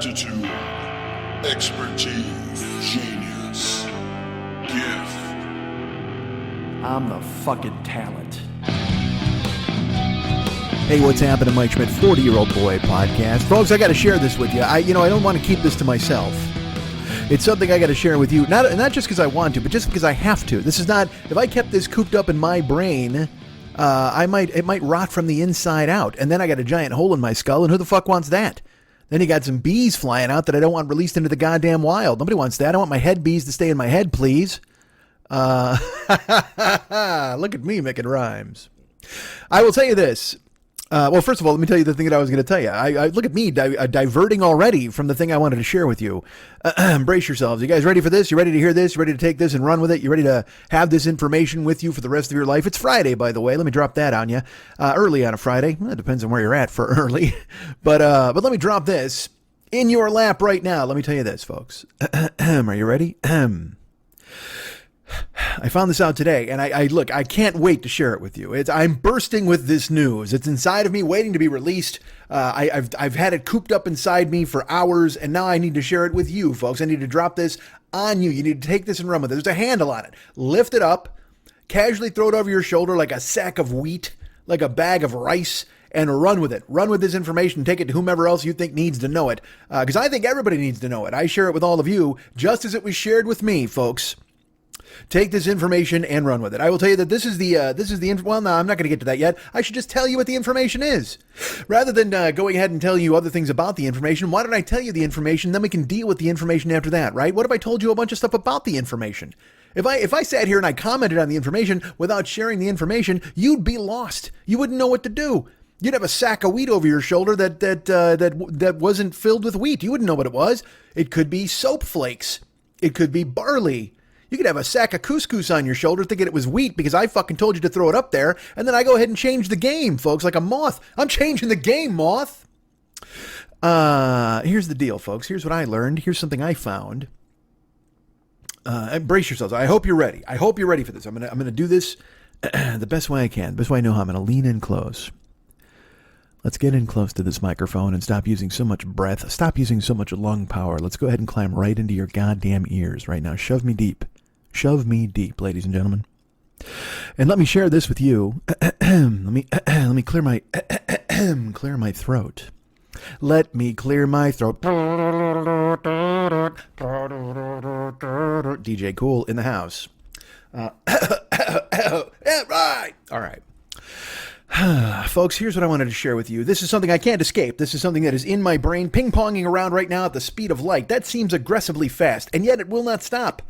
aptitude, expertise, genius, gift. I'm the fucking talent. Hey, what's happening, Mike Schmidt, 40-Year-Old Boy podcast. Folks, I got to share this with you. I don't want to keep this to myself. It's something I got to share with you, not just because I want to, but just because I have to. This is not, if I kept this cooped up in my brain, it might rot from the inside out, and then I got a giant hole in my skull, and who the fuck wants that? Then you got some bees flying out that I don't want released into the goddamn wild. Nobody wants that. I want my head bees to stay in my head, please. Look at me making rhymes. I will tell you this. Well, first of all, let me tell you the thing that I was going to tell you. I look at me diverting already from the thing I wanted to share with you. Brace yourselves. You guys ready for this? You ready to hear this? You ready to take this and run with it? You ready to have this information with you for the rest of your life? It's Friday, by the way. Let me drop that on you. Early on a Friday. Well, it depends on where you're at for early. But let me drop this in your lap right now. Let me tell you this, folks. Are you ready? I found this out today, and I can't wait to share it with you. I'm bursting with this news. It's inside of me, waiting to be released. I've had it cooped up inside me for hours, and now I need to share it with you, folks. I need to drop this on you. You need to take this and run with it. There's a handle on it. Lift it up, casually throw it over your shoulder like a sack of wheat, like a bag of rice, and run with it. Run with this information. Take it to whomever else you think needs to know it, because I think everybody needs to know it. I share it with all of you, just as it was shared with me, folks. Take this information and run with it. I will tell you that this is the well, no, I'm not going to get to that yet. I should just tell you what the information is. Rather than going ahead and tell you other things about the information, why don't I tell you the information, then we can deal with the information after that, right? What if I told you a bunch of stuff about the information? If I sat here and I commented on the information without sharing the information, you'd be lost. You wouldn't know what to do. You'd have a sack of wheat over your shoulder that wasn't filled with wheat. You wouldn't know what it was. It could be soap flakes. It could be barley. You could have a sack of couscous on your shoulder thinking it was wheat because I fucking told you to throw it up there, and then I go ahead and change the game, folks, like a moth. I'm changing the game, moth. Here's the deal, folks. Here's what I learned. Here's something I found. Brace yourselves. I hope you're ready. I hope you're ready for this. I'm gonna do this the best way I can. The best way I know how. I'm gonna lean in close. Let's get in close to this microphone and stop using so much breath. Stop using so much lung power. Let's go ahead and climb right into your goddamn ears right now. Shove me deep. Shove me deep, ladies and gentlemen. And let me share this with you. let me clear my clear my throat. Let me clear my throat. DJ Cool in the house. Right. All right. Folks, here's what I wanted to share with you. This is something I can't escape. This is something that is in my brain, ping-ponging around right now at the speed of light. That seems aggressively fast, and yet it will not stop.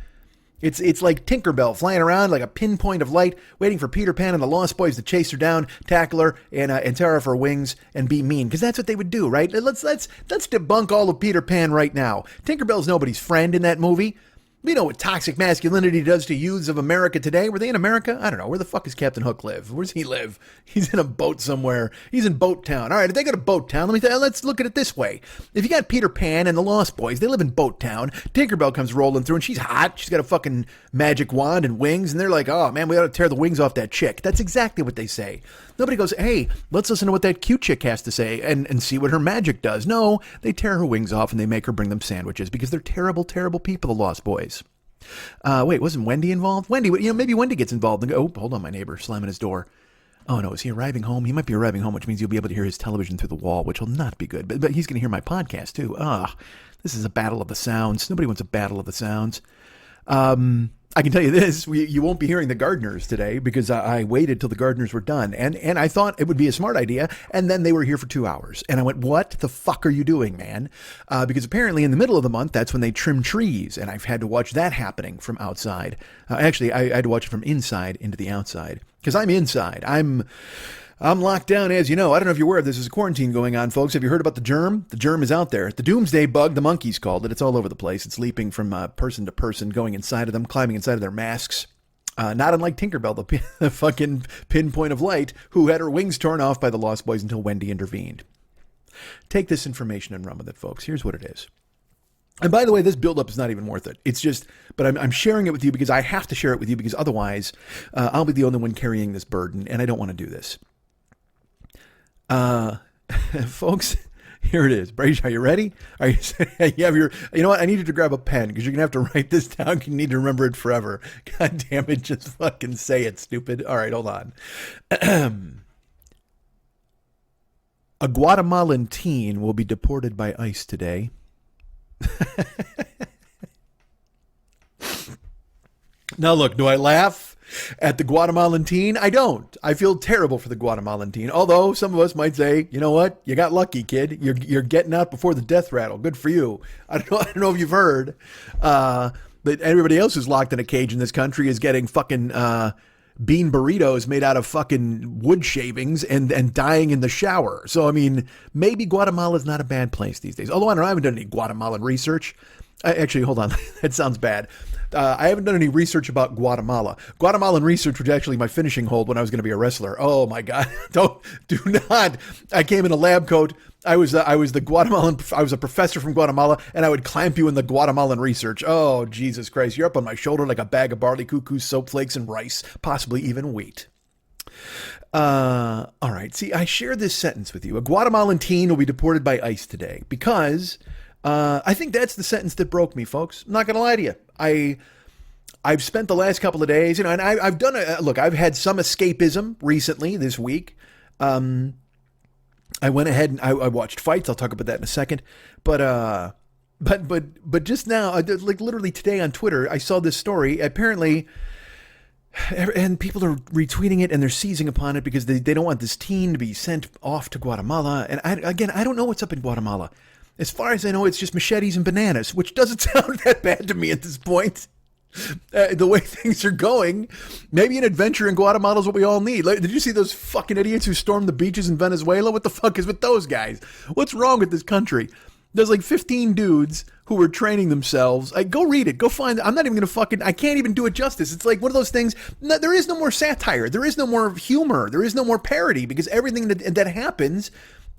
It's like Tinkerbell flying around like a pinpoint of light, waiting for Peter Pan and the Lost Boys to chase her down, tackle her, and tear off her wings and be mean. Because that's what they would do, right? Let's debunk all of Peter Pan right now. Tinkerbell's nobody's friend in that movie. We know what toxic masculinity does to youths of America today. Were they in America? I don't know. Where the fuck does Captain Hook live? Where does he live? He's in a boat somewhere. He's in Boat Town. All right, if they go to Boat Town, let's look at it this way. If you got Peter Pan and the Lost Boys, they live in Boat Town. Tinkerbell comes rolling through, and she's hot. She's got a fucking magic wand and wings, and they're like, oh, man, we ought to tear the wings off that chick. That's exactly what they say. Nobody goes, hey, let's listen to what that cute chick has to say and see what her magic does. No, they tear her wings off, and they make her bring them sandwiches because they're terrible, terrible people, the Lost Boys. Wait, wasn't Wendy involved? Wendy, maybe Wendy gets involved and go, oh, hold on, my neighbor slamming his door. Oh no, is he arriving home? He might be arriving home, which means you'll be able to hear his television through the wall, which will not be good. But he's going to hear my podcast too. This is a battle of the sounds. Nobody wants a battle of the sounds. I can tell you this, you won't be hearing the gardeners today because I waited till the gardeners were done. And I thought it would be a smart idea. And then they were here for 2 hours. And I went, what the fuck are you doing, man? Because apparently in the middle of the month, that's when they trim trees. And I've had to watch that happening from outside. Actually, I had to watch it from inside into the outside because I'm inside. I'm locked down, as you know. I don't know if you're aware of this. There's a quarantine going on, folks. Have you heard about the germ? The germ is out there. The doomsday bug, the monkeys called it. It's all over the place. It's leaping from person to person, going inside of them, climbing inside of their masks. Not unlike Tinkerbell, the fucking pinpoint of light, who had her wings torn off by the Lost Boys until Wendy intervened. Take this information and run with it, folks. Here's what it is. And by the way, this buildup is not even worth it. It's just, but I'm sharing it with you because I have to share it with you because otherwise I'll be the only one carrying this burden, and I don't want to do this. Folks, Here it is. Brayshaw, you ready? Are you, you have your, you know what? I need you to grab a pen because you're going to have to write this down. You need to remember it forever. God damn it. Just fucking say it, stupid. All right, hold on. A Guatemalan teen will be deported by ICE today. Now, look, do I laugh at the Guatemalan teen? I don't. I feel terrible for the Guatemalan teen. Although some of us might say, you know what? You got lucky, kid. You're getting out before the death rattle. Good for you. I don't know if you've heard that everybody else who's locked in a cage in this country is getting fucking bean burritos made out of fucking wood shavings and dying in the shower. So, I mean, maybe Guatemala's not a bad place these days. Although I don't know, I haven't done any Guatemalan research. Actually, hold on. That sounds bad. I haven't done any research about Guatemala. Guatemalan research was actually my finishing hold when I was going to be a wrestler. Oh my God. Do not. I came in a lab coat. I was the Guatemalan. I was a professor from Guatemala, and I would clamp you in the Guatemalan research. Oh, Jesus Christ. You're up on my shoulder like a bag of barley, cuckoo, soap flakes, and rice, possibly even wheat. All right. See, I share this sentence with you. A Guatemalan teen will be deported by ICE today because I think that's the sentence that broke me, folks. I'm not going to lie to you. I've spent the last couple of days, and I've done look, I've had some escapism recently this week. I went ahead and I watched fights. I'll talk about that in a second. But just now, like literally today on Twitter, I saw this story. Apparently, and people are retweeting it and they're seizing upon it because they don't want this teen to be sent off to Guatemala. And I don't know what's up in Guatemala. As far as I know, it's just machetes and bananas, which doesn't sound that bad to me at this point. The way things are going, maybe an adventure in Guatemala is what we all need. Did you see those fucking idiots who stormed the beaches in Venezuela? What the fuck is with those guys? What's wrong with this country? There's like 15 dudes who were training themselves. Go read it. Go find it. I'm not even going to fucking, I can't even do it justice. It's like one of those things. No, there is no more satire. There is no more humor. There is no more parody because everything that happens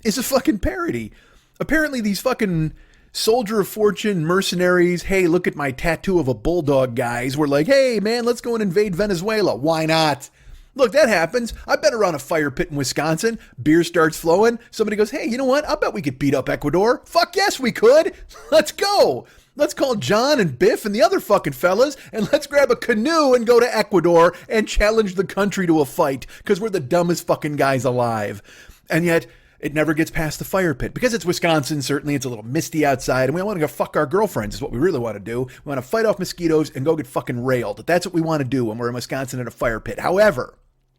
is a fucking parody. Apparently these fucking soldier of fortune mercenaries, hey, look at my tattoo of a bulldog guys, were like, hey man, let's go and invade Venezuela. Why not? Look, that happens. I've been around a fire pit in Wisconsin. Beer starts flowing. Somebody goes, hey, you know what? I bet we could beat up Ecuador. Fuck yes, we could. Let's go. Let's call John and Biff and the other fucking fellas, and let's grab a canoe and go to Ecuador and challenge the country to a fight because we're the dumbest fucking guys alive. And yet, it never gets past the fire pit. Because it's Wisconsin, certainly it's a little misty outside, and we want to go fuck our girlfriends is what we really want to do. We want to fight off mosquitoes and go get fucking railed. That's what we want to do when we're in Wisconsin in a fire pit.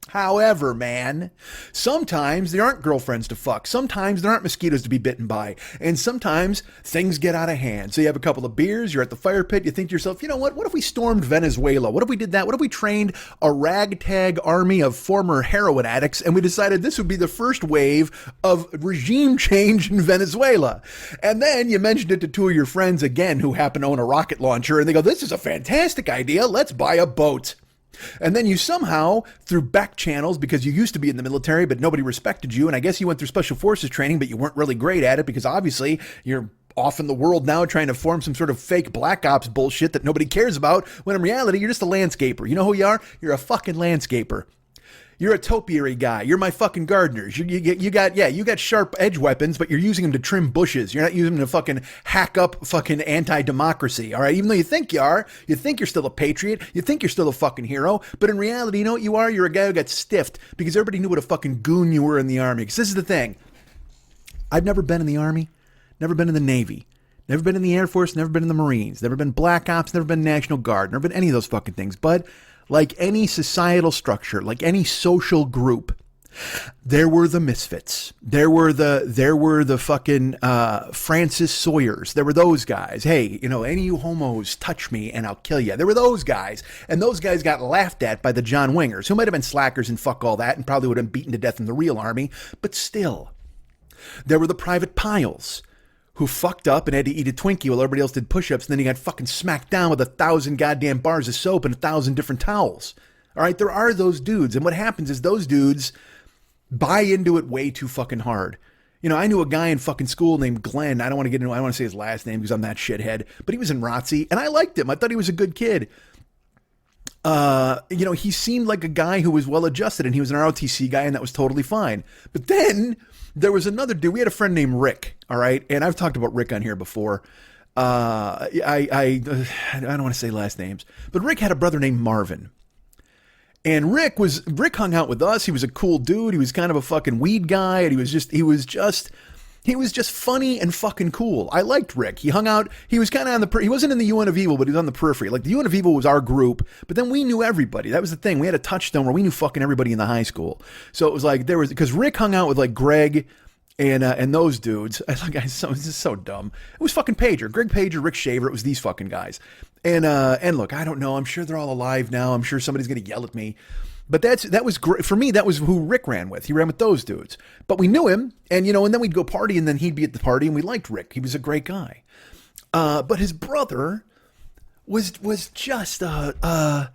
However, man, sometimes there aren't girlfriends to fuck. Sometimes there aren't mosquitoes to be bitten by. And sometimes things get out of hand. So you have a couple of beers, you're at the fire pit, you think to yourself, you know what? What if we stormed Venezuela? What if we did that? What if we trained a ragtag army of former heroin addicts and we decided this would be the first wave of regime change in Venezuela? And then you mentioned it to two of your friends again who happen to own a rocket launcher and they go, this is a fantastic idea. Let's buy a boat. And then you somehow, through back channels, because you used to be in the military, but nobody respected you, and I guess you went through special forces training, but you weren't really great at it because obviously you're off in the world now trying to form some sort of fake black ops bullshit that nobody cares about, when in reality, you're just a landscaper. You know who you are? You're a fucking landscaper. You're a topiary guy. You're my fucking gardeners. You got sharp edge weapons, but you're using them to trim bushes. You're not using them to fucking hack up fucking anti-democracy, all right? Even though you think you are, you think you're still a patriot, you think you're still a fucking hero, but in reality, you know what you are? You're a guy who got stiffed because everybody knew what a fucking goon you were in the army. Because this is the thing. I've never been in the army, never been in the Navy, never been in the Air Force, never been in the Marines, never been Black Ops, never been National Guard, never been any of those fucking things, but like any societal structure, like any social group, there were the misfits. There were the fucking Francis Sawyers. There were those guys. Hey, you know, any of you homos touch me and I'll kill you. There were those guys. And those guys got laughed at by the John Wingers, who might have been slackers and fuck all that and probably would have been beaten to death in the real army. But still, there were the Private Piles who fucked up and had to eat a Twinkie while everybody else did push-ups, and then he got fucking smacked down with 1,000 goddamn bars of soap and 1,000 different towels. All right, there are those dudes, and what happens is those dudes buy into it way too fucking hard. You know, I knew a guy in fucking school named Glenn. I don't want to say his last name because I'm that shithead, but he was in ROTC, and I liked him. I thought he was a good kid. You know, he seemed like a guy who was well-adjusted, and he was an ROTC guy, and that was totally fine. But then There was another dude. We had a friend named Rick. All right, and I've talked about Rick on here before. I don't want to say last names, but Rick had a brother named Marvin. And Rick hung out with us. He was a cool dude. He was kind of a fucking weed guy, and he was just funny and fucking cool. I liked Rick. He hung out. He was kind of on he wasn't in the UN of Evil, but he was on the periphery. Like the UN of Evil was our group, but then we knew everybody. That was the thing. We had a touchstone where we knew fucking everybody in the high school. So it was like because Rick hung out with like Greg and those dudes. I was like, this is so dumb. It was fucking Pager, Greg Pager, Rick Shaver. It was these fucking guys. And look, I don't know. I'm sure they're all alive now. I'm sure somebody's gonna yell at me. But that was great for me. That was who Rick ran with. He ran with those dudes. But we knew him, and and then we'd go party, and then he'd be at the party, and we liked Rick. He was a great guy. But his brother was just a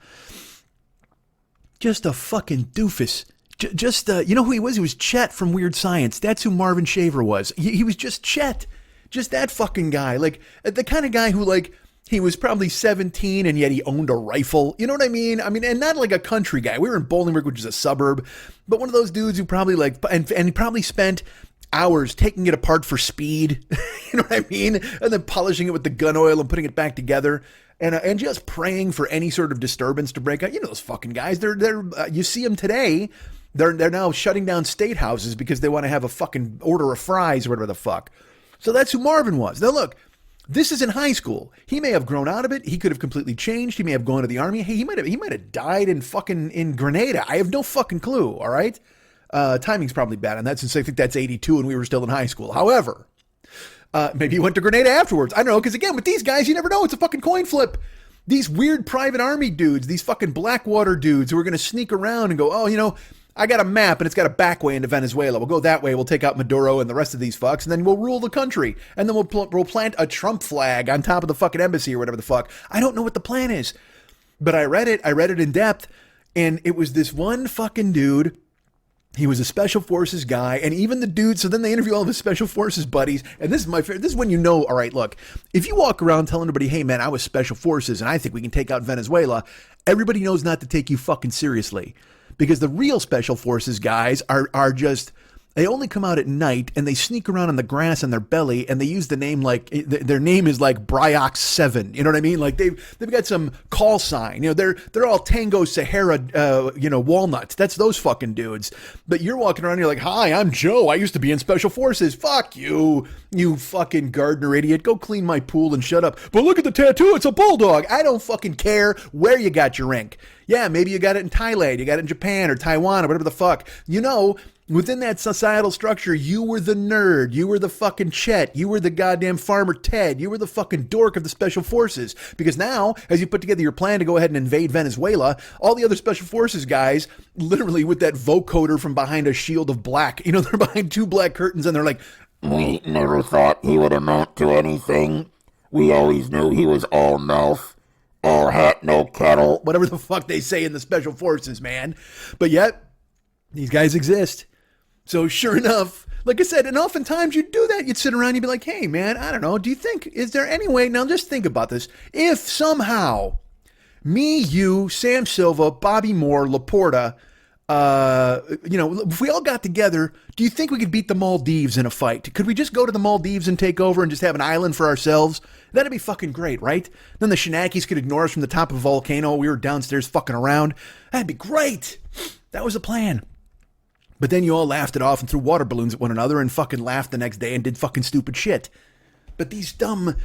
fucking doofus. You know who he was? He was Chet from Weird Science. That's who Marvin Shaver was. He was just Chet, just that fucking guy. Like the kind of guy who like. He was probably 17 and yet he owned a rifle. You know what I mean? And not like a country guy. We were in Bolingbrook, which is a suburb, but one of those dudes who probably and he probably spent hours taking it apart for speed. You know what I mean? And then polishing it with the gun oil and putting it back together and just praying for any sort of disturbance to break out. You know those fucking guys. They're you see them today. They're now shutting down state houses because they want to have a fucking order of fries or whatever the fuck. So that's who Marvin was. Now look. This is in high school. He may have grown out of it. He could have completely changed. He may have gone to the army. Hey, he might have died in Grenada. I have no fucking clue. All right. Timing's probably bad on that since I think that's 82 and we were still in high school. However, maybe he went to Grenada afterwards. I don't know. Because again, with these guys, you never know. It's a fucking coin flip. These weird private army dudes, these fucking Blackwater dudes who are going to sneak around and go, oh, I got a map and it's got a back way into Venezuela. We'll go that way. We'll take out Maduro and the rest of these fucks, and then we'll rule the country. And then we'll plant a Trump flag on top of the fucking embassy or whatever the fuck. I don't know what the plan is, but I read it in depth, and it was this one fucking dude. He was a special forces guy, and even the dude. So then they interview all of his special forces buddies, and this is my favorite. This is when you know. All right, look, if you walk around telling everybody, "Hey, man, I was special forces, and I think we can take out Venezuela," everybody knows not to take you fucking seriously. Because the real special forces guys are just, they only come out at night and they sneak around on the grass on their belly and they use the name like, their name is like Bryox 7. You know what I mean? Like they've got some call sign. They're all Tango Sahara, walnuts. That's those fucking dudes. But you're walking around, you're like, hi, I'm Joe. I used to be in special forces. Fuck you, you fucking gardener idiot. Go clean my pool and shut up. But look at the tattoo. It's a bulldog. I don't fucking care where you got your ink. Yeah, maybe you got it in Thailand, you got it in Japan or Taiwan or whatever the fuck. Within that societal structure, you were the nerd. You were the fucking Chet. You were the goddamn Farmer Ted. You were the fucking dork of the special forces. Because now, as you put together your plan to go ahead and invade Venezuela, all the other special forces guys, literally with that vocoder from behind a shield of black, they're behind two black curtains and they're like, we never thought he would amount to anything. We always knew he was all mouth. All hat, no cattle. Whatever the fuck they say in the special forces, man. But yet, these guys exist. So sure enough, like I said, and oftentimes you'd do that. You'd sit around, you'd be like, hey, man, I don't know. Do you think, is there any way, now just think about this. If somehow me, you, Sam Silva, Bobby Moore, Laporta, if we all got together, do you think we could beat the Maldives in a fight? Could we just go to the Maldives and take over and just have an island for ourselves? That'd be fucking great, right? Then the Shenanigans could ignore us from the top of a volcano. We were downstairs fucking around. That'd be great. That was the plan. But then you all laughed it off and threw water balloons at one another and fucking laughed the next day and did fucking stupid shit. But these dumb,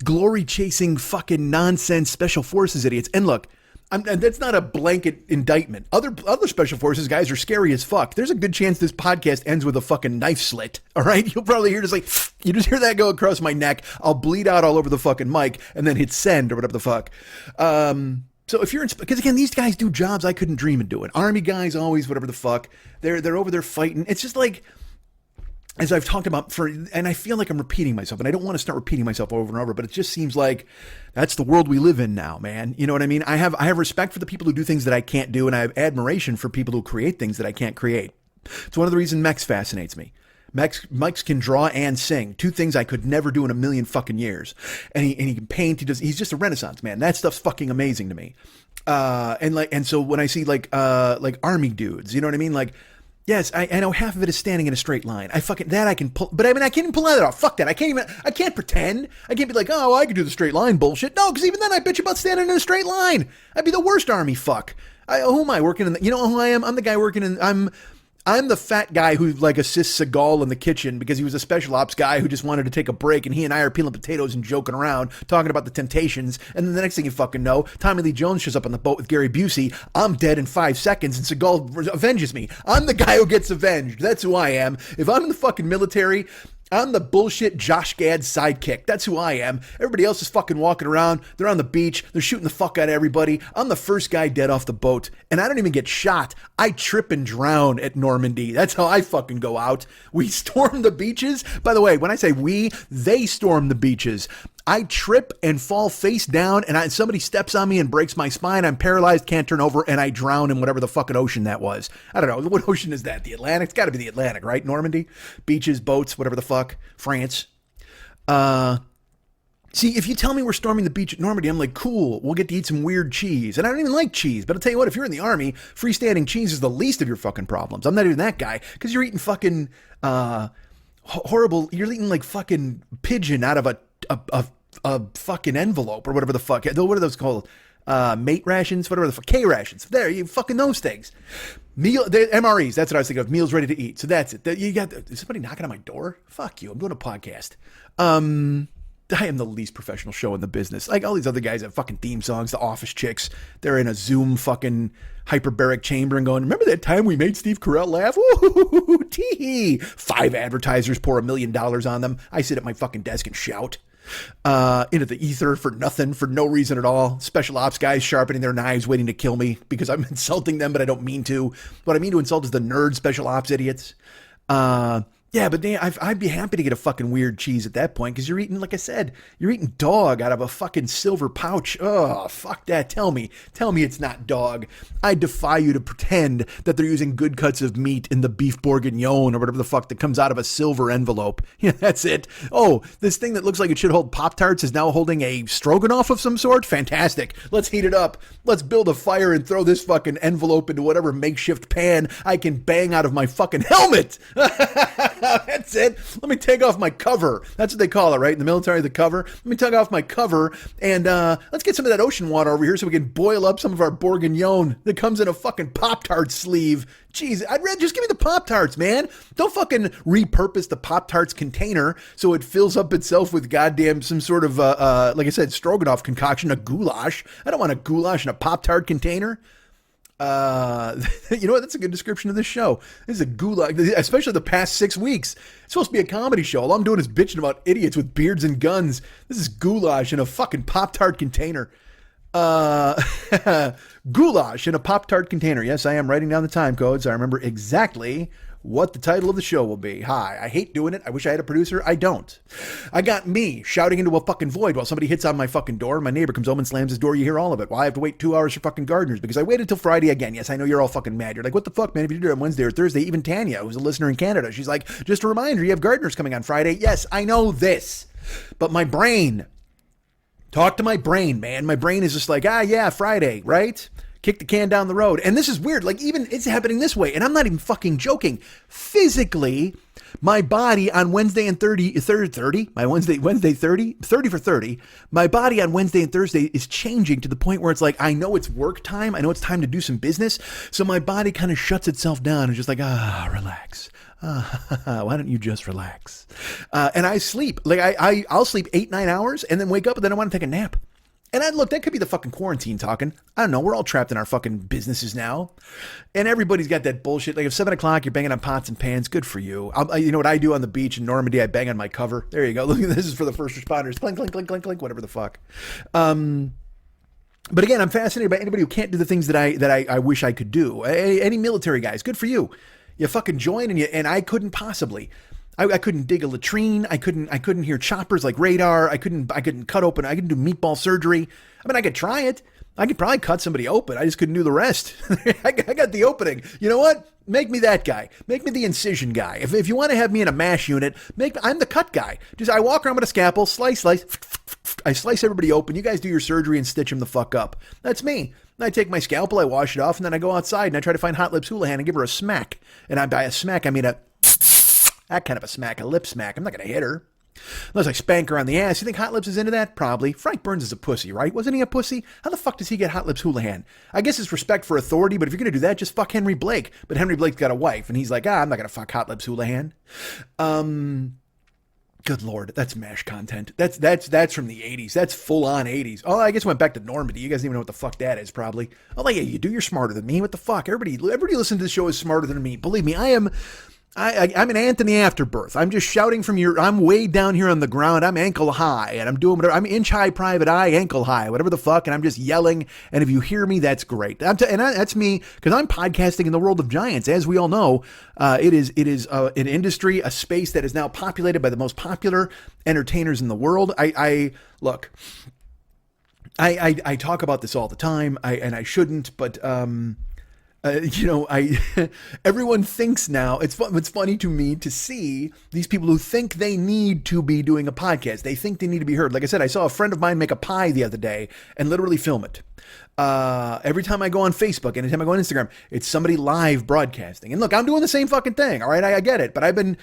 glory-chasing fucking nonsense special forces idiots. And look, and that's not a blanket indictment. Other special forces guys are scary as fuck. There's a good chance this podcast ends with a fucking knife slit. All right, you'll probably hear you just hear that go across my neck. I'll bleed out all over the fucking mic and then hit send or whatever the fuck. So if you're because again, these guys do jobs I couldn't dream of doing. Army guys always whatever the fuck. They're over there fighting. It's just like, as I've talked about and I feel like I'm repeating myself, and I don't want to start repeating myself over and over, but it just seems like that's the world we live in now, man. You know what I mean? I have respect for the people who do things that I can't do, and I have admiration for people who create things that I can't create. It's one of the reasons Mex fascinates me. Mex can draw and sing, two things I could never do in a million fucking years. And he can paint. He's just a Renaissance man. That stuff's fucking amazing to me. And so when I see like army dudes, you know what I mean? Like, Yes, I know half of it is standing in a straight line. I can pull, but I mean, I can't even pull that off. Fuck that. I can't pretend. I can't be like, oh, I can do the straight line bullshit. No, because even then I bitch about standing in a straight line. I'd be the worst army fuck. Who am I working in? You know who I am? I'm the guy working in, I'm the fat guy who like assists Seagal in the kitchen because he was a special ops guy who just wanted to take a break, and he and I are peeling potatoes and joking around, talking about the Temptations, and then the next thing you fucking know, Tommy Lee Jones shows up on the boat with Gary Busey. I'm dead in 5 seconds, and Seagal avenges me. I'm the guy who gets avenged. That's who I am. If I'm in the fucking military, I'm the bullshit Josh Gad's sidekick. That's who I am. Everybody else is fucking walking around. They're on the beach. They're shooting the fuck out of everybody. I'm the first guy dead off the boat. And I don't even get shot. I trip and drown at Normandy. That's how I fucking go out. We storm the beaches. By the way, when I say we, they storm the beaches. I trip and fall face down, and somebody steps on me and breaks my spine. I'm paralyzed, can't turn over, and I drown in whatever the fucking ocean that was. I don't know. What ocean is that? The Atlantic? It's got to be the Atlantic, right? Normandy? Beaches, boats, whatever the fuck. France. See, if you tell me we're storming the beach at Normandy, I'm like, cool, we'll get to eat some weird cheese. And I don't even like cheese, but I'll tell you what, if you're in the army, freestanding cheese is the least of your fucking problems. I'm not even that guy, because you're eating fucking horrible, you're eating like fucking pigeon out of a fucking envelope or whatever the fuck. What are those called? Mate rations, whatever the fuck. K rations. There, you fucking those things. MREs, that's what I was thinking of. Meals ready to eat. So that's it. Is somebody knocking on my door? Fuck you. I'm doing a podcast. I am the least professional show in the business. Like all these other guys have fucking theme songs, the office chicks. They're in a Zoom fucking hyperbaric chamber and going, remember that time we made Steve Carell laugh? Woo, tee. 5 advertisers pour $1 million on them. I sit at my fucking desk and shout into the ether for nothing, for no reason at all. Special ops guys sharpening their knives, waiting to kill me because I'm insulting them, but I don't mean to. What I mean to insult is the nerd special ops idiots. Yeah, but I'd be happy to get a fucking weird cheese at that point because you're eating, like I said, you're eating dog out of a fucking silver pouch. Oh, fuck that. Tell me it's not dog. I defy you to pretend that they're using good cuts of meat in the beef bourguignon or whatever the fuck that comes out of a silver envelope. Yeah, that's it. Oh, this thing that looks like it should hold Pop-Tarts is now holding a stroganoff of some sort? Fantastic. Let's heat it up. Let's build a fire and throw this fucking envelope into whatever makeshift pan I can bang out of my fucking helmet. That's it. Let me take off my cover. That's what they call it, right? In the military, the cover. Let me take off my cover and let's get some of that ocean water over here so we can boil up some of our bourguignon that comes in a fucking Pop-Tart sleeve. Jeez, I'd rather just give me the Pop-Tarts, man. Don't fucking repurpose the Pop-Tarts container so it fills up itself with goddamn some sort of, like I said, stroganoff concoction, a goulash. I don't want a goulash in a Pop-Tart container. You know what? That's a good description of this show. This is a goulash, especially the past 6 weeks. It's supposed to be a comedy show. All I'm doing is bitching about idiots with beards and guns. This is goulash in a fucking Pop-Tart container. Goulash in a Pop-Tart container. Yes, I am writing down the time codes. I remember exactly what the title of the show will be. Hi, I hate doing it. I wish I had a producer. I don't. I got me shouting into a fucking void while somebody hits on my fucking door. My neighbor comes home and slams his door. You hear all of it. Well, I have to wait 2 hours for fucking gardeners because I waited till Friday again. Yes, I know you're all fucking mad. You're like, what the fuck, man? If you did it on Wednesday or Thursday, even Tanya, who's a listener in Canada, she's like, just a reminder, you have gardeners coming on Friday. Yes, I know this. But my brain, talk to my brain, man. My brain is just like, yeah, Friday, right? Kick the can down the road. And this is weird. Like, even it's happening this way. And I'm not even fucking joking. Physically, my body on Wednesday and 30, my Wednesday 30 for 30, my body on Wednesday and Thursday is changing to the point where it's like, I know it's work time. I know it's time to do some business. So my body kind of shuts itself down and just like, relax. Why don't you just relax? And I sleep. Like, I'll sleep 8-9 hours and then wake up and then I want to take a nap. And look, that could be the fucking quarantine talking. I don't know. We're all trapped in our fucking businesses now. And everybody's got that bullshit. Like if 7 o'clock, you're banging on pots and pans. Good for you. You know what I do on the beach in Normandy? I bang on my cover. There you go. Look, this is for the first responders. Clink, clink, clink, clink, clink, whatever the fuck. But again, I'm fascinated by anybody who can't do the things that I wish I could do. Any military guys, good for you. You fucking join and I couldn't possibly. I couldn't dig a latrine. I couldn't hear choppers like radar. I couldn't cut open. I couldn't do meatball surgery. I mean, I could try it. I could probably cut somebody open. I just couldn't do the rest. I got the opening. You know what? Make me that guy. Make me the incision guy. If you want to have me in a MASH unit, I'm the cut guy. Just I walk around with a scalpel, slice. I slice everybody open. You guys do your surgery and stitch them the fuck up. That's me. And I take my scalpel, I wash it off, and then I go outside and I try to find Hot Lips Houlihan and give her a smack. And by a smack, I mean that kind of a smack, a lip smack. I'm not going to hit her. Unless I spank her on the ass. You think Hot Lips is into that? Probably. Frank Burns is a pussy, right? Wasn't he a pussy? How the fuck does he get Hot Lips Houlihan? I guess it's respect for authority, but if you're going to do that, just fuck Henry Blake. But Henry Blake's got a wife, and he's like, I'm not going to fuck Hot Lips Houlihan. Good Lord, that's MASH content. That's from the 80s. That's full-on 80s. Oh, I guess it went back to Normandy. You guys don't even know what the fuck that is, probably. Oh, yeah, you do. You're smarter than me. What the fuck? Everybody listening to this show is smarter than me. Believe me, I'm an ant in the afterbirth. I'm just shouting from I'm way down here on the ground. I'm ankle high, and I'm doing whatever. I'm inch high, private eye, ankle high, whatever the fuck, and I'm just yelling. And if you hear me, that's great. That's me, because I'm podcasting in the world of giants. As we all know, it is an industry, a space that is now populated by the most popular entertainers in the world. I talk about this all the time, and I shouldn't, but everyone thinks now, it's funny to me to see these people who think they need to be doing a podcast. They think they need to be heard. Like I said, I saw a friend of mine make a pie the other day and literally film it. Every time I go on Facebook, anytime I go on Instagram, it's somebody live broadcasting. And look, I'm doing the same fucking thing. All right. I get it, but I've kind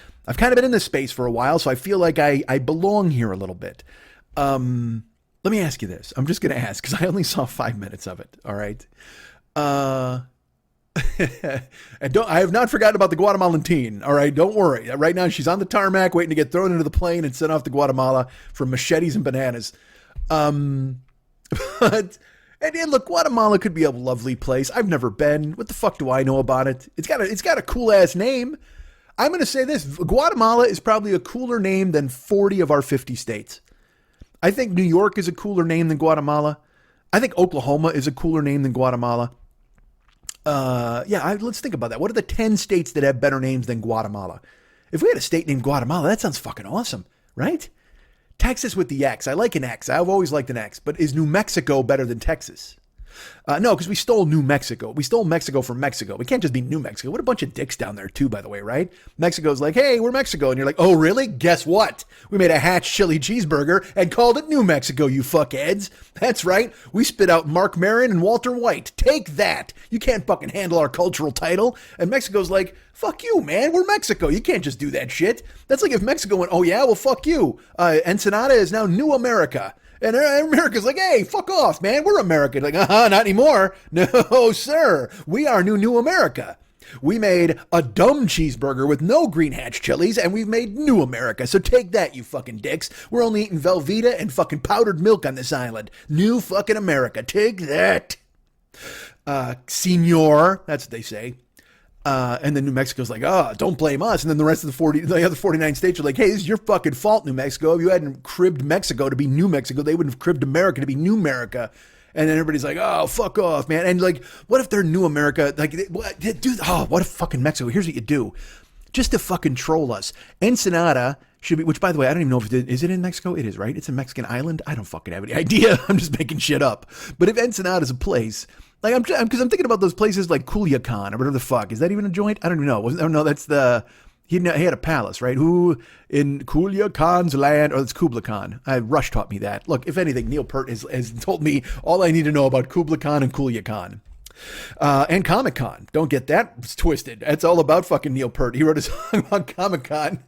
of been in this space for a while. So I feel like I belong here a little bit. Let me ask you this. I'm just going to ask, cause I only saw 5 minutes of it. All right. And I have not forgotten about the Guatemalan teen. All right, don't worry. Right now, she's on the tarmac, waiting to get thrown into the plane and sent off to Guatemala for machetes and bananas. And look, Guatemala could be a lovely place. I've never been. What the fuck do I know about it? It's got a cool ass name. I'm going to say this: Guatemala is probably a cooler name than 40 of our 50 states. I think New York is a cooler name than Guatemala. I think Oklahoma is a cooler name than Guatemala. Let's think about that. What are the 10 states that have better names than Guatemala? If we had a state named Guatemala, that sounds fucking awesome, right? Texas with the X. I like an X. I've always liked an X. But is New Mexico better than Texas? No, because we stole New Mexico. We stole Mexico from Mexico. We can't just be New Mexico. What a bunch of dicks down there too, by the way, right? Mexico's like, hey, we're Mexico. And you're like, oh, really? Guess what? We made a Hatch chili cheeseburger and called it New Mexico, you fuckheads. That's right. We spit out Mark Maron and Walter White. Take that. You can't fucking handle our cultural title. And Mexico's like, fuck you, man. We're Mexico. You can't just do that shit. That's like if Mexico went, oh, yeah, well, fuck you. Ensenada is now New America. And America's like, hey, fuck off, man. We're America. Like, not anymore. No, sir. We are New America. We made a dumb cheeseburger with no green hatch chilies, and we've made New America. So take that, you fucking dicks. We're only eating Velveeta and fucking powdered milk on this island. New fucking America. Take that. Senor. That's what they say. And then New Mexico's like, don't blame us. And then the rest of the other 49 states are like, hey, this is your fucking fault, New Mexico. If you hadn't cribbed Mexico to be New Mexico, they wouldn't have cribbed America to be New America. And then everybody's like, oh, fuck off, man. And like, what if they're New America? Like, dude, what if fucking Mexico? Here's what you do. Just to fucking troll us. Ensenada should be, which by the way, I don't even know if is it in Mexico? It is, right? It's a Mexican island. I don't fucking have any idea. I'm just making shit up. But if Ensenada is a place, like because I'm thinking about those places like Culiacan or whatever the fuck. Is that even a joint? I don't even know. No, that's he had a palace, right? Who in Culiacan's land, or it's Kubla Khan. Rush taught me that. Look, if anything, Neil Peart has told me all I need to know about Kubla Khan and Culiacan. And Comic Con. Don't get that twisted. That's all about fucking Neil Peart. He wrote a song about Comic Con.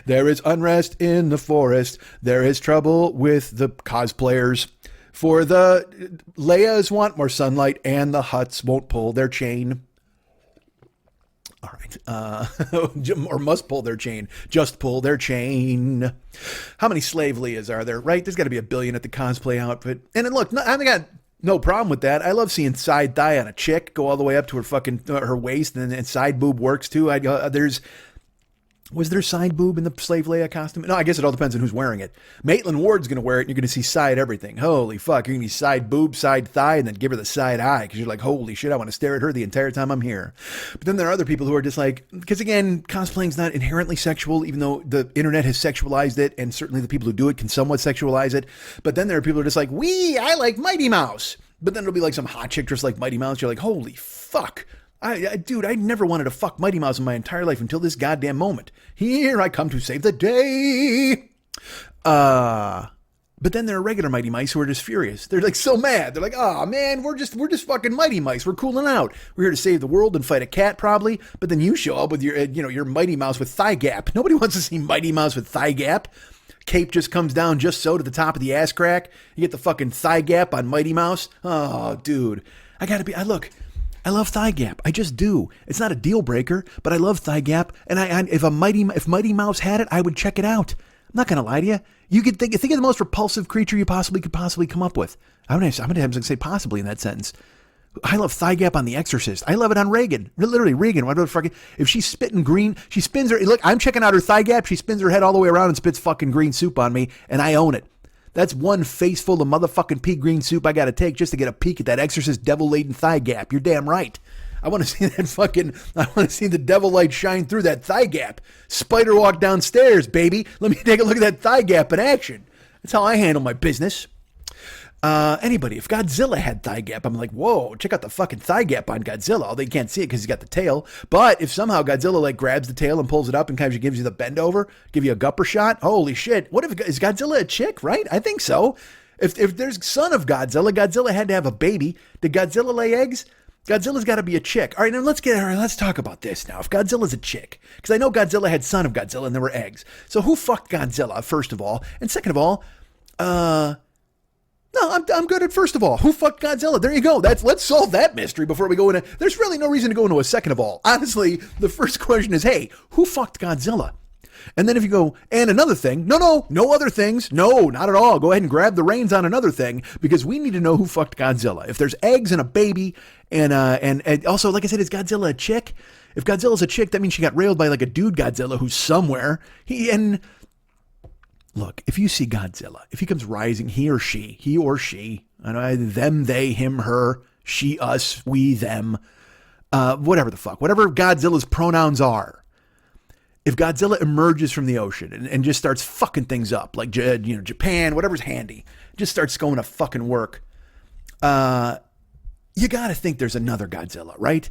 There is unrest in the forest. There is trouble with the cosplayers. For the Leias want more sunlight and the Hutts won't pull their chain. All right. Or must pull their chain. Just pull their chain. How many slave Leias are there, right? There's got to be a billion at the cosplay outfit. And then look, I got no problem with that. I love seeing side thigh on a chick go all the way up to her fucking her waist, and then side boob works too. Was there side boob in the slave Leia costume? No, I guess it all depends on who's wearing it. Maitland Ward's going to wear it, and you're going to see side everything. Holy fuck. You're going to see side boob, side thigh, and then give her the side eye, because you're like, holy shit, I want to stare at her the entire time I'm here. But then there are other people who are just like, because again, cosplaying's not inherently sexual, even though the internet has sexualized it, and certainly the people who do it can somewhat sexualize it. But then there are people who are just like, I like Mighty Mouse. But then it'll be like some hot chick dressed like Mighty Mouse. You're like, holy fuck. Dude, I never wanted to fuck Mighty Mouse in my entire life until this goddamn moment. Here I come to save the day. But then there are regular Mighty Mice who are just furious. They're like so mad. They're like, oh man, we're just fucking Mighty Mice. We're cooling out. We're here to save the world and fight a cat probably. But then you show up with your Mighty Mouse with thigh gap. Nobody wants to see Mighty Mouse with thigh gap. Cape just comes down just so to the top of the ass crack. You get the fucking thigh gap on Mighty Mouse. Oh, dude. I love thigh gap. I just do. It's not a deal breaker, but I love thigh gap. And if Mighty Mouse had it, I would check it out. I'm not gonna lie to you. You could think of the most repulsive creature you could possibly come up with. I'm gonna have to say possibly in that sentence. I love thigh gap on The Exorcist. I love it on Reagan. Literally Reagan. Whatever the fuck. If she's spitting green, she spins her. Look, I'm checking out her thigh gap. She spins her head all the way around and spits fucking green soup on me, and I own it. That's one face full of motherfucking pea green soup I got to take just to get a peek at that Exorcist devil-laden thigh gap. You're damn right. I want to see I want to see the devil light shine through that thigh gap. Spider walk downstairs, baby. Let me take a look at that thigh gap in action. That's how I handle my business. If Godzilla had thigh gap, I'm like, whoa, check out the fucking thigh gap on Godzilla. Although you can't see it because he's got the tail. But if somehow Godzilla like grabs the tail and pulls it up and kind of gives you the bend over, give you a gupper shot, holy shit. Is Godzilla a chick, right? I think so. If there's son of Godzilla had to have a baby. Did Godzilla lay eggs? Godzilla's got to be a chick. All right, now let's talk about this now. If Godzilla's a chick, because I know Godzilla had son of Godzilla and there were eggs. So who fucked Godzilla, first of all? And second of all, no, I'm good at first of all. Who fucked Godzilla? There you go. Let's solve that mystery before we go into. There's really no reason to go into a second of all. Honestly, the first question is, hey, who fucked Godzilla? And then if you go, and another thing, no other things. No, not at all. Go ahead and grab the reins on another thing because we need to know who fucked Godzilla. If there's eggs and a baby and also, like I said, is Godzilla a chick? If Godzilla's a chick, that means she got railed by like a dude Godzilla who's somewhere. Look, if you see Godzilla, if he comes rising, he or she, I know, them, they, him, her, she, us, we, them, whatever the fuck, whatever Godzilla's pronouns are. If Godzilla emerges from the ocean and just starts fucking things up, like Japan, whatever's handy, just starts going to fucking work, you got to think there's another Godzilla, right?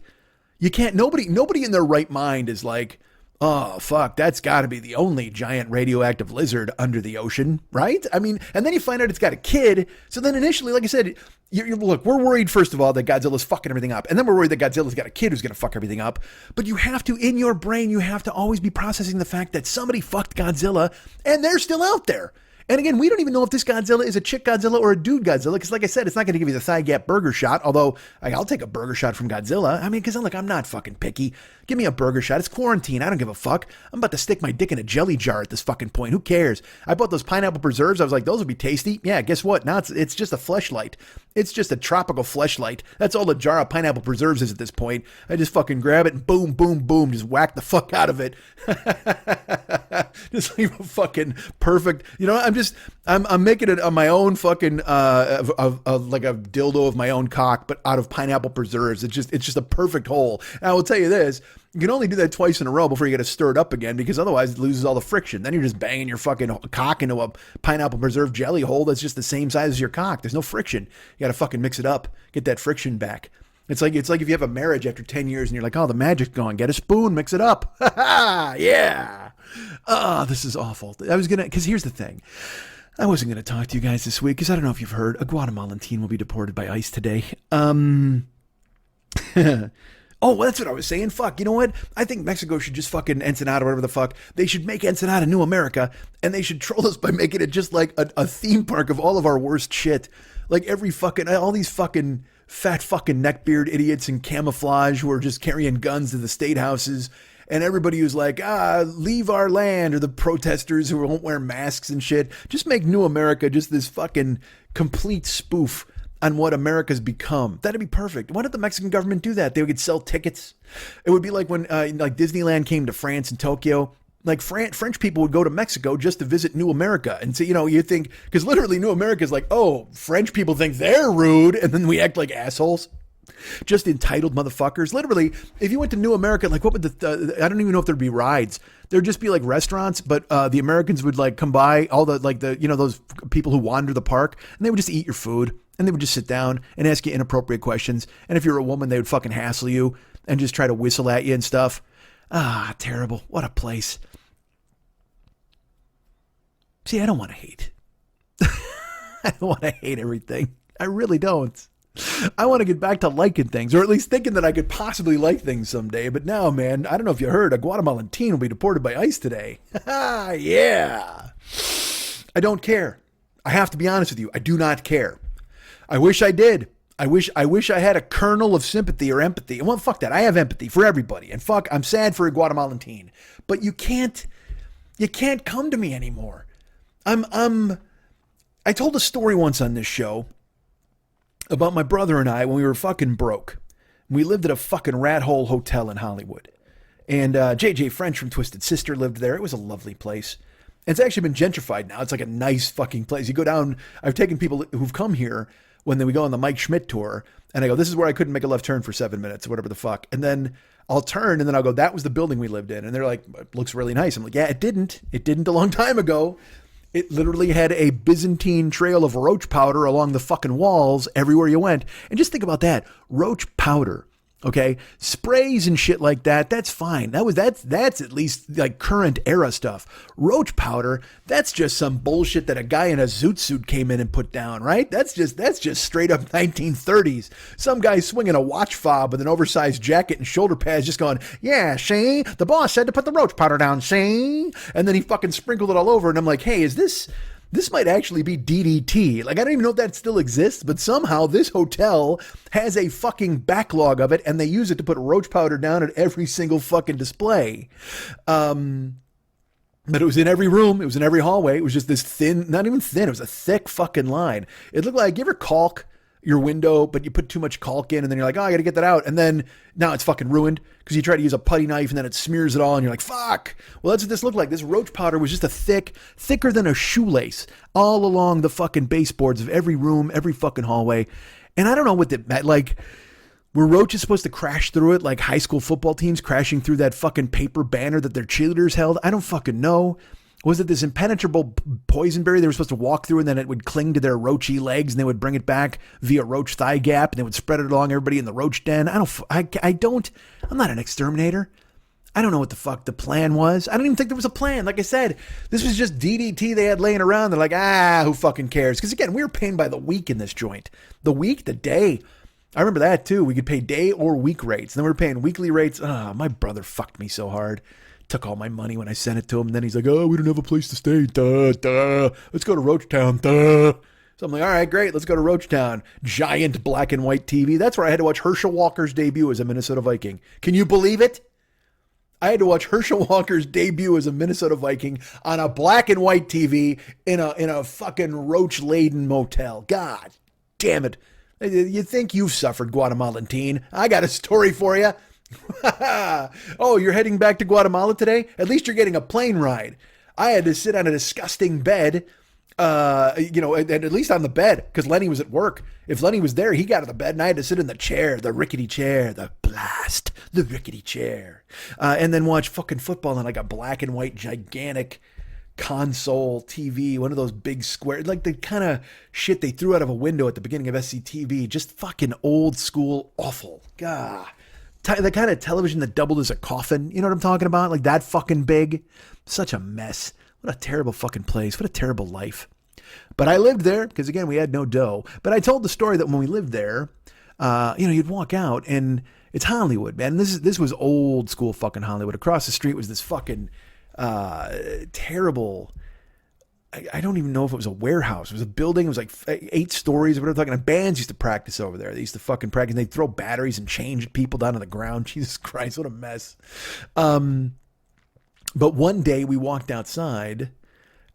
You can't. Nobody in their right mind is like, oh, fuck, that's got to be the only giant radioactive lizard under the ocean, right? I mean, and then you find out it's got a kid. So then initially, like I said, look, we're worried, first of all, that Godzilla's fucking everything up. And then we're worried that Godzilla's got a kid who's going to fuck everything up. But you have to, in your brain, you have to always be processing the fact that somebody fucked Godzilla and they're still out there. And again, we don't even know if this Godzilla is a chick Godzilla or a dude Godzilla, because like I said, it's not going to give you the thigh gap burger shot, although I'll take a burger shot from Godzilla. I mean, because I'm not fucking picky. Give me a burger shot. It's quarantine. I don't give a fuck. I'm about to stick my dick in a jelly jar at this fucking point. Who cares? I bought those pineapple preserves. I was like, those would be tasty. Yeah, guess what? Now it's just a fleshlight. It's just a tropical fleshlight. That's all a jar of pineapple preserves is at this point. I just fucking grab it and boom, boom, boom, just whack the fuck out of it. Just leave a fucking perfect, I'm making it on my own fucking, like a dildo of my own cock, but out of pineapple preserves. It's just a perfect hole. And I will tell you this, you can only do that twice in a row before you get to stir it up again, because otherwise it loses all the friction. Then you're just banging your fucking cock into a pineapple preserve jelly hole that's just the same size as your cock. There's no friction. You got to fucking mix it up, get that friction back. It's like if you have a marriage after 10 years and you're like, oh, the magic's gone. Get a spoon, mix it up. Yeah. Oh, this is awful. Because here's the thing. I wasn't going to talk to you guys this week because I don't know if you've heard, a Guatemalan teen will be deported by ICE today. Oh, well, that's what I was saying. Fuck, you know what? I think Mexico should just fucking Ensenada, whatever the fuck. They should make Ensenada New America, and they should troll us by making it just like a theme park of all of our worst shit. Like all these fucking fat fucking neckbeard idiots in camouflage who are just carrying guns to the state houses. And everybody who's like, leave our land, or the protesters who won't wear masks and shit. Just make New America just this fucking complete spoof on what America's become. That'd be perfect. Why did the Mexican government do that? They could sell tickets. It would be like when like Disneyland came to France and Tokyo, Like French people would go to Mexico just to visit New America. And so, you think, because literally New America is like, oh, French people think they're rude. And then we act like assholes. Just entitled motherfuckers. Literally, if you went to New America, like what would I don't even know if there'd be rides. There'd just be like restaurants, but the Americans would like come by, all the, like the, those people who wander the park, and they would just eat your food. And they would just sit down and ask you inappropriate questions. And if you're a woman, they would fucking hassle you and just try to whistle at you and stuff. Ah, terrible. What a place. See, I don't want to hate. I don't want to hate everything. I really don't. I want to get back to liking things, or at least thinking that I could possibly like things someday. But now, man, I don't know if you heard, a Guatemalan teen will be deported by ICE today. Yeah. I don't care. I have to be honest with you. I do not care. I wish I did. I wish I had a kernel of sympathy or empathy. Well, fuck that. I have empathy for everybody. And fuck, I'm sad for a Guatemalan teen. But you can't come to me anymore. I told a story once on this show about my brother and I when we were fucking broke. We lived at a fucking rat hole hotel in Hollywood. And JJ French from Twisted Sister lived there. It was a lovely place. And it's actually been gentrified now. It's like a nice fucking place. You go down, I've taken people who've come here when we go on the Mike Schmidt tour, and I go, this is where I couldn't make a left turn for 7 minutes or whatever the fuck. And then I'll turn and then I'll go, that was the building we lived in. And they're like, it looks really nice. I'm like, yeah, it didn't. It didn't a long time ago. It literally had a Byzantine trail of roach powder along the fucking walls everywhere you went. And just think about that. Roach powder. Okay. Sprays and shit like that. That's fine. That's at least like current era stuff. Roach powder. That's just some bullshit that a guy in a zoot suit came in and put down, right? That's just straight up 1930s. Some guy swinging a watch fob with an oversized jacket and shoulder pads just going, yeah, see, the boss said to put the roach powder down, see? And then he fucking sprinkled it all over. And I'm like, hey, this might actually be DDT. Like, I don't even know if that still exists, but somehow this hotel has a fucking backlog of it, and they use it to put roach powder down at every single fucking display. But it was in every room. It was in every hallway. It was just this thin, not even thin, it was a thick fucking line. It looked like, you ever caulk your window, but you put too much caulk in, and then you're like, oh, I got to get that out. And then now it's fucking ruined because you try to use a putty knife and then it smears it all. And you're like, fuck. Well, that's what this looked like. This roach powder was just thicker than a shoelace all along the fucking baseboards of every room, every fucking hallway. And I don't know what that, like, were roaches supposed to crash through it like high school football teams crashing through that fucking paper banner that their cheerleaders held? I don't fucking know. Was it this impenetrable poison berry they were supposed to walk through and then it would cling to their roachy legs and they would bring it back via roach thigh gap and they would spread it along everybody in the roach den? I'm not an exterminator. I don't know what the fuck the plan was. I don't even think there was a plan. Like I said, this was just DDT they had laying around. They're like, who fucking cares? Because again, we were paying by the week in this joint. The week, the day. I remember that too. We could pay day or week rates. And then we were paying weekly rates. My brother fucked me so hard. Took all my money when I sent it to him. And then he's like, oh, we don't have a place to stay. Duh. Let's go to Roachtown. Duh. So I'm like, all right, great. Let's go to Roachtown. Giant black and white TV. That's where I had to watch Herschel Walker's debut as a Minnesota Viking. Can you believe it? I had to watch Herschel Walker's debut as a Minnesota Viking on a black and white TV in a fucking roach-laden motel. God damn it. You think you've suffered, Guatemalan teen. I got a story for you. Oh, you're heading back to Guatemala today? At least you're getting a plane ride. I had to sit on a disgusting bed, and at least on the bed, because Lenny was at work. If Lenny was there, he got out of the bed, and I had to sit in the chair, the rickety chair, the rickety chair, and then watch fucking football on like a black and white gigantic console TV, one of those big square, like the kind of shit they threw out of a window at the beginning of SCTV, just fucking old school awful. God. The kind of television that doubled as a coffin. You know what I'm talking about? Like that fucking big. Such a mess. What a terrible fucking place. What a terrible life. But I lived there because, again, we had no dough. But I told the story that when we lived there, you'd walk out and it's Hollywood, man. This was old school fucking Hollywood. Across the street was this fucking terrible... I don't even know if it was a warehouse. It was a building. It was like 8 stories or whatever. Talking. Bands used to practice over there. They used to fucking practice. They'd throw batteries and change people down on the ground. Jesus Christ, what a mess. But one day we walked outside,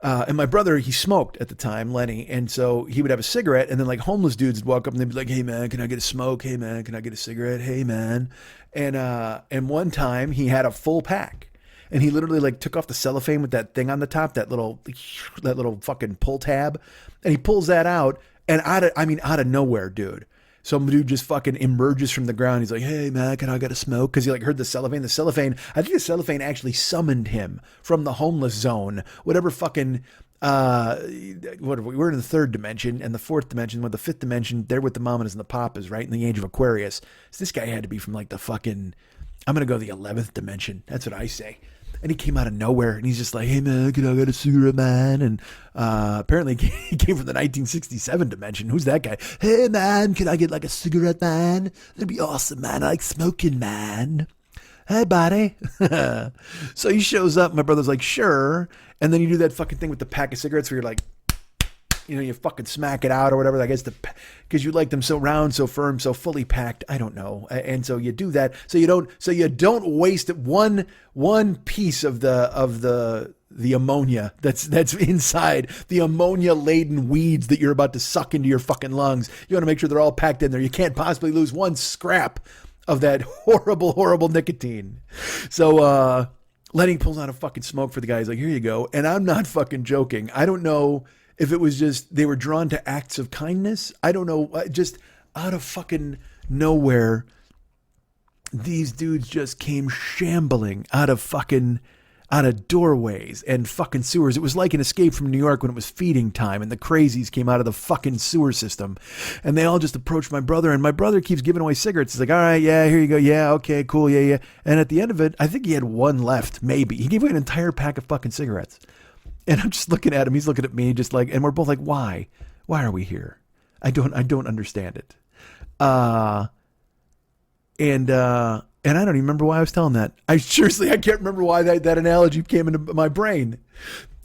and my brother, he smoked at the time, Lenny, and so he would have a cigarette, and then like homeless dudes would walk up and they'd be like, "Hey man, can I get a smoke? Hey man, can I get a cigarette? Hey man." And one time he had a full pack. and he literally like took off the cellophane with that thing on the top, that little fucking pull tab, and he pulls that out, and out of nowhere, dude, some dude just fucking emerges from the ground. He's like, "Hey man, can I get a smoke?" Because he like heard the cellophane. The cellophane, I think the cellophane actually summoned him from the homeless zone, whatever fucking. We're in the third dimension, and the fourth dimension, the fifth dimension, they're with the mamas and the papas, right? In the age of Aquarius. So this guy had to be from like the fucking, I'm going to go the 11th dimension. That's what I say. And he came out of nowhere, and he's just like, "Hey man, can I get a cigarette, man?" And apparently he came from the 1967 dimension. Who's that guy? "Hey man, can I get like a cigarette, man? That'd be awesome, man. I like smoking, man. Hey, buddy." So he shows up. My brother's like, "Sure." And then you do that fucking thing with the pack of cigarettes where you're like, you fucking smack it out or whatever. I guess because you like them so round, so firm, so fully packed. I don't know. And so you do that. So you don't waste one piece of the ammonia that's inside, the ammonia laden weeds that you're about to suck into your fucking lungs. You want to make sure they're all packed in there. You can't possibly lose one scrap of that horrible nicotine. So, Lenny pulls out a fucking smoke for the guy. He's like, "Here you go." And I'm not fucking joking. I don't know if it was just they were drawn to acts of kindness. I don't know. Just out of fucking nowhere, these dudes just came shambling out of doorways and fucking sewers. It was like an Escape from New York when it was feeding time and the crazies came out of the fucking sewer system. And they all just approached my brother, and my brother keeps giving away cigarettes. He's like, "All right, yeah, here you go. Yeah, okay, cool. Yeah. And at the end of it, I think he had one left, maybe. He gave away an entire pack of fucking cigarettes. And I'm just looking at him. He's looking at me just like, and we're both like, why? Why are we here? I don't understand it. And I don't even remember why I was telling that. I can't remember why that analogy came into my brain.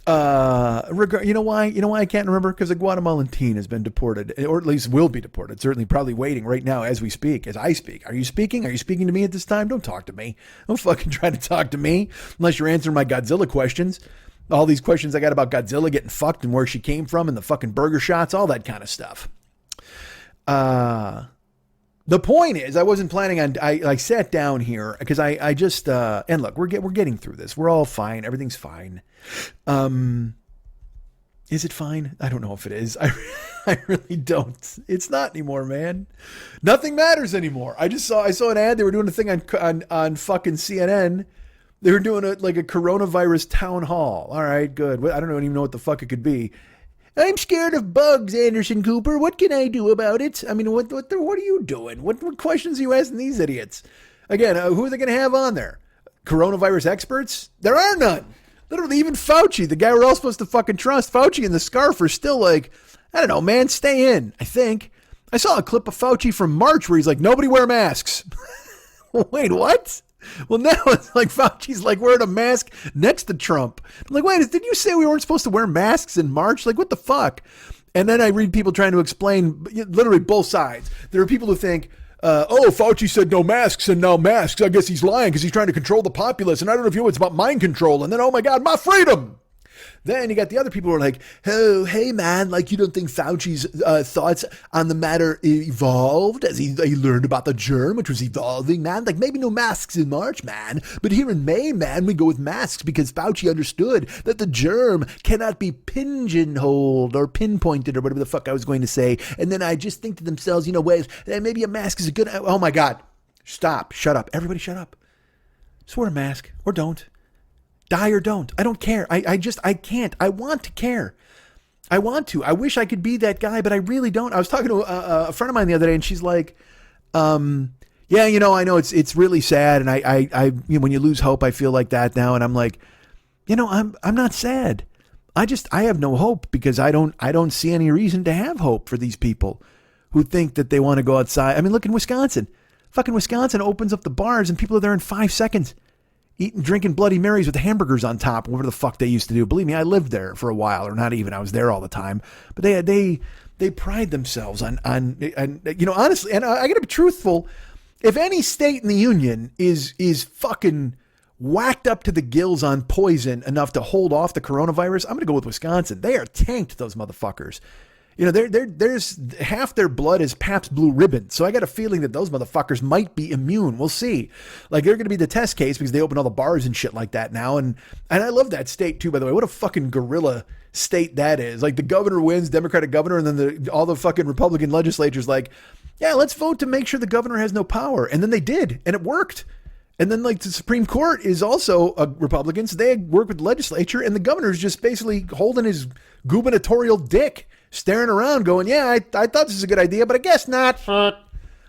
You know why? You know why I can't remember? Because a Guatemalan teen has been deported, or at least will be deported. Certainly, probably waiting right now as we speak, as I speak. Are you speaking? Are you speaking to me at this time? Don't talk to me. Don't fucking try to talk to me unless you're answering my Godzilla questions. All these questions I got about Godzilla getting fucked and where she came from and the fucking burger shots, all that kind of stuff. The point is, I wasn't planning on. I sat down here because I just and look, we're getting through this. We're all fine. Everything's fine. Is it fine? I don't know if it is. I really don't. It's not anymore, man. Nothing matters anymore. I saw an ad. They were doing a thing on fucking CNN. They were doing a coronavirus town hall. All right, good. I don't even know what the fuck it could be. "I'm scared of bugs, Anderson Cooper. What can I do about it?" I mean, what are you doing? What questions are you asking these idiots? Again, who are they going to have on there? Coronavirus experts? There are none. Literally, even Fauci, the guy we're all supposed to fucking trust, Fauci and the scarf are still like, I don't know, man, stay in, I think. I saw a clip of Fauci from March where he's like, "Nobody wear masks." Wait, what? Well, now it's like Fauci's like wearing a mask next to Trump. I'm like, wait, did you say we weren't supposed to wear masks in March? Like, what the fuck? And then I read people trying to explain literally both sides. There are people who think, Fauci said no masks and now masks. I guess he's lying because he's trying to control the populace. And I don't know if you know, it's about mind control. And then, oh my God, my freedom. Then you got the other people who are like, "Oh, hey man, like you don't think Fauci's thoughts on the matter evolved as he learned about the germ, which was evolving, man? Like maybe no masks in March, man, but here in May, man, we go with masks because Fauci understood that the germ cannot be pigeonholed or pinpointed or whatever the fuck I was going to say. And then I just think to themselves, maybe a mask is a good. Oh my God, stop, shut up, everybody, shut up. Just wear a mask or don't." Die or don't. I don't care. I can't. I want to care. I want to. I wish I could be that guy, but I really don't. I was talking to a friend of mine the other day, and she's like, yeah, I know it's really sad. And I when you lose hope, I feel like that now. And I'm like, I'm not sad. I have no hope because I don't see any reason to have hope for these people who think that they want to go outside. I mean, look in Wisconsin. Fucking Wisconsin opens up the bars and people are there in 5 seconds. Drinking Bloody Marys with the hamburgers on top, whatever the fuck they used to do. Believe me, I lived there for a while, or not even. I was there all the time. But they pride themselves on honestly, and I gotta be truthful. If any state in the union is fucking whacked up to the gills on poison enough to hold off the coronavirus, I'm gonna go with Wisconsin. They are tanked, those motherfuckers. There's half their blood is Pabst Blue Ribbon. So I got a feeling that those motherfuckers might be immune. We'll see. Like, they're going to be the test case because they open all the bars and shit like that now. And I love that state too, by the way. What a fucking gorilla state that is. Like, the governor wins, Democratic governor, and then all the fucking Republican legislatures like, yeah, let's vote to make sure the governor has no power. And then they did, and it worked. And then, like, the Supreme Court is also a Republican, so they work with the legislature, and the governor's just basically holding his gubernatorial dick, staring around going, yeah, I thought this was a good idea, but I guess not. Oh,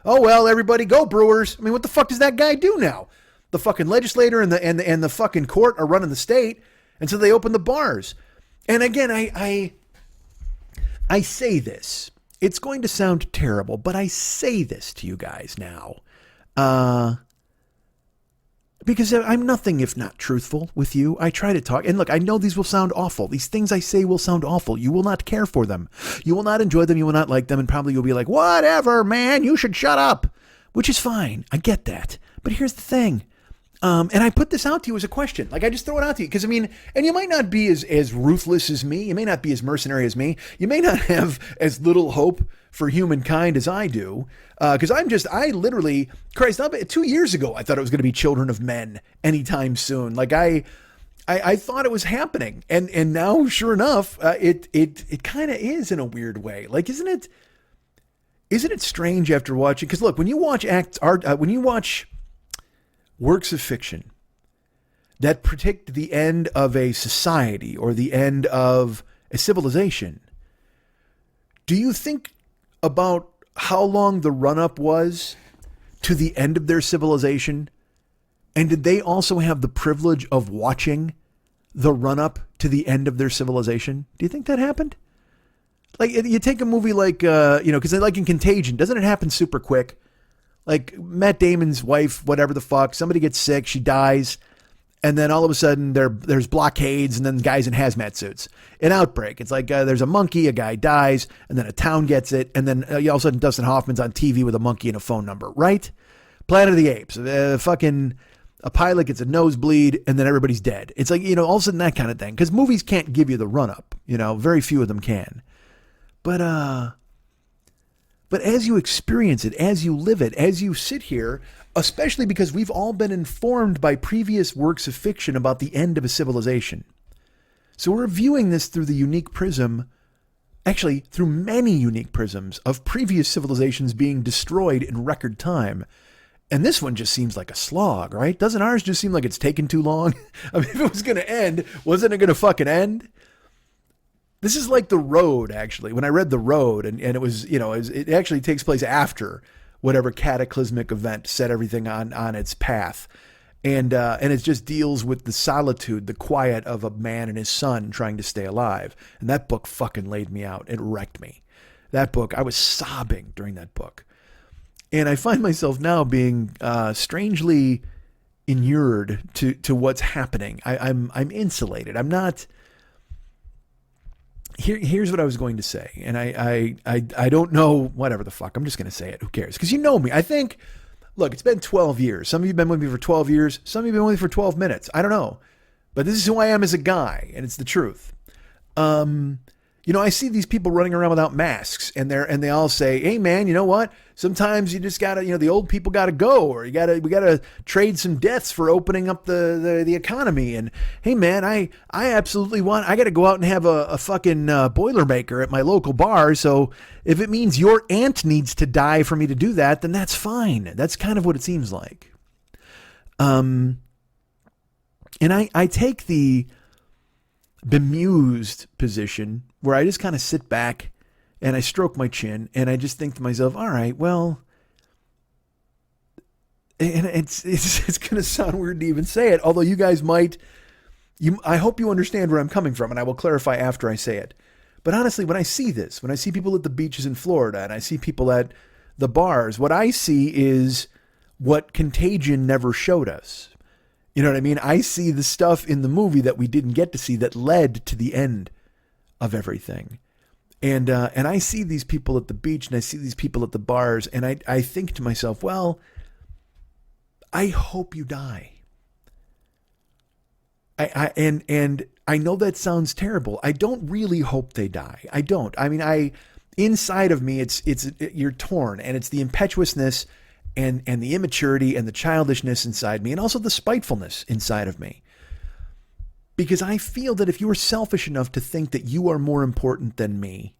well, everybody go Brewers. I mean, what the fuck does that guy do now? The fucking legislator and the fucking court are running the state, and so they open the bars. And again, I say this. It's going to sound terrible, but I say this to you guys now. Because I'm nothing if not truthful with you. I try to talk. And look, I know these will sound awful. These things I say will sound awful. You will not care for them. You will not enjoy them. You will not like them. And probably you'll be like, whatever, man, you should shut up. Which is fine. I get that. But here's the thing. And I put this out to you as a question. Like, I just throw it out to you. Because, I mean, and you might not be as ruthless as me. You may not be as mercenary as me. You may not have as little hope for humankind as I do. Because I literally, Christ, 2 years ago, I thought it was going to be Children of Men anytime soon. Like, I thought it was happening. And now, sure enough, it kind of is in a weird way. Like, isn't it strange after watching? Because look, when you watch when you watch works of fiction that predict the end of a society or the end of a civilization, do you think about how long the run-up was to the end of their civilization? And did they also have the privilege of watching the run-up to the end of their civilization? Do you think that happened? Like, you take a movie like, because like in Contagion, doesn't it happen super quick? Like, Matt Damon's wife, whatever the fuck, somebody gets sick, she dies, and then all of a sudden there's blockades, and then guys in hazmat suits. An outbreak. It's like there's a monkey, a guy dies, and then a town gets it, and then all of a sudden Dustin Hoffman's on TV with a monkey and a phone number, right? Planet of the Apes. A pilot gets a nosebleed, and then everybody's dead. It's like, all of a sudden that kind of thing. Because movies can't give you the run-up. Very few of them can. But as you experience it, as you live it, as you sit here, especially because we've all been informed by previous works of fiction about the end of a civilization. So we're viewing this through the unique prism, actually through many unique prisms of previous civilizations being destroyed in record time. And this one just seems like a slog, right? Doesn't ours just seem like it's taken too long? I mean, if it was going to end, wasn't it going to fucking end? This is like The Road, actually. When I read The Road, and it was, it actually takes place after whatever cataclysmic event set everything on its path. And it just deals with the solitude, the quiet of a man and his son trying to stay alive. And that book fucking laid me out. It wrecked me. That book, I was sobbing during that book. And I find myself now being strangely inured to what's happening. I'm insulated. I'm not... Here's what I was going to say, and I don't know, whatever the fuck, I'm just going to say it, who cares, because you know me. I think, look, it's been 12 years, some of you have been with me for 12 years, some of you have been with me for 12 minutes, I don't know, but this is who I am as a guy, and it's the truth. I see these people running around without masks, and they all say, hey man, you know what, sometimes you just gotta, the old people gotta go, or we gotta trade some deaths for opening up the economy, and hey man, I absolutely I gotta go out and have a fucking Boilermaker at my local bar, so if it means your aunt needs to die for me to do that, then that's fine. That's kind of what it seems like. And I take the bemused position where I just kind of sit back and I stroke my chin and I just think to myself, all right, well, and it's going to sound weird to even say it, although you guys I hope you understand where I'm coming from, and I will clarify after I say it. But honestly, when I see this, when I see people at the beaches in Florida and I see people at the bars, what I see is what Contagion never showed us. You know what I mean? I see the stuff in the movie that we didn't get to see that led to the end of everything. And I see these people at the beach and I see these people at the bars, and I think to myself, well, I hope you die. And I know that sounds terrible. I don't really hope they die. I don't. I mean, inside of me, you're torn, and it's the impetuousness and the immaturity and the childishness inside me, and also the spitefulness inside of me. Because I feel that if you are selfish enough to think that you are more important than me,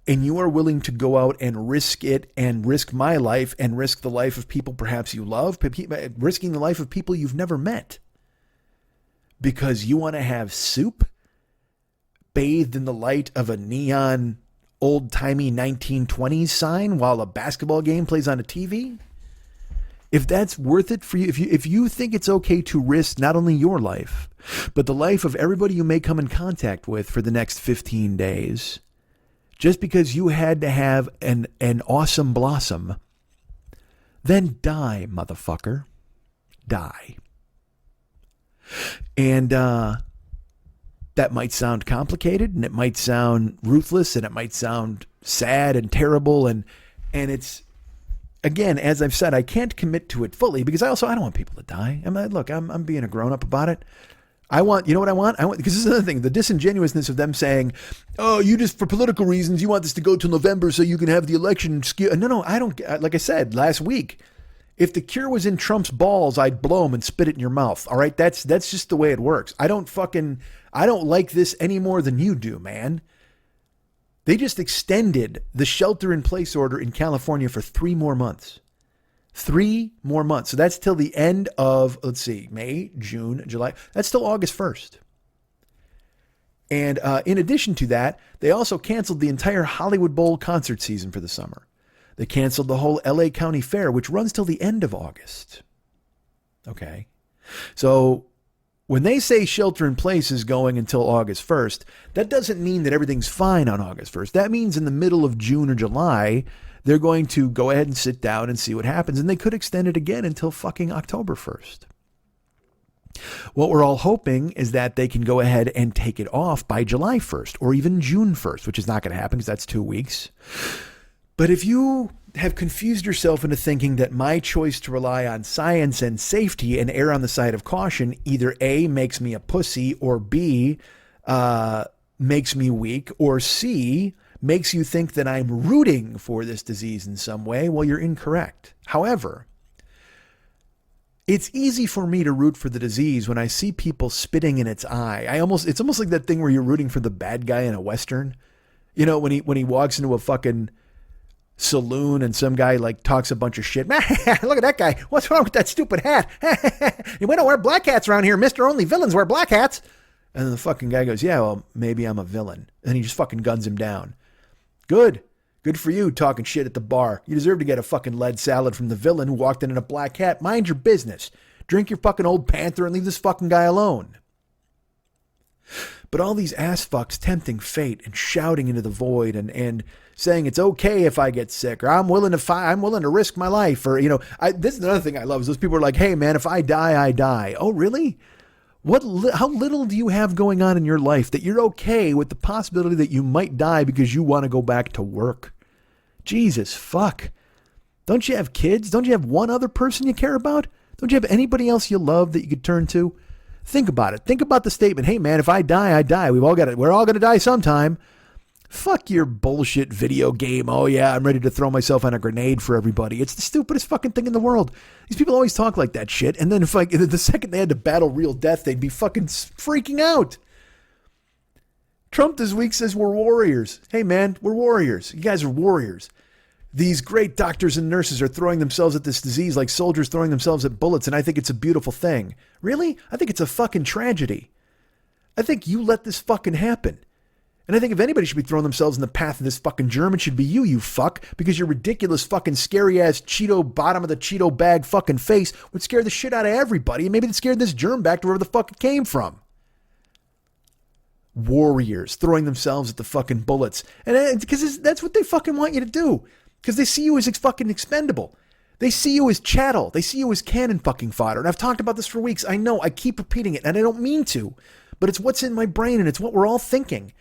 and you are willing to go out and risk it and risk my life and risk the life of people perhaps you love, risking the life of people you've never met, because you want to have soup bathed in the light of a neon old-timey 1920s sign while a basketball game plays on a TV, if that's worth it for you, if you think it's okay to risk not only your life, but the life of everybody you may come in contact with for the next 15 days, just because you had to have an awesome blossom, then die, motherfucker. Die. And that might sound complicated, and it might sound ruthless, and it might sound sad and terrible, and it's, again, as I've said, I can't commit to it fully because I don't want people to die. I'm being a grown up about it. You know what I want? Because this is another thing, the disingenuousness of them saying, oh, you just, for political reasons, you want this to go till November so you can have the election. No, I don't. Like I said last week, if the cure was in Trump's balls, I'd blow him and spit it in your mouth. All right. That's just the way it works. I don't like this any more than you do, man. They just extended the shelter in place order in California for 3 more months. 3 more months. So that's till the end of, let's see, May, June, July. That's till August 1st. And in addition to that, they also canceled the entire Hollywood Bowl concert season for the summer. They canceled the whole LA County Fair, which runs till the end of August. Okay. So when they say shelter in place is going until August 1st, that doesn't mean that everything's fine on August 1st. That means in the middle of June or July, they're going to go ahead and sit down and see what happens. And they could extend it again until fucking October 1st. What we're all hoping is that they can go ahead and take it off by July 1st or even June 1st, which is not going to happen because that's 2 weeks. But if you have confused yourself into thinking that my choice to rely on science and safety and err on the side of caution either A, makes me a pussy, or B, makes me weak, or C, makes you think that I'm rooting for this disease in some way, well, you're incorrect. However, it's easy for me to root for the disease when I see people spitting in its eye. It's almost like that thing where you're rooting for the bad guy in a Western. You know, when he walks into a fucking saloon and some guy like talks a bunch of shit. Look at that guy. What's wrong with that stupid hat? We don't wear black hats around here, mister. Only villains wear black hats. And then the fucking guy goes, yeah, well, maybe I'm a villain. And he just fucking guns him down. Good for you talking shit at the bar. You deserve to get a fucking lead salad from the villain who walked in a black hat. Mind your business. Drink your fucking Old Panther and leave this fucking guy alone. But all these ass fucks tempting fate and shouting into the void and saying it's okay if I get sick, or I'm willing to risk my life, or, you know, this is another thing I love is those people are like, hey man, if I die, I die. Oh really? How little do you have going on in your life that you're okay with the possibility that you might die because you want to go back to work? Jesus fuck. Don't you have kids? Don't you have one other person you care about? Don't you have anybody else you love that you could turn to? Think about it. Think about the statement, hey man, if I die, I die. We're all going to die sometime. Fuck your bullshit video game. Oh yeah, I'm ready to throw myself on a grenade for everybody. It's the stupidest fucking thing in the world. These people always talk like that shit. And then if the second they had to battle real death, they'd be fucking freaking out. Trump this week says we're warriors. Hey man, we're warriors. You guys are warriors. These great doctors and nurses are throwing themselves at this disease like soldiers throwing themselves at bullets. And I think it's a beautiful thing. Really? I think it's a fucking tragedy. I think you let this fucking happen. And I think if anybody should be throwing themselves in the path of this fucking germ, it should be you fuck, because your ridiculous fucking scary ass Cheeto bottom of the Cheeto bag fucking face would scare the shit out of everybody. And maybe it scared this germ back to wherever the fuck it came from. Warriors throwing themselves at the fucking bullets. And because that's what they fucking want you to do. Because they see you as fucking expendable. They see you as chattel. They see you as cannon fucking fodder. And I've talked about this for weeks. I know, I keep repeating it, and I don't mean to. But it's what's in my brain, and it's what we're all thinking.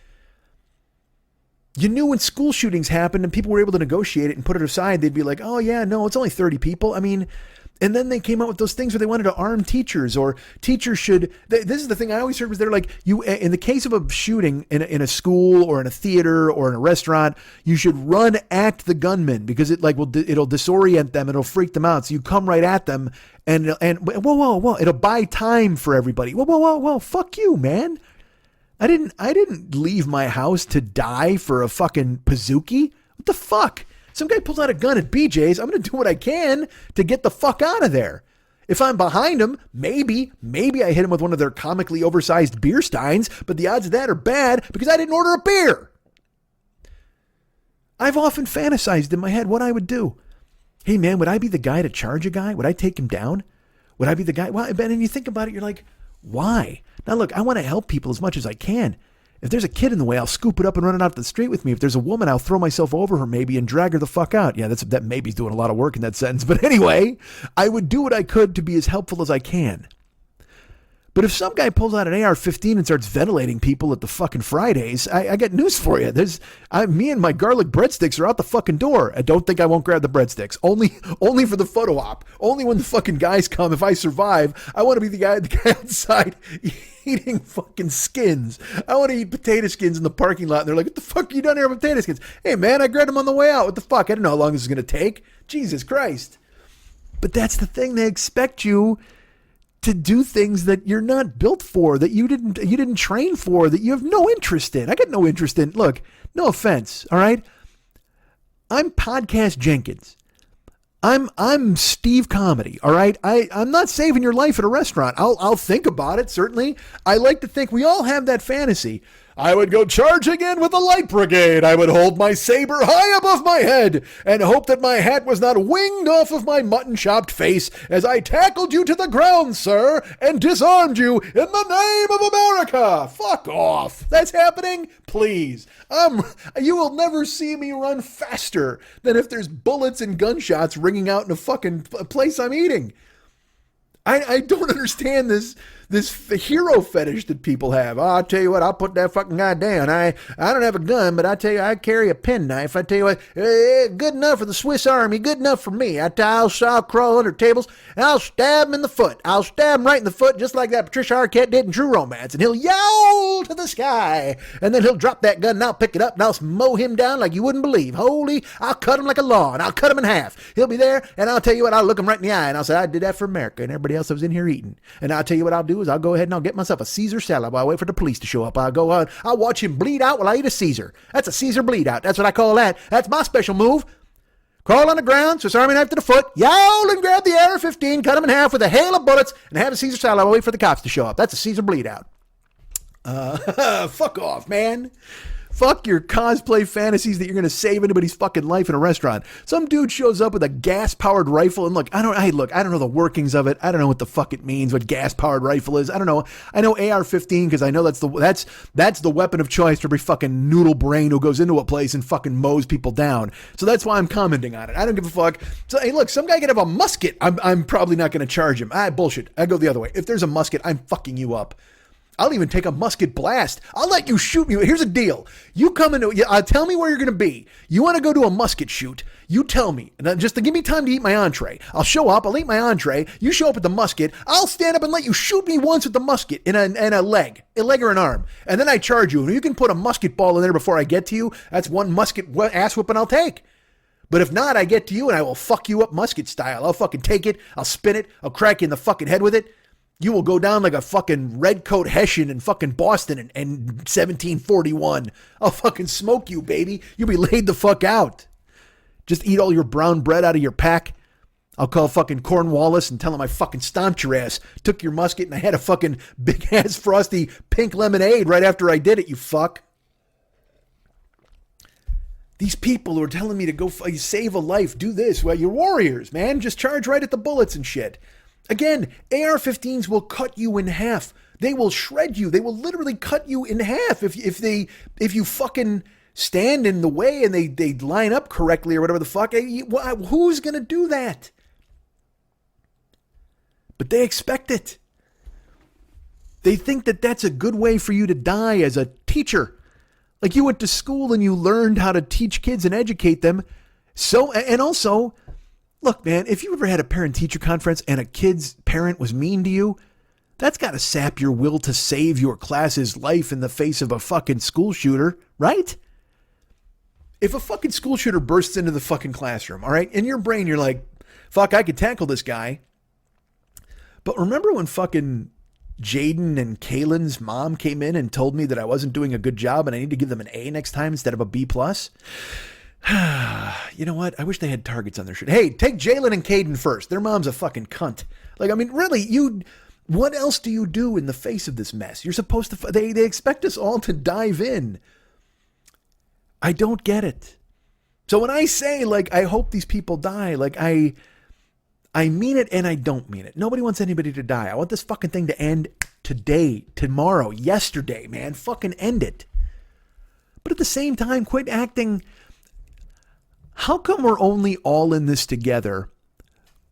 You knew when school shootings happened and people were able to negotiate it and put it aside, they'd be like, oh yeah, no, it's only 30 people. I mean, And then they came out with those things where they wanted to arm teachers, or teachers should. This is the thing I always heard was they're like, you, in the case of a shooting in a school or in a theater or in a restaurant, you should run at the gunman because it'll disorient them, it'll freak them out. So you come right at them, and whoa, it'll buy time for everybody. Whoa, fuck you, man. I didn't leave my house to die for a fucking Pizookie. What the fuck? Some guy pulls out a gun at BJ's. I'm going to do what I can to get the fuck out of there. If I'm behind him, maybe I hit him with one of their comically oversized beer steins, but the odds of that are bad because I didn't order a beer. I've often fantasized in my head what I would do. Hey man, would I be the guy to charge a guy? Would I take him down? Would I be the guy? Well, and you think about it, you're like, why? Now look, I want to help people as much as I can. If there's a kid in the way, I'll scoop it up and run it out the street with me. If there's a woman, I'll throw myself over her maybe and drag her the fuck out. Yeah, that maybe's doing a lot of work in that sentence. But anyway, I would do what I could to be as helpful as I can. But if some guy pulls out an AR-15 and starts ventilating people at the fucking Fridays, I got news for you. Me and my garlic breadsticks are out the fucking door. I don't think I won't grab the breadsticks. Only for the photo op. Only when the fucking guys come. If I survive, I want to be the guy outside eating fucking skins. I want to eat potato skins in the parking lot. And they're like, what the fuck are you doing here with potato skins? Hey man, I grabbed them on the way out. What the fuck? I don't know how long this is going to take. Jesus Christ. But that's the thing. They expect you to do things that you're not built for, that you didn't train for, that you have no interest in. I got no interest in. Look, no offense, all right? I'm Podcast Jenkins. I'm Steve Comedy, all right? I'm not saving your life at a restaurant. I'll think about it, certainly. I like to think we all have that fantasy. I would go charging in with the light brigade. I would hold my saber high above my head and hope that my hat was not winged off of my mutton-chopped face as I tackled you to the ground, sir, and disarmed you in the name of America. Fuck off. That's happening? Please. You will never see me run faster than if there's bullets and gunshots ringing out in a fucking place I'm eating. I don't understand this hero fetish that people have. Oh, I'll tell you what, I'll put that fucking guy down. I don't have a gun, but I tell you, I carry a penknife. I tell you what, good enough for the Swiss Army, good enough for me. I'll crawl under tables, and I'll stab him in the foot. I'll stab him right in the foot, just like that Patricia Arquette did in True Romance, and he'll yowl to the sky, and then he'll drop that gun, and I'll pick it up, and I'll mow him down like you wouldn't believe. I'll cut him like a lawn. I'll cut him in half. He'll be there, and I'll tell you what, I'll look him right in the eye, and I'll say, I did that for America, and everybody else that was in here eating. And I'll tell you what I'll do is I'll go ahead and I'll get myself a Caesar salad while I wait for the police to show up. I'll watch him bleed out while I eat a Caesar. That's a Caesar bleed out. That's what I call that. That's my special move. Crawl on the ground, Swiss Army knife to the foot, yowl and grab the AR-15, cut him in half with a hail of bullets, and have a Caesar salad while I wait for the cops to show up. That's a Caesar bleed out. Fuck off, man. Fuck your cosplay fantasies that you're going to save anybody's fucking life in a restaurant. Some dude shows up with a gas-powered rifle, and look, I don't know the workings of it. I don't know what the fuck it means, what gas-powered rifle is. I don't know. I know AR-15 because I know that's the weapon of choice for every fucking noodle brain who goes into a place and fucking mows people down. So that's why I'm commenting on it. I don't give a fuck. So hey, look, some guy can have a musket. I'm probably not going to charge him. Bullshit. I go the other way. If there's a musket, I'm fucking you up. I'll even take a musket blast. I'll let you shoot me. Here's a deal. You come into, tell me where you're going to be. You want to go to a musket shoot. You tell me. And just to give me time to eat my entree. I'll show up. I'll eat my entree. You show up at the musket. I'll stand up and let you shoot me once with the musket in a leg or an arm. And then I charge you. And you can put a musket ball in there before I get to you. That's one musket ass whooping I'll take. But if not, I get to you and I will fuck you up musket style. I'll fucking take it. I'll spin it. I'll crack you in the fucking head with it. You will go down like a fucking redcoat Hessian in fucking Boston in 1741. I'll fucking smoke you, baby. You'll be laid the fuck out. Just eat all your brown bread out of your pack. I'll call fucking Cornwallis and tell him I fucking stomped your ass. Took your musket and I had a fucking big ass frosty pink lemonade right after I did it, you fuck. These people who are telling me to go save a life, do this. Well, you're warriors, man. Just charge right at the bullets and shit. Again, AR-15s will cut you in half. They will shred you. They will literally cut you in half if you fucking stand in the way and they line up correctly or whatever the fuck. Who's going to do that? But they expect it. They think that that's a good way for you to die as a teacher. Like you went to school and you learned how to teach kids and educate them. So, and also, Look, man, if you ever had a parent-teacher conference and a kid's parent was mean to you, that's got to sap your will to save your class's life in the face of a fucking school shooter, right? If a fucking school shooter bursts into the fucking classroom, all right, in your brain, you're like, fuck, I could tackle this guy. But remember when fucking Jaden and Kaylin's mom came in and told me that I wasn't doing a good job and I need to give them an A next time instead of a B+? You know what? I wish they had targets on their shit. Hey, take Jalen and Caden first. Their mom's a fucking cunt. Like, I mean, really, what else do you do in the face of this mess? You're supposed to, they expect us all to dive in. I don't get it. So when I say, like, I hope these people die, like, I mean it and I don't mean it. Nobody wants anybody to die. I want this fucking thing to end today, tomorrow, yesterday, man. Fucking end it. But at the same time, quit acting. How come we're only all in this together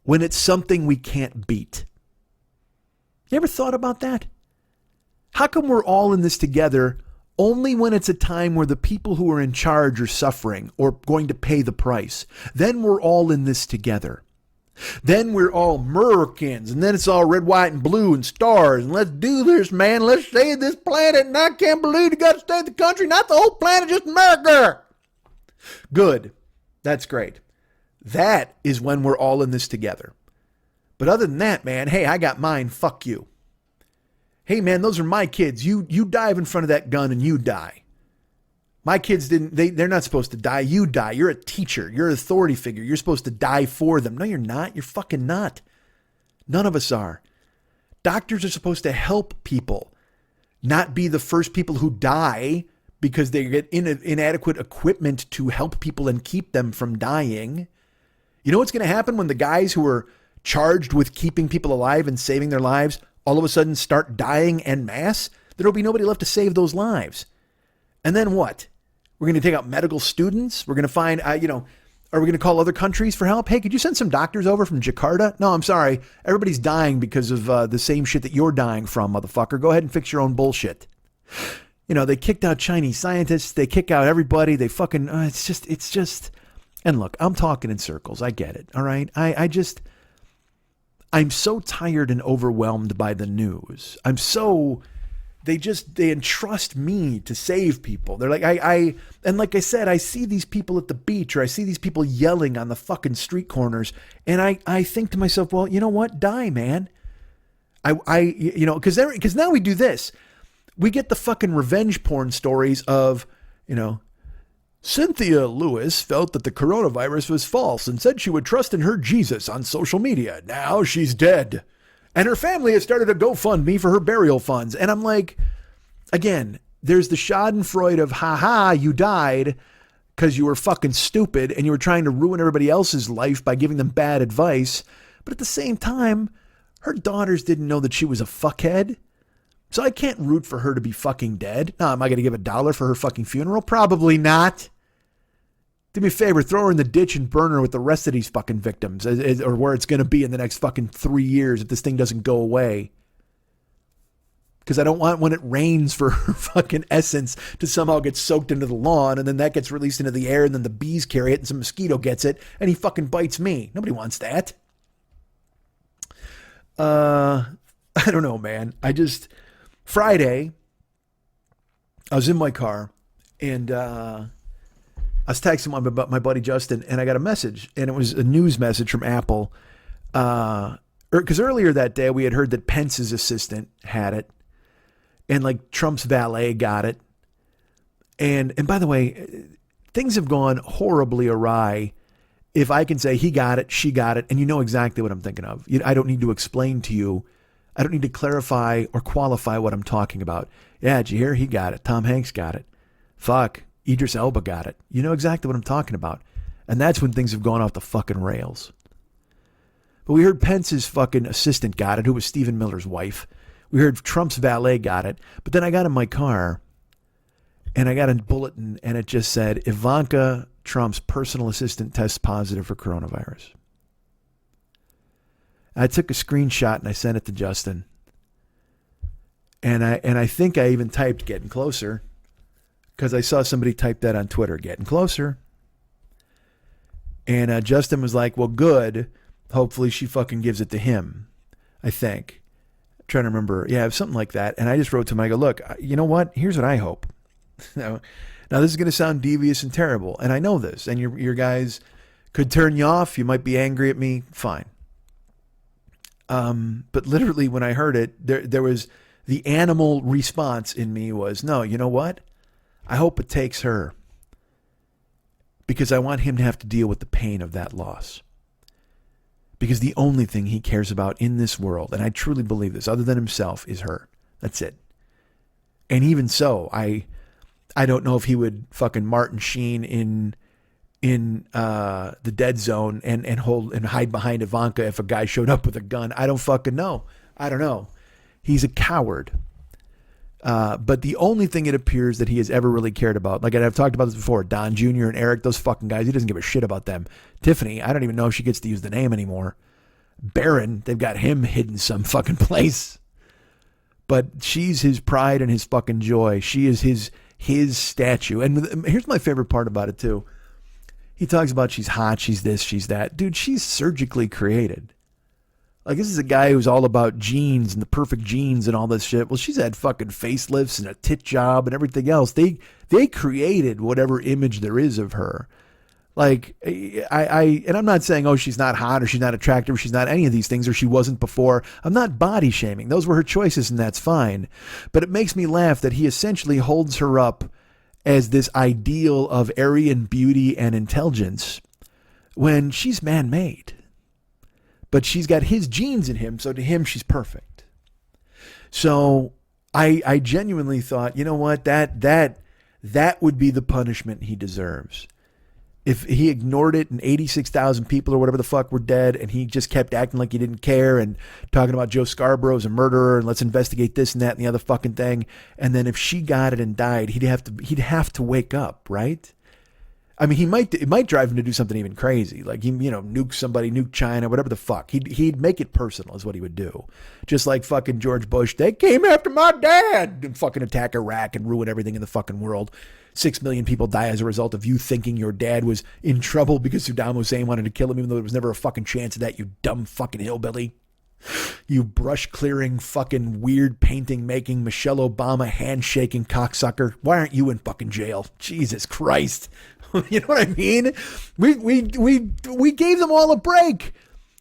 when it's something we can't beat? You ever thought about that? How come we're all in this together only when it's a time where the people who are in charge are suffering or going to pay the price? Then we're all in this together. Then we're all Americans, and then it's all red, white, and blue and stars, and let's do this, man. Let's save this planet, and I can't believe you got to save the country, not the whole planet, just America. Good. That's great. That is when we're all in this together. But other than that, man, hey, I got mine, fuck you. Hey, man, those are my kids. You dive in front of that gun and you die. My kids they're not supposed to die. You die. You're a teacher. You're an authority figure. You're supposed to die for them. No, you're not. You're fucking not. None of us are. Doctors are supposed to help people, not be the first people who die because they get inadequate equipment to help people and keep them from dying. You know what's going to happen when the guys who are charged with keeping people alive and saving their lives all of a sudden start dying en masse? There will be nobody left to save those lives. And then what? We're going to take out medical students. We're going to find, are we going to call other countries for help? Hey, could you send some doctors over from Jakarta? No, I'm sorry. Everybody's dying because of the same shit that you're dying from, motherfucker. Go ahead and fix your own bullshit. You know, they kicked out Chinese scientists. They kick out everybody. They fucking, it's just, and look, I'm talking in circles. I get it. All right. I'm so tired and overwhelmed by the news. They entrust me to save people. They're like, and like I said, I see these people at the beach, or I see these people yelling on the fucking street corners. And I think to myself, well, you know what? Die, man. Because now we do this. We get the fucking revenge porn stories of, Cynthia Lewis felt that the coronavirus was false and said she would trust in her Jesus on social media. Now she's dead. And her family has started a GoFundMe for her burial funds. And I'm like, again, there's the schadenfreude of, haha, you died because you were fucking stupid and you were trying to ruin everybody else's life by giving them bad advice. But at the same time, her daughters didn't know that she was a fuckhead. So I can't root for her to be fucking dead. Now, am I going to give $1 for her fucking funeral? Probably not. Do me a favor, throw her in the ditch and burn her with the rest of these fucking victims, or where it's going to be in the next fucking 3 years if this thing doesn't go away. Because I don't want when it rains for her fucking essence to somehow get soaked into the lawn, and then that gets released into the air, and then the bees carry it, and some mosquito gets it, and he fucking bites me. Nobody wants that. I don't know, man. Friday, I was in my car, and I was texting my buddy Justin, and I got a message, and it was a news message from Apple. Because earlier that day, we had heard that Pence's assistant had it, and like Trump's valet got it. And by the way, things have gone horribly awry. If I can say he got it, she got it, and you know exactly what I'm thinking of. I don't need to explain to you. I don't need to clarify or qualify what I'm talking about. Yeah, did you hear? He got it. Tom Hanks got it. Fuck. Idris Elba got it. You know exactly what I'm talking about. And that's when things have gone off the fucking rails. But we heard Pence's fucking assistant got it, who was Stephen Miller's wife. We heard Trump's valet got it. But then I got in my car, and I got a bulletin, and it just said, Ivanka Trump's personal assistant tests positive for coronavirus. I took a screenshot, and I sent it to Justin. And I think I even typed getting closer, because I saw somebody type that on Twitter, getting closer. And Justin was like, well, good. Hopefully she fucking gives it to him, I think. I'm trying to remember. Yeah, something like that. And I just wrote to him, I go, look, you know what? Here's what I hope. Now, this is going to sound devious and terrible, and I know this, and your guys could turn you off. You might be angry at me. Fine. But literally when I heard it, there was the animal response in me was, no, you know what? I hope it takes her, because I want him to have to deal with the pain of that loss. Because the only thing he cares about in this world, and I truly believe this, other than himself, is her. That's it. And even so, I don't know if he would fucking Martin Sheen in the dead zone and hide behind Ivanka if a guy showed up with a gun. I don't fucking know. I don't know. He's a coward. But the only thing it appears that he has ever really cared about, like I've talked about this before, Don Jr. and Eric, those fucking guys, he doesn't give a shit about them. Tiffany, I don't even know if she gets to use the name anymore. Baron, they've got him hidden some fucking place. But she's his pride and his fucking joy. She is his statue. And here's my favorite part about it too. He talks about she's hot, she's this, she's that. Dude, she's surgically created. Like, this is a guy who's all about genes and the perfect genes and all this shit. Well, she's had fucking facelifts and a tit job and everything else. They created whatever image there is of her. Like, and I'm not saying, oh, she's not hot or she's not attractive or she's not any of these things or she wasn't before. I'm not body shaming. Those were her choices and that's fine. But it makes me laugh that he essentially holds her up as this ideal of Aryan beauty and intelligence when she's man-made. But she's got his genes in him, so to him, she's perfect. So I genuinely thought, you know what, that would be the punishment he deserves. If he ignored it and 86,000 people or whatever the fuck were dead and he just kept acting like he didn't care and talking about Joe Scarborough's a murderer and let's investigate this and that and the other fucking thing. And then if she got it and died, he'd have to wake up, right? I mean, it might drive him to do something even crazy. Like, nuke somebody, nuke China, whatever the fuck. He'd make it personal is what he would do. Just like fucking George Bush. They came after my dad and fucking attack Iraq and ruin everything in the fucking world. 6 million people die as a result of you thinking your dad was in trouble because Saddam Hussein wanted to kill him, even though there was never a fucking chance of that, you dumb fucking hillbilly. You brush clearing, fucking weird painting making, Michelle Obama handshaking cocksucker. Why aren't you in fucking jail? Jesus Christ. You know what I mean? We gave them all a break.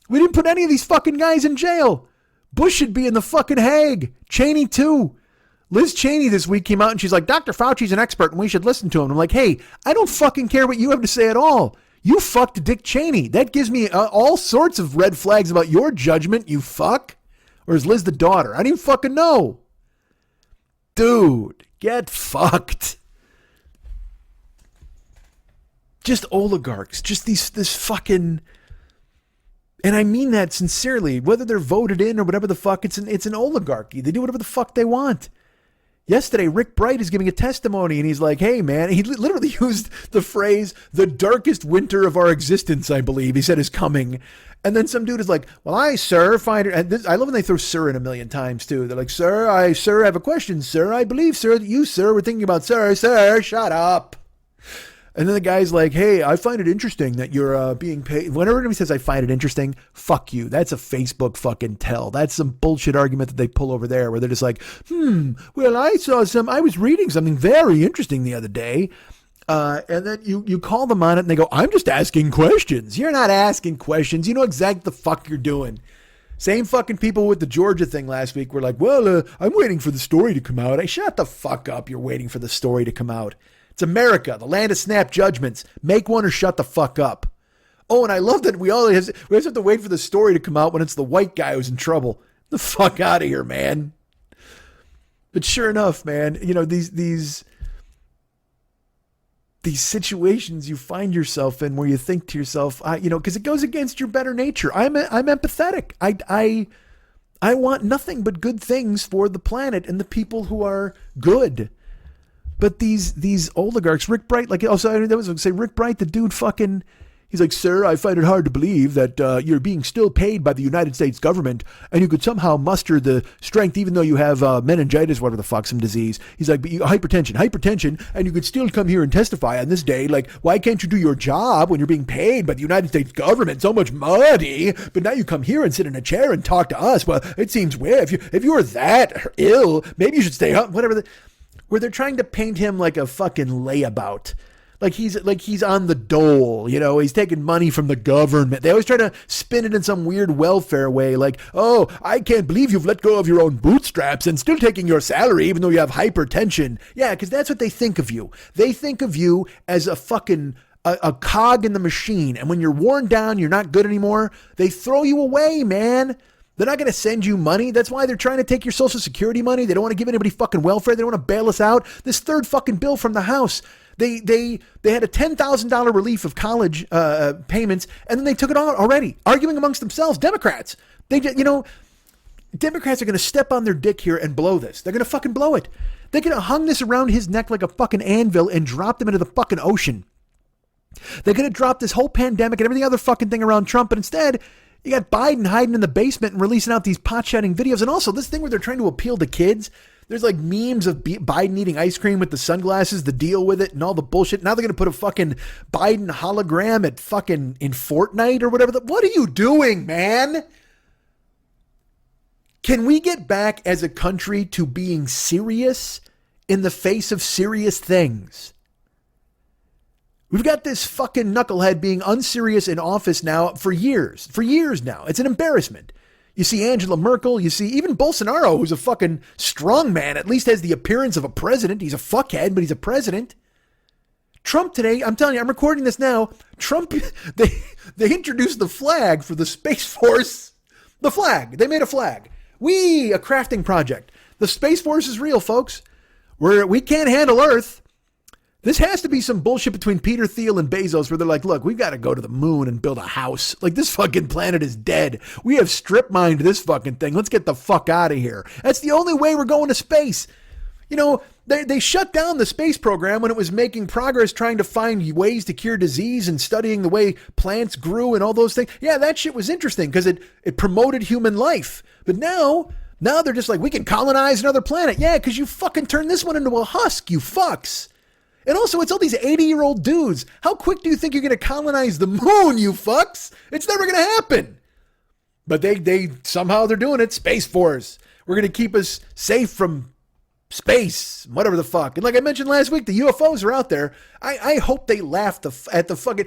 We didn't put any of these fucking guys in jail. Bush should be in the fucking Hague. Cheney too. Liz Cheney this week came out and she's like, Dr. Fauci's an expert and we should listen to him. I'm like, hey, I don't fucking care what you have to say at all. You fucked Dick Cheney. That gives me all sorts of red flags about your judgment, you fuck. Or is Liz the daughter? I don't even fucking know. Dude, get fucked. Just oligarchs, just this fucking, and I mean that sincerely, whether they're voted in or whatever the fuck, it's an oligarchy. They do whatever the fuck they want. Yesterday, Rick Bright is giving a testimony and he's like, hey man, he literally used the phrase, the darkest winter of our existence, I believe, he said is coming. And then some dude is like, well, I find it, and this, I love when they throw sir in a million times too. They're like, sir, I have a question, sir. I believe, sir, that you, sir, were thinking about, sir, shut up. And then the guy's like, hey, I find it interesting that you're being paid. Whenever anybody says I find it interesting, fuck you. That's a Facebook fucking tell. That's some bullshit argument that they pull over there where they're just like, well, I was reading something very interesting the other day. And then you call them on it and they go, I'm just asking questions. You're not asking questions. You know exactly the fuck you're doing. Same fucking people with the Georgia thing last week were like, well, I'm waiting for the story to come out. Hey, shut the fuck up. You're waiting for the story to come out. It's America, the land of snap judgments. Make one or shut the fuck up. Oh, and I love that we always have to wait for the story to come out when it's the white guy who's in trouble. The fuck out of here, man. But sure enough, man, these situations you find yourself in where you think to yourself, because it goes against your better nature. I'm empathetic. I want nothing but good things for the planet and the people who are good. But these oligarchs, Rick Bright, Rick Bright, the dude fucking, He's like, sir, I find it hard to believe that you're being still paid by the United States government and you could somehow muster the strength even though you have meningitis, whatever the fuck, some disease. He's like, but hypertension, and you could still come here and testify on this day. Like, why can't you do your job when you're being paid by the United States government so much money? But now you come here and sit in a chair and talk to us. Well, it seems weird. If you were that ill, maybe you should stay up, whatever. Where they're trying to paint him like a fucking layabout. Like he's on the dole, you know, he's taking money from the government. They always try to spin it in some weird welfare way, like, oh, I can't believe you've let go of your own bootstraps and still taking your salary even though you have hypertension. Yeah, because that's what they think of you. They think of you as a fucking a cog in the machine. And when you're worn down, you're not good anymore, they throw you away, man. They're not going to send you money. That's why they're trying to take your Social Security money. They don't want to give anybody fucking welfare. They don't want to bail us out. This third fucking bill from the House, They had a $10,000 relief of college payments, and then they took it out already, arguing amongst themselves. Democrats, Democrats are going to step on their dick here and blow this. They're going to fucking blow it. They're going to hung this around his neck like a fucking anvil and drop them into the fucking ocean. They're going to drop this whole pandemic and everything other fucking thing around Trump, but instead, you got Biden hiding in the basement and releasing out these pot-shedding videos. And also this thing where they're trying to appeal to kids. There's like memes of Biden eating ice cream with the sunglasses, the deal with it and all the bullshit. Now they're going to put a fucking Biden hologram at fucking in Fortnite or whatever. What are you doing, man? Can we get back as a country to being serious in the face of serious things? We've got this fucking knucklehead being unserious in office now for years now. It's an embarrassment. You see Angela Merkel, you see even Bolsonaro, who's a fucking strong man, at least has the appearance of a president. He's a fuckhead, but he's a president. Trump today, I'm telling you, I'm recording this now. Trump, they introduced the flag for the Space Force. The flag. They made a flag. A crafting project. The Space Force is real, folks. We can't handle Earth. This has to be some bullshit between Peter Thiel and Bezos where they're like, look, we've got to go to the moon and build a house. Like, this fucking planet is dead. We have strip mined this fucking thing. Let's get the fuck out of here. That's the only way we're going to space. You know, they shut down the space program when it was making progress trying to find ways to cure disease and studying the way plants grew and all those things. Yeah, that shit was interesting because it promoted human life. But now they're just like, we can colonize another planet. Yeah, because you fucking turned this one into a husk, you fucks. And also, it's all these 80-year-old dudes. How quick do you think you're going to colonize the moon, you fucks? It's never going to happen. But they somehow they're doing it. Space Force. We're going to keep us safe from space, whatever the fuck. And like I mentioned last week, the UFOs are out there. I hope they laugh at the fucking...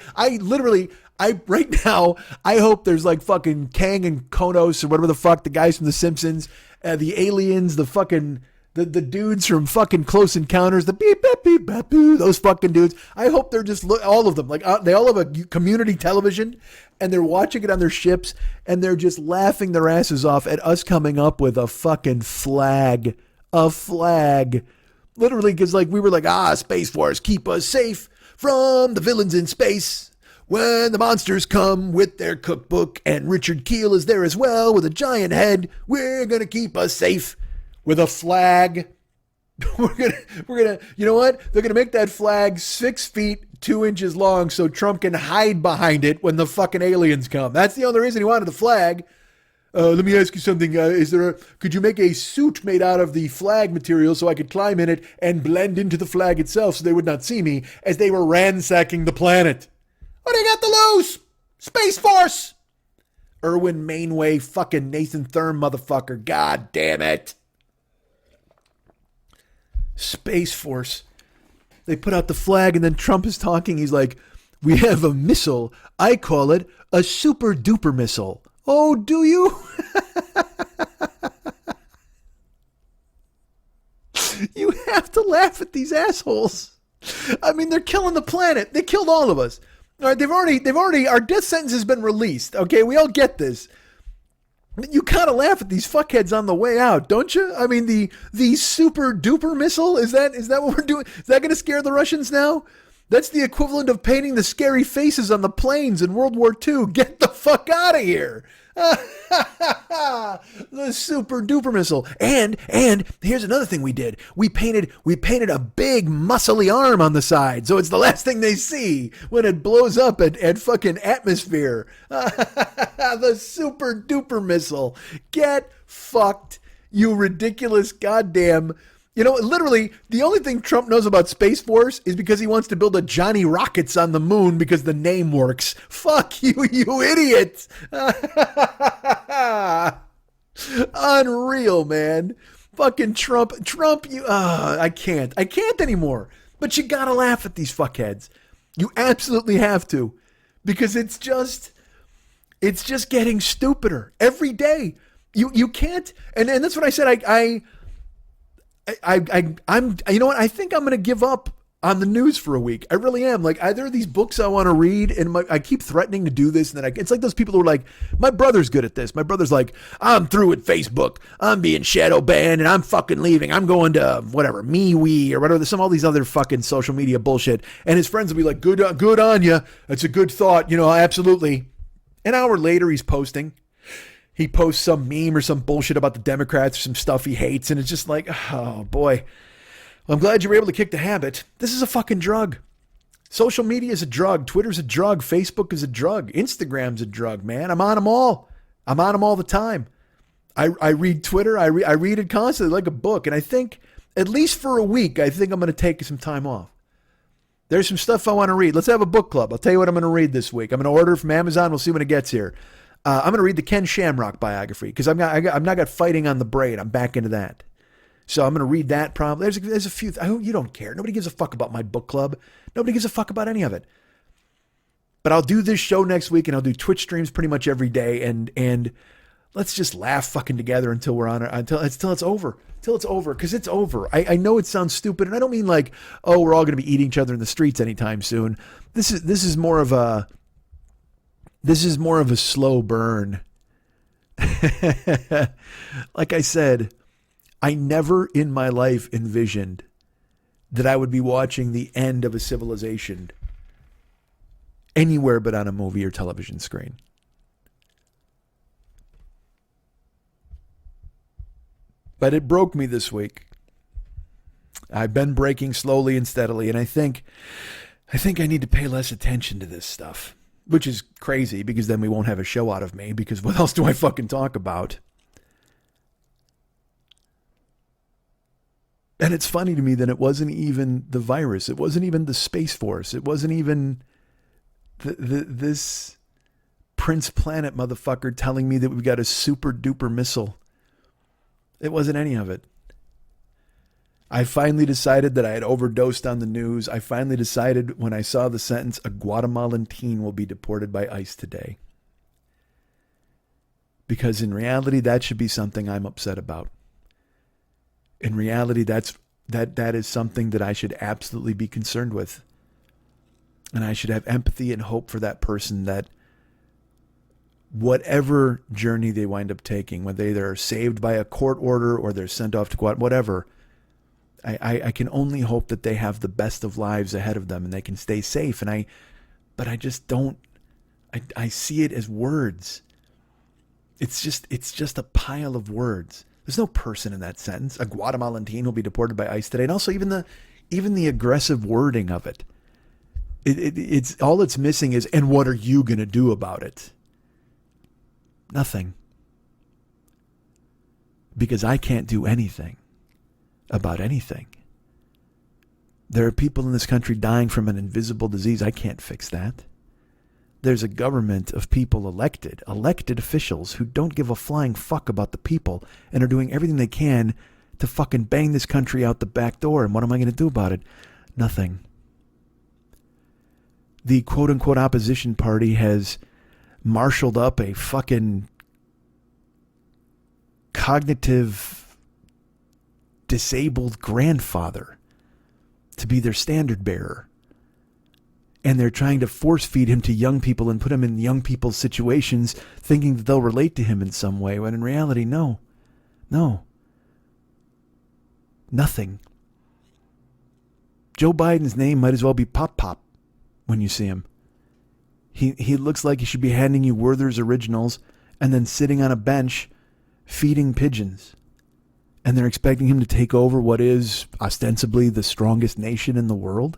right now, I hope there's like fucking Kang and Konos or whatever the fuck, the guys from The Simpsons, the aliens, the fucking... The dudes from fucking Close Encounters, the beep, beep, beep, beep, beep, those fucking dudes. I hope they're just, all of them, like they all have a community television and they're watching it on their ships and they're just laughing their asses off at us coming up with a fucking flag. A flag. Literally, because like we were like, Space Force, keep us safe from the villains in space. When the monsters come with their cookbook and Richard Keel is there as well with a giant head, we're going to keep us safe. With a flag. We're gonna, you know what? They're gonna make that flag 6 feet, 2 inches long so Trump can hide behind it when the fucking aliens come. That's the only reason he wanted the flag. Let me ask you something. Could you make a suit made out of the flag material so I could climb in it and blend into the flag itself so they would not see me as they were ransacking the planet? What do you got to lose? Space Force! Erwin Mainway, fucking Nathan Thurm, motherfucker. God damn it. Space Force. They put out the flag and then Trump is talking. He's like, we have a missile. I call it a super duper missile. Oh, do you? You have to laugh at these assholes. I mean, they're killing the planet. They killed all of us. All right, they've already, our death sentence has been released. Okay, we all get this. You kind of laugh at these fuckheads on the way out, don't you? I mean, the super duper missile, is that what we're doing? Is that going to scare the Russians now? That's the equivalent of painting the scary faces on the planes in World War II. Get the fuck out of here. The super duper missile. And here's another thing we did. We painted a big muscly arm on the side, so it's the last thing they see when it blows up at fucking atmosphere. The super duper missile. Get fucked, you ridiculous goddamn. You know, literally, the only thing Trump knows about Space Force is because he wants to build a Johnny Rockets on the moon because the name works. Fuck you, you idiot. Unreal, man. Fucking Trump, you, I can't anymore. But you gotta laugh at these fuckheads. You absolutely have to. Because it's just getting stupider every day. You can't, and that's what I said, I'm you know what? I think I'm going to give up on the news for a week. I really am. Like, there are these books I want to read, and I keep threatening to do this, and then it's like those people who are like, my brother's good at this. My brother's like, I'm through with Facebook. I'm being shadow banned, and I'm fucking leaving. I'm going to whatever, MeWe or whatever. All these other fucking social media bullshit. And his friends will be like, good on you. That's a good thought. You know, absolutely. An hour later, he's posting. He posts some meme or some bullshit about the Democrats or some stuff he hates. And it's just like, oh boy, well, I'm glad you were able to kick the habit. This is a fucking drug. Social media is a drug. Twitter's a drug. Facebook is a drug. Instagram's a drug, man. I'm on them all. I'm on them all the time. I read Twitter. I read it constantly like a book. And I think, at least for a week, I think I'm going to take some time off. There's some stuff I want to read. Let's have a book club. I'll tell you what I'm going to read this week. I'm going to order it from Amazon. We'll see when it gets here. I'm going to read the Ken Shamrock biography because I've not got Fighting on the Brain. I'm back into that. So I'm going to read that probably. There's a few. You don't care. Nobody gives a fuck about my book club. Nobody gives a fuck about any of it. But I'll do this show next week, and I'll do Twitch streams pretty much every day. And let's just laugh fucking together until we're on it, until it's over. Till it's over, because it's over. I know it sounds stupid, and I don't mean like, oh, we're all going to be eating each other in the streets anytime soon. This is more of a slow burn. Like I said, I never in my life envisioned that I would be watching the end of a civilization anywhere but on a movie or television screen. But it broke me this week. I've been breaking slowly and steadily, and I think I need to pay less attention to this stuff. Which is crazy, because then we won't have a show out of me, because what else do I fucking talk about? And it's funny to me that it wasn't even the virus. It wasn't even the Space Force. It wasn't even this Prince Planet motherfucker telling me that we've got a super duper missile. It wasn't any of it. I finally decided that I had overdosed on the news. I finally decided when I saw the sentence, a Guatemalan teen will be deported by ICE today. Because in reality, that should be something I'm upset about. In reality, that is something that I should absolutely be concerned with. And I should have empathy and hope for that person, that whatever journey they wind up taking, whether they're saved by a court order or they're sent off to Guatemala, whatever, I can only hope that they have the best of lives ahead of them and they can stay safe. But I just don't, I see it as words. It's just a pile of words. There's no person in that sentence. A Guatemalan teen will be deported by ICE today. And also even the aggressive wording of it. It's all it's missing is, and what are you going to do about it? Nothing. Because I can't do anything about anything. There are people in this country dying from an invisible disease. I can't fix that. There's a government of people elected officials who don't give a flying fuck about the people and are doing everything they can to fucking bang this country out the back door. And what am I going to do about it? Nothing. The quote-unquote opposition party has marshaled up a fucking cognitive disabled grandfather to be their standard bearer. And they're trying to force feed him to young people and put him in young people's situations, thinking that they'll relate to him in some way, when in reality, no. Nothing. Joe Biden's name might as well be Pop Pop when you see him. He looks like he should be handing you Werther's Originals and then sitting on a bench feeding pigeons. And they're expecting him to take over what is ostensibly the strongest nation in the world.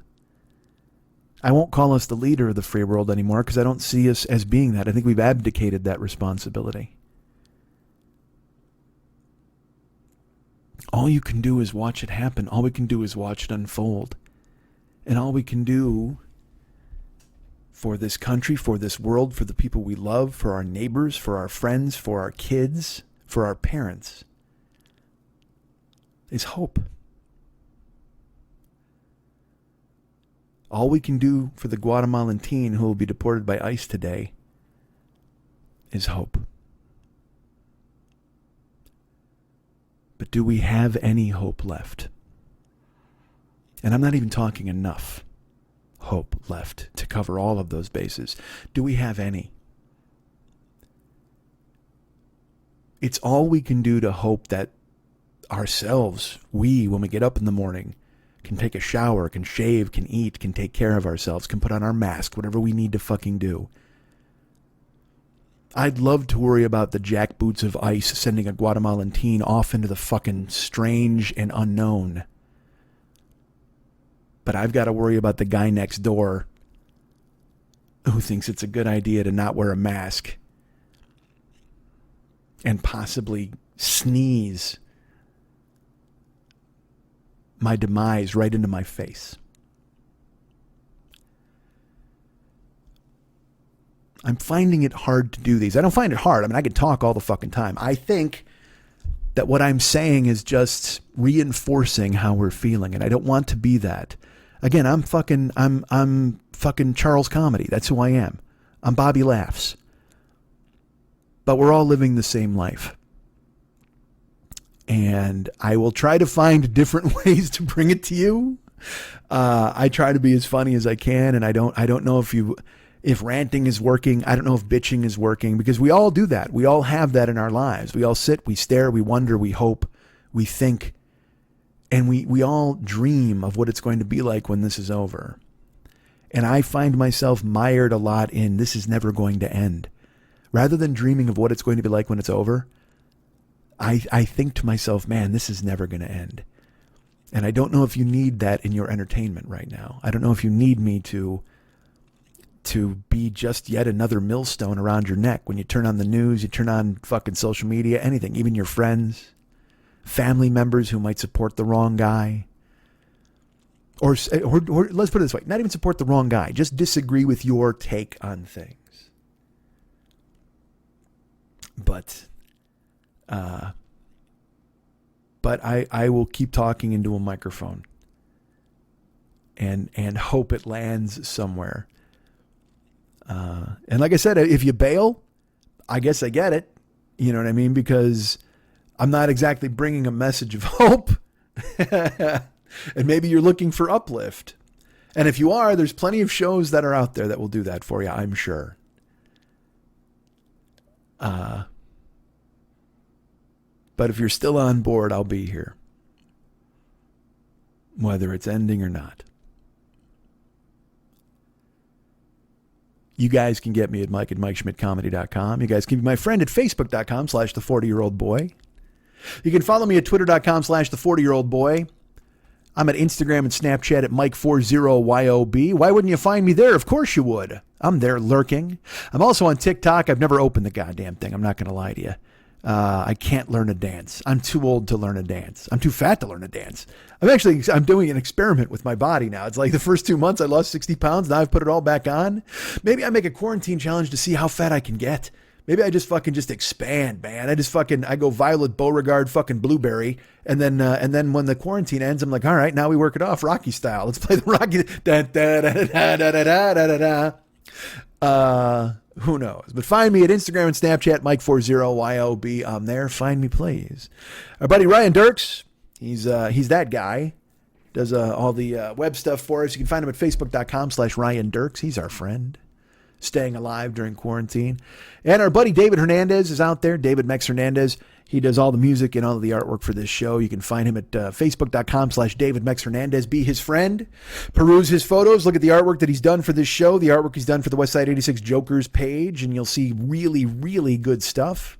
I won't call us the leader of the free world anymore because I don't see us as being that. I think we've abdicated that responsibility. All you can do is watch it happen. All we can do is watch it unfold. And all we can do for this country, for this world, for the people we love, for our neighbors, for our friends, for our kids, for our parents, is hope. All we can do for the Guatemalan teen who will be deported by ICE today is hope. But do we have any hope left? And I'm not even talking enough hope left to cover all of those bases. Do we have any? It's all we can do to hope that ourselves, when we get up in the morning, can take a shower, can shave, can eat, can take care of ourselves, can put on our mask, whatever we need to fucking do. I'd love to worry about the jackboots of ICE sending a Guatemalan teen off into the fucking strange and unknown. But I've got to worry about the guy next door who thinks it's a good idea to not wear a mask and possibly sneeze my demise right into my face. I'm finding it hard to do these. I don't find it hard. I mean, I can talk all the fucking time. I think that what I'm saying is just reinforcing how we're feeling, and I don't want to be that. Again, I'm fucking Charles Comedy. That's who I am. I'm Bobby Laughs. But we're all living the same life. And I will try to find different ways to bring it to you. I try to be as funny as I can, and I don't know if ranting is working. I don't know if bitching is working, because we all do that. We all have that in our lives. We all sit, we stare, we wonder, we hope, we think, and we all dream of what it's going to be like when this is over. And I find myself mired a lot in this is never going to end. Rather than dreaming of what it's going to be like when it's over, I think to myself, man, this is never going to end. And I don't know if you need that in your entertainment right now. I don't know if you need me to be just yet another millstone around your neck. When you turn on the news, you turn on fucking social media, anything, even your friends, family members who might support the wrong guy. Or let's put it this way, not even support the wrong guy, just disagree with your take on things. But I will keep talking into a microphone and hope it lands somewhere. And like I said, if you bail, I guess I get it. You know what I mean? Because I'm not exactly bringing a message of hope. And maybe you're looking for uplift. And if you are, there's plenty of shows that are out there that will do that for you, I'm sure. But if you're still on board, I'll be here. Whether it's ending or not. You guys can get me at Mike at MikeSchmidtComedy.com. You guys can be my friend at Facebook.com/the40year-old-boy. You can follow me at Twitter.com/the40year-old-boy. I'm at Instagram and Snapchat at Mike40YOB. Why wouldn't you find me there? Of course you would. I'm there lurking. I'm also on TikTok. I've never opened the goddamn thing. I'm not going to lie to you. I can't learn a dance. I'm too old to learn a dance. I'm too fat to learn a dance. I'm doing an experiment with my body now. It's like the first 2 months I lost 60 pounds. Now I've put it all back on. Maybe I make a quarantine challenge to see how fat I can get. Maybe I just expand, man. I go Violet Beauregard fucking Blueberry. And then when the quarantine ends, I'm like, all right, now we work it off Rocky style. Let's play the Rocky. Da, da, da, da, da, da, da, da, da. Who knows? But find me at Instagram and Snapchat, Mike40YOB. I'm there. Find me, please. Our buddy Ryan Dirks, he's that guy. Does all the web stuff for us. You can find him at Facebook.com/Ryan Dirks. He's our friend. staying alive during quarantine. And our buddy David Hernandez is out there, David Mex Hernandez. He does all the music and all of the artwork for this show. You can find him at facebook.com/David Mex Hernandez. Be his friend. Peruse his photos. Look at the artwork that he's done for this show, the artwork he's done for the Westside 86 Jokers page, and you'll see really, really good stuff.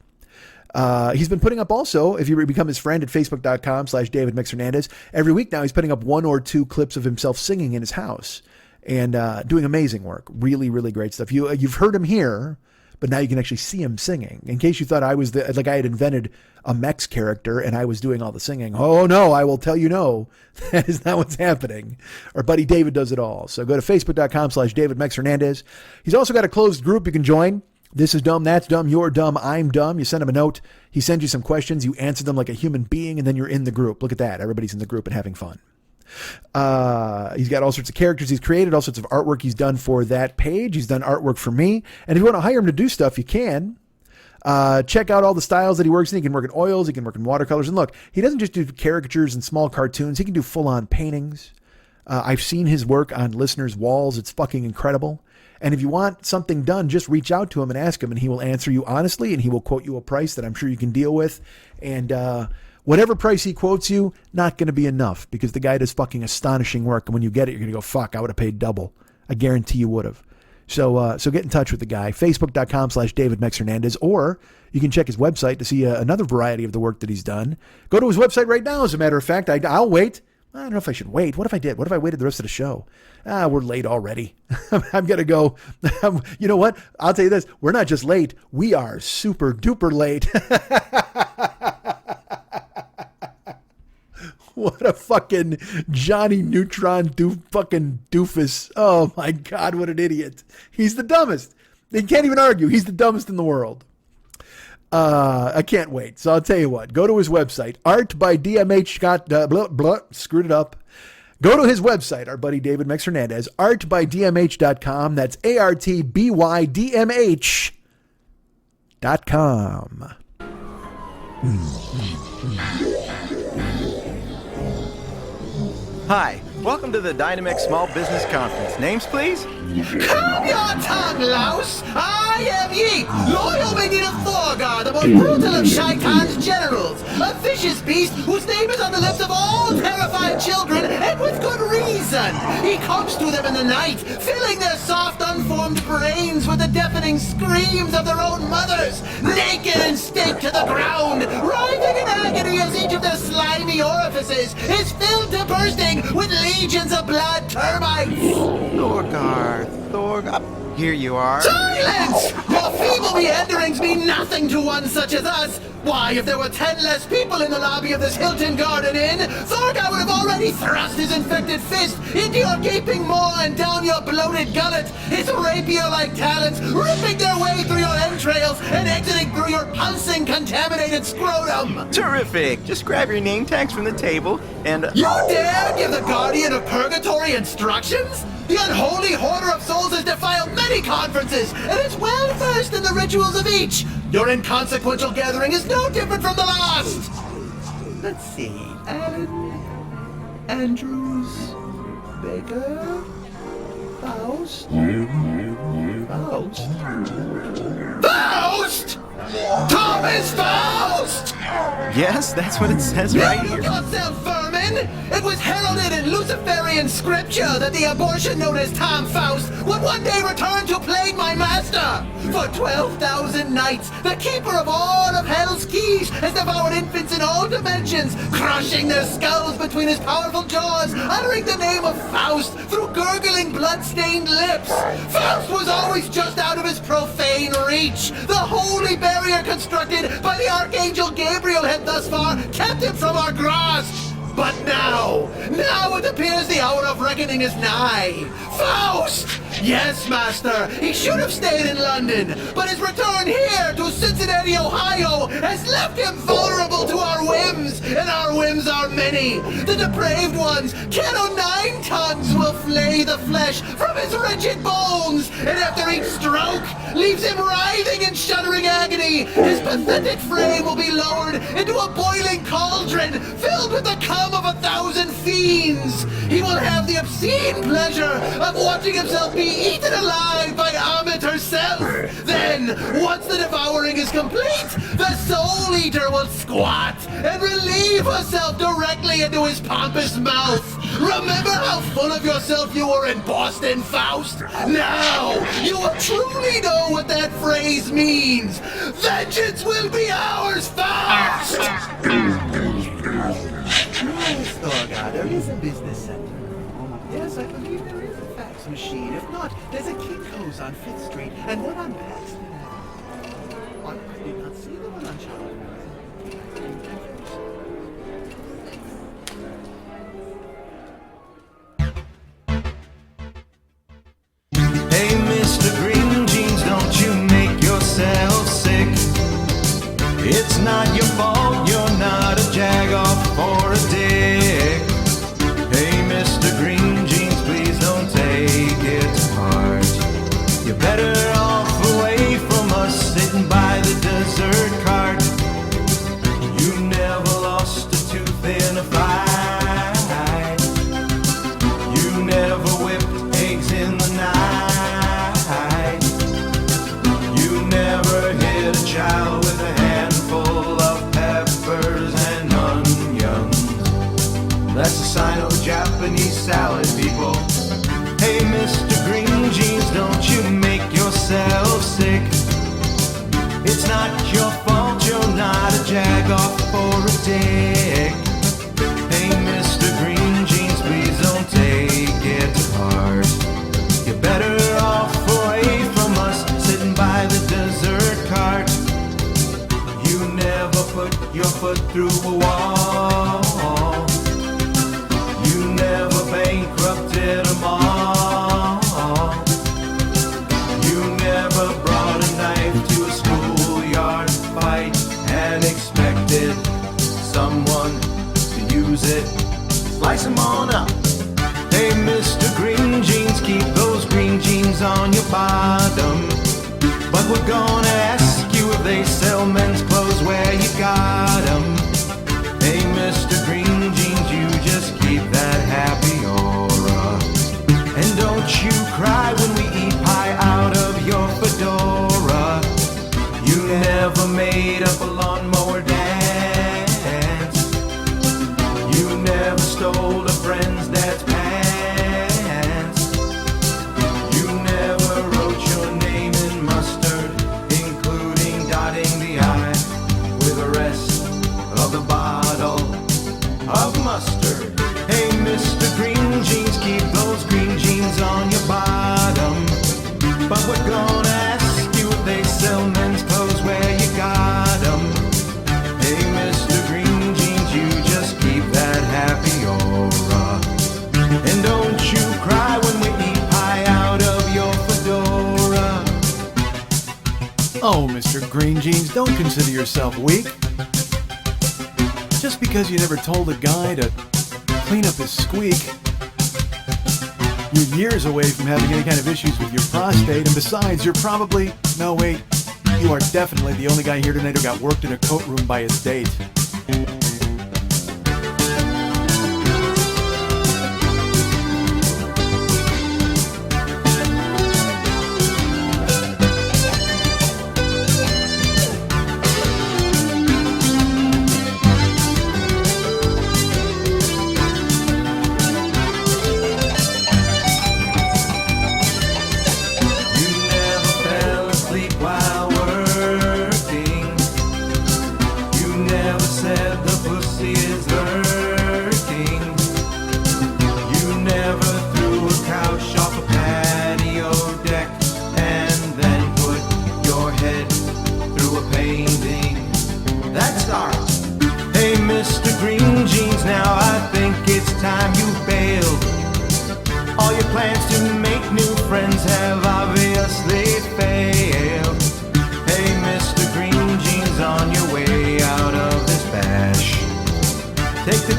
He's been putting up also, if you become his friend at facebook.com/David Mex Hernandez, every week now he's putting up 1 or 2 clips of himself singing in his house and doing amazing work. Really, really great stuff. You've heard him here, but now you can actually see him singing. In case you thought I was I had invented a Mex character and I was doing all the singing. Oh no, I will tell you no. That is not what's happening. Our buddy David does it all. So go to facebook.com/David Mex Hernandez. He's also got a closed group you can join. This is dumb, that's dumb, you're dumb, I'm dumb. You send him a note. He sends you some questions. You answer them like a human being, and then you're in the group. Look at that. Everybody's in the group and having fun. He's got all sorts of characters he's created, all sorts of artwork he's done for that page. He's done artwork for me. And if you want to hire him to do stuff, you can. Check out all the styles that he works in. He can work in oils. He can work in watercolors. And look, he doesn't just do caricatures and small cartoons. He can do full-on paintings. I've seen his work on listeners' walls. It's fucking incredible. And if you want something done, just reach out to him and ask him, and he will answer you honestly, and he will quote you a price that I'm sure you can deal with. And whatever price he quotes you, not going to be enough, because the guy does fucking astonishing work. And when you get it, you're going to go, fuck, I would have paid double. I guarantee you would have. So get in touch with the guy, facebook.com/David Mex Hernandez, or you can check his website to see another variety of the work that he's done. Go to his website right now, as a matter of fact. I'll wait. I don't know if I should wait. What if I did? What if I waited the rest of the show? We're late already. I'm going to go. You know what? I'll tell you this. We're not just late. We are super duper late. What a fucking Johnny Neutron fucking doofus. Oh my God, what an idiot. He's the dumbest. They can't even argue. He's the dumbest in the world. I can't wait. So I'll tell you what. Go to his website. Art by DMH Scott. Screwed it up. Go to his website, our buddy David Mex Hernandez. Artbydmh.com. That's ARTBYDMH.com. Hi, welcome to the Dynamic Small Business Conference. Names, please? Calm your tongue, louse! I am ye, loyal maiden of Thorgar, the most brutal of Shaitan's generals, a vicious beast whose name is on the lips of all terrified children, and with good reason. He comes to them in the night, filling their soft, unformed brains with the deafening screams of their own mothers, naked and staked to the ground, writhing in agony as each of their slimy orifices is filled to bursting with legions of blood termites. Thorgar, here you are. Silence! Your feeble meanderings mean nothing to one such as us. Why, if there were 10 less people in the lobby of this Hilton Garden Inn, Thorgar would have already thrust his infected fist into your gaping maw and down your bloated gullet, his rapier-like talons ripping their way through your entrails and exiting through your pulsing, contaminated scrotum. Terrific. Just grab your name tags from the table and... You dare give the Guardian of Purgatory instructions? The unholy hoarder of souls has defiled many conferences, and is well versed in the rituals of each. Your inconsequential gathering is no different from the last. Let's see. Allen, Andrews, Baker, Faust. Faust? Thomas Faust! Yes, that's what it says right here. Yourself, vermin! It was heralded in Luciferian scripture that the abortion known as Tom Faust would one day return to plague my master. For 12,000 nights, the keeper of all of hell's keys has devoured infants in all dimensions, crushing their skulls between his powerful jaws, uttering the name of Faust through gurgling, blood-stained lips. Faust was always just out of his profane reach. The holy barrier constructed by the Archangel Gabriel had thus far kept him from our grasp. But now it appears the hour of reckoning is nigh. Faust! Yes, master, he should have stayed in London, but his return here to Cincinnati, Ohio has left him vulnerable to our whims, and our whims are many agony. The depraved ones, 10 or 9 tons, will flay the flesh from his wretched bones, and after each stroke, leaves him writhing in shuddering agony. His pathetic frame will be lowered into a boiling cauldron filled with the cum of 1,000 fiends. He will have the obscene pleasure of watching himself be eaten alive by Amit herself. Then, once the devouring is complete, the Soul Eater will squat and relieve herself directly into his pompous mouth. Remember how full of yourself you were in Boston, Faust? Now, you will truly know what that phrase means. Vengeance will be ours, Faust! Yes, Thorgar, there is a business center. Yes, I believe there is a fax machine. If not, there's a Kinko's on 5th Street and one on Paxton Avenue. I did not see the one on Charlotte. Hey, Mr. Green Jeans, don't you make yourself sick. It's not your fault, you're not a jag-off or a dick. Hey, Mr. Green Jeans, please don't take it to heart. You're better off away from us, sitting by the dessert cart. You never lost a tooth in a fight. You never whipped eggs in the night. You never hit a child with a handful of peppers and onions. That's a sign of a Japanese salad, people. Hey, Mr. Green Jeans, don't you make yourself sick. It's not your fault, you're not a jag-off or a dick. Hey, Mr. Green Jeans, please don't take it to heart. You're better off away from us, sitting by the dessert cart. You never put your foot through a wall. You never bankrupted a mall. You never brought a knife to a schoolyard fight and expected someone to use it. Slice them on up. Hey, Mr. Green Jeans, keep those green jeans on your bottom. But we're gonna ask you if they sell men's clothes where you got them. Hey, Mr. Green Jeans, you just keep that happy aura. And don't you cry when we eat pie out of your fedora. You never made up a lawnmower dance. You never stole a friend's dad's pants. You never wrote your name in mustard, including dotting the I with the rest of the bottle of mustard. Hey, Mr. Green Jeans, keep those green jeans on your bottom. But we're gonna ask you if they sell men's clothes where you got them. Hey, Mr. Green Jeans, you just keep that happy aura. And don't you cry when we eat pie out of your fedora. Oh, Mr. Green Jeans, don't consider yourself weak. Just because you never told a guy to clean up his squeak. You're years away from having any kind of issues with your prostate, and besides, you're probably... No, wait. You are definitely the only guy here tonight who got worked in a coat room by his date. While working, you never said the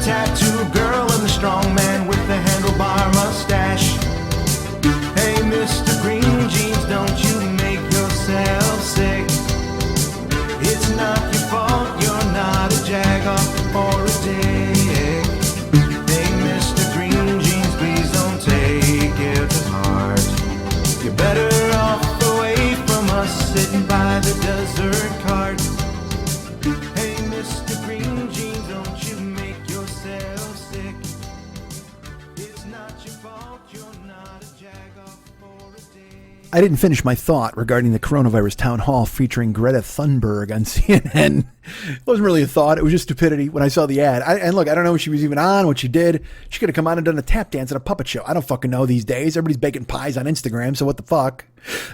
tattoo girl and the strong man with the handlebar mustache. Hey, Mr. Green Jeans, don't you make yourself sick. It's not your fault, you're not a jagoff or a dick. Hey, Mr. Green Jeans, please don't take it to heart. You're better off away from us sitting by the dessert cart. Hey, Mr. Green Jeans, don't you make yourself sick. It's not your fault, you're not a jagoff or a dick. I didn't finish my thought regarding the coronavirus town hall featuring Greta Thunberg on CNN. It wasn't really a thought. It was just stupidity when I saw the ad. And look, I don't know if she was even on, what she did. She could have come on and done a tap dance at a puppet show. I don't fucking know these days. Everybody's baking pies on Instagram, so what the fuck?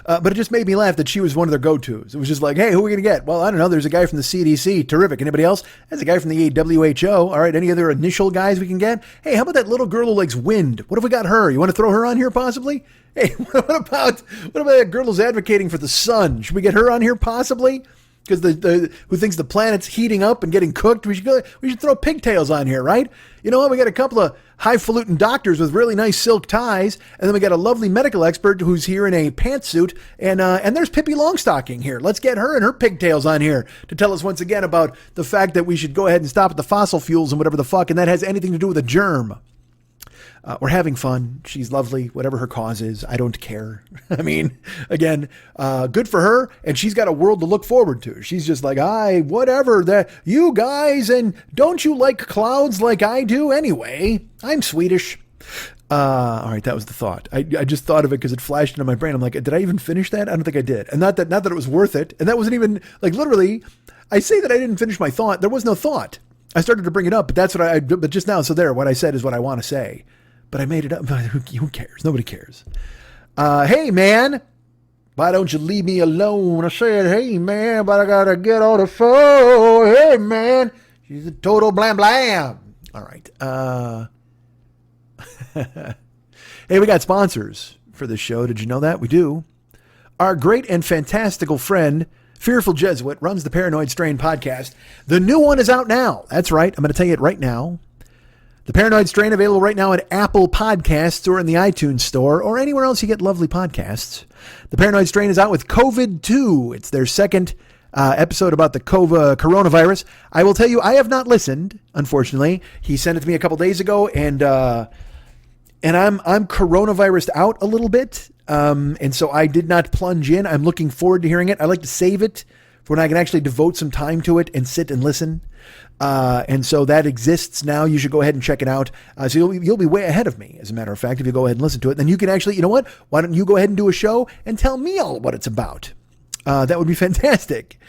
But it just made me laugh that she was one of their go-tos. It was just like, hey, who are we going to get? Well, I don't know. There's a guy from the CDC. Terrific. Anybody else? There's a guy from the WHO. All right. Any other initial guys we can get? Hey, how about that little girl who likes wind? What if we got her? You want to throw her on here possibly? Hey, what about that girl who's advocating for the sun? Should we get her on here possibly? Because the who thinks the planet's heating up and getting cooked, we should throw pigtails on here, right? You know what? We got a couple of highfalutin doctors with really nice silk ties, and then we got a lovely medical expert who's here in a pantsuit, and there's Pippi Longstocking here. Let's get her and her pigtails on here to tell us once again about the fact that we should go ahead and stop at the fossil fuels and whatever the fuck, and that has anything to do with a germ. We're having fun. She's lovely. Whatever her cause is, I don't care. I mean, again, good for her. And she's got a world to look forward to. She's just like, whatever that you guys, and don't you like clouds like I do anyway? I'm Swedish. All right. That was the thought. I just thought of it because it flashed into my brain. I'm like, did I even finish that? I don't think I did. And not that it was worth it. And that wasn't even like literally, I say that I didn't finish my thought. There was no thought. I started to bring it up, but that's what but just now. So there, what I said is what I want to say. But I made it up. Who cares? Nobody cares. Hey, man. Why don't you leave me alone? I said, hey, man, but I got to get on the phone. Hey, man. She's a total blam blam. All right. Hey, we got sponsors for this show. Did you know that? We do. Our great and fantastical friend, Fearful Jesuit, runs the Paranoid Strain podcast. The new one is out now. That's right. I'm going to tell you it right now. The Paranoid Strain available right now at Apple Podcasts or in the iTunes Store or anywhere else you get lovely podcasts. The Paranoid Strain is out with COVID-2. It's their second episode about the coronavirus. I will tell you, I have not listened, unfortunately. He sent it to me a couple days ago, and I'm coronavirused out a little bit, and so I did not plunge in. I'm looking forward to hearing it. I like to save it for when I can actually devote some time to it and sit and listen. And so that exists now. You should go ahead and check it out. So you'll be way ahead of me, as a matter of fact, if you go ahead and listen to it. Then you can actually, you know what? Why don't you go ahead and do a show and tell me all what it's about? That would be fantastic.